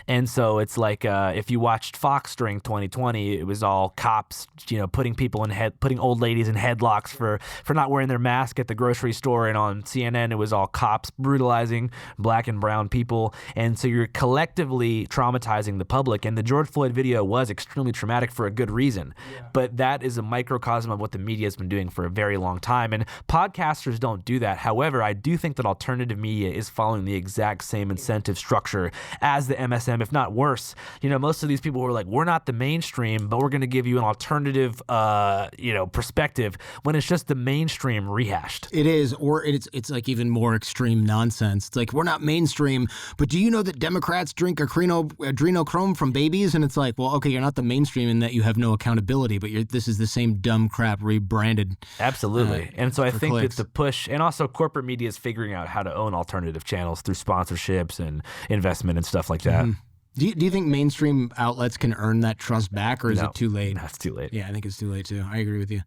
And so it's like if you watched Fox during 2020, it was all cops, putting old ladies in headlocks for not wearing their mask at the grocery store. And on CNN, it was all cops brutalizing black and brown people. And so you're collectively traumatizing the public. And the George Floyd video was extremely traumatic for a good reason. Yeah. But that is a microcosm of what the media has been doing for a very long time. And podcasters don't do that. However, I do think that alternative media is following the exact same incentive structure as the MSM, if not worse. Most of these people were like, we're not the mainstream, but we're going to give you an alternative, perspective, when it's just the mainstream rehashed. It is, or it's like even more extreme nonsense. It's like, we're not mainstream, but do you know that Democrats drink adrenochrome from babies? And it's like, well, okay, you're not the mainstream in that you have no accountability, but this is the same dumb crap rebranded. Absolutely. And so I think clicks. that the push, and also corporate media is figuring out how to own alternative channels through sponsorships and investment and stuff like that. Mm-hmm. Do you think mainstream outlets can earn that trust back, or is it too late? No, it's too late. Yeah, I think it's too late too. I agree with you.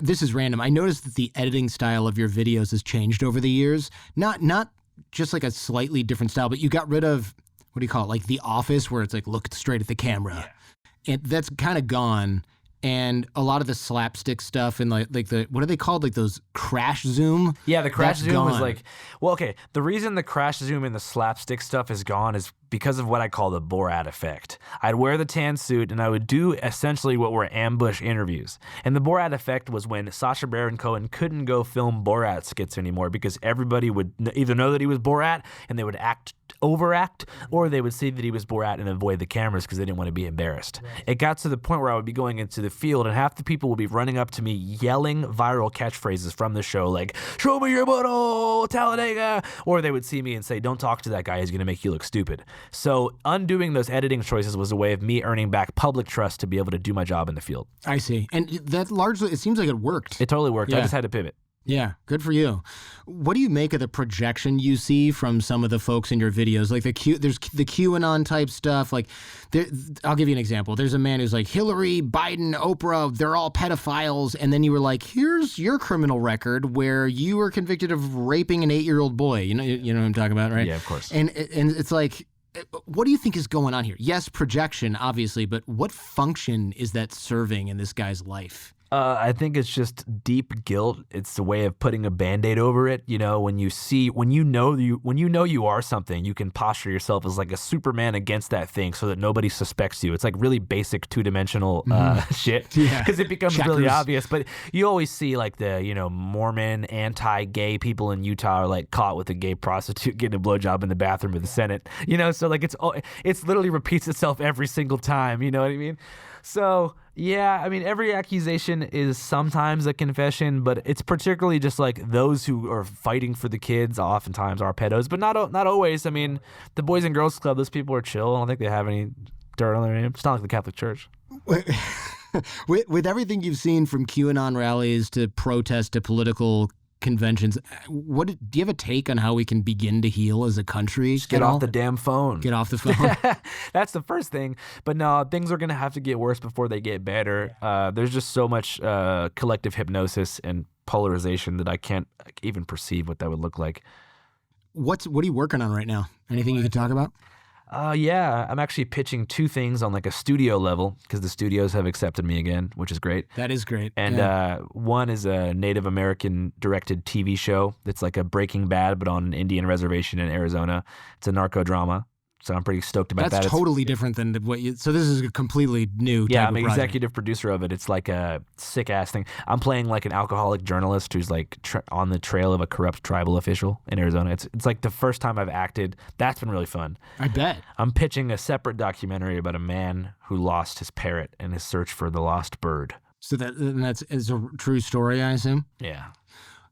This is random. I noticed that the editing style of your videos has changed over the years. Not just like a slightly different style, but you got rid of, what do you call it, like The Office, where it's like look straight at the camera. Yeah. And that's kind of gone. And a lot of the slapstick stuff and like the, what are they called? Like those crash zoom? Yeah, the crash That's zoom gone. is like, well, okay. The reason the crash zoom and the slapstick stuff is gone is because of what I call the Borat effect. I'd wear the tan suit and I would do essentially what were ambush interviews. And the Borat effect was when Sacha Baron Cohen couldn't go film Borat skits anymore because everybody would either know that he was Borat and they would overact, or they would see that he was Borat and avoid the cameras because they didn't want to be embarrassed. Right. It got to the point where I would be going into the field and half the people would be running up to me yelling viral catchphrases from the show like, show me your butthole, Talladega, or they would see me and say, don't talk to that guy, he's going to make you look stupid. So undoing those editing choices was a way of me earning back public trust to be able to do my job in the field. I see. And that largely, it seems like it worked. It totally worked. Yeah. I just had to pivot. Yeah, good for you. What do you make of the projection you see from some of the folks in your videos? Like there's the QAnon type stuff. Like, I'll give you an example. There's a man who's like, Hillary, Biden, Oprah, they're all pedophiles. And then you were like, here's your criminal record where you were convicted of raping an 8-year-old boy. You know what I'm talking about, right? Yeah, of course. And it's like, what do you think is going on here? Yes, projection, obviously, but what function is that serving in this guy's life? I think it's just deep guilt. It's a way of putting a Band-Aid over it. When you know you are something, you can posture yourself as like a Superman against that thing so that nobody suspects you. It's like really basic two-dimensional shit because it becomes really obvious. But you always see like the, Mormon anti-gay people in Utah are like caught with a gay prostitute getting a blowjob in the bathroom of the Senate. So like it's literally repeats itself every single time. You know what I mean? So, yeah, I mean, every accusation is sometimes a confession, but it's particularly just like those who are fighting for the kids oftentimes are pedos, but not always. I mean, the Boys and Girls Club, those people are chill. I don't think they have any dirt on their name. It's not like the Catholic Church. With everything you've seen from QAnon rallies to protests to political conventions, do you have a take on how we can begin to heal as a country? Just get off the damn phone. Get off the phone. That's the first thing. But no, things are going to have to get worse before they get better. There's just so much collective hypnosis and polarization that I can't even perceive what that would look like. What are you working on right now? Anything you can talk about? Yeah, I'm actually pitching 2 things on like a studio level because the studios have accepted me again, which is great. That is great. And one is a Native American directed TV show that's like a Breaking Bad, but on an Indian reservation in Arizona. It's a narco drama. So I'm pretty stoked about that. That's totally different than what you... So this is a completely new type Yeah, I'm of executive producer of it. It's like a sick-ass thing. I'm playing like an alcoholic journalist who's like on the trail of a corrupt tribal official in Arizona. It's like the first time I've acted. That's been really fun. I bet. I'm pitching a separate documentary about a man who lost his parrot in his search for the lost bird. So that's a true story, I assume? Yeah.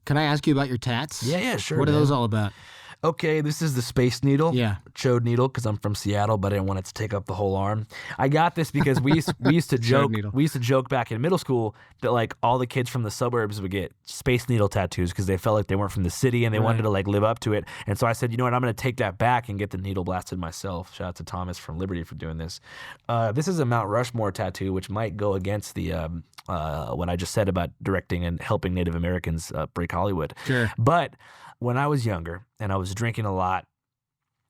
Can I ask you about your tats? Yeah, sure. What are those all about? okay, this is the Space Needle. Yeah. Chode needle, because I'm from Seattle, but I didn't want it to take up the whole arm. I got this because we used to joke. needle. We used to joke back in middle school that like all the kids from the suburbs would get Space Needle tattoos because they felt like they weren't from the city and they wanted to like live up to it. And so I said, you know what, I'm going to take that back and get the needle blasted myself. Shout out to Thomas from Liberty for doing this. This is a Mount Rushmore tattoo, which might go against the what I just said about directing and helping Native Americans break Hollywood. Sure. But when I was younger and I was drinking a lot,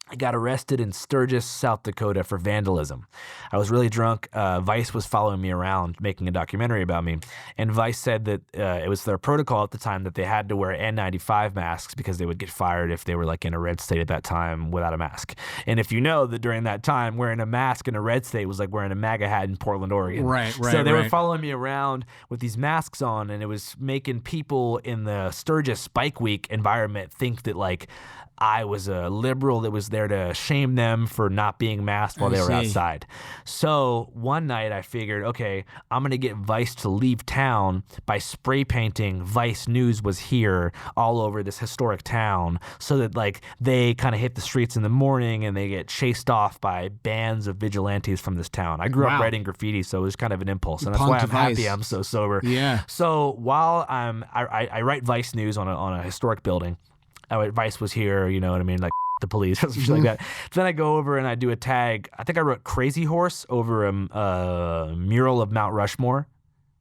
I got arrested in Sturgis, South Dakota for vandalism. I was really drunk. Vice was following me around making a documentary about me. And Vice said that it was their protocol at the time that they had to wear N95 masks because they would get fired if they were like in a red state at that time without a mask. And if you know that during that time, wearing a mask in a red state was like wearing a MAGA hat in Portland, Oregon. Right. So they were following me around with these masks on, and it was making people in the Sturgis Spike Week environment think that like I was a liberal that was there to shame them for not being masked while they were outside. So one night I figured, okay, I'm going to get Vice to leave town by spray painting Vice News was here all over this historic town so that like they kind of hit the streets in the morning and they get chased off by bands of vigilantes from this town. I grew up writing graffiti, so it was kind of an impulse. And that's why I'm happy I'm so sober. Yeah. So while I write Vice News on a historic building, Vice was here, you know what I mean, like the police or something like that. Then I go over and I do a tag. I think I wrote Crazy Horse over a mural of Mount Rushmore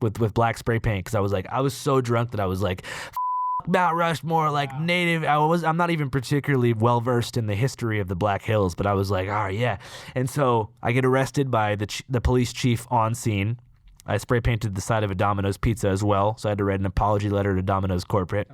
with black spray paint because I was so drunk that I was like, Mount Rushmore, like native. I'm not even particularly well versed in the history of the Black Hills, but I was like, all right, yeah. And so I get arrested by the police chief on scene. I spray painted the side of a Domino's pizza as well, so I had to write an apology letter to Domino's corporate.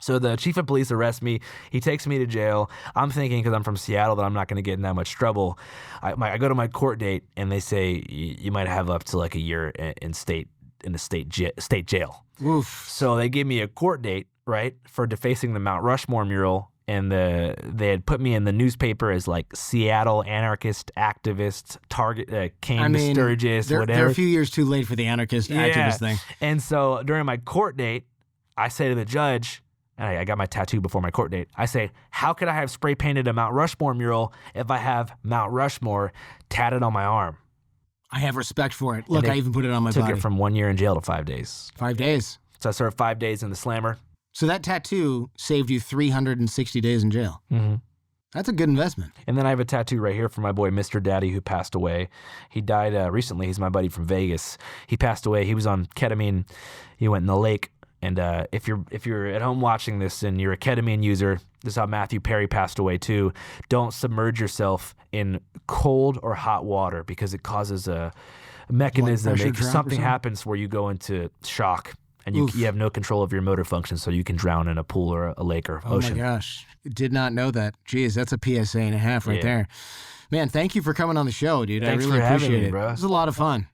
So the chief of police arrests me. He takes me to jail. I'm thinking, because I'm from Seattle, that I'm not going to get in that much trouble. I go to my court date, and they say you might have up to like a year in the state jail. Oof. So they give me a court date, right, for defacing the Mount Rushmore mural, and they had put me in the newspaper as like Seattle anarchist activist target came to Sturgis, whatever. They're a few years too late for the anarchist activist thing. And so during my court date, I say to the judge, and I got my tattoo before my court date, I say, how could I have spray painted a Mount Rushmore mural if I have Mount Rushmore tatted on my arm? I have respect for it. Look, I even put it on my took body. it from 1 year in jail to 5 days. 5 days. So I served 5 days in the slammer. So that tattoo saved you 360 days in jail. Mm-hmm. That's a good investment. And then I have a tattoo right here for my boy, Mr. Daddy, who passed away. He died recently. He's my buddy from Vegas. He passed away. He was on ketamine. He went in the lake. And if you're at home watching this and you're a ketamine user, this is how Matthew Perry passed away too. Don't submerge yourself in cold or hot water because it causes a mechanism. Something happens where you go into shock and you have no control of your motor function, so you can drown in a pool or a lake or ocean. Oh my gosh. Did not know that. Jeez, that's a PSA and a half right there. Man, thank you for coming on the show, dude. Thanks I really for having appreciate me, it. bro. It was a lot of fun.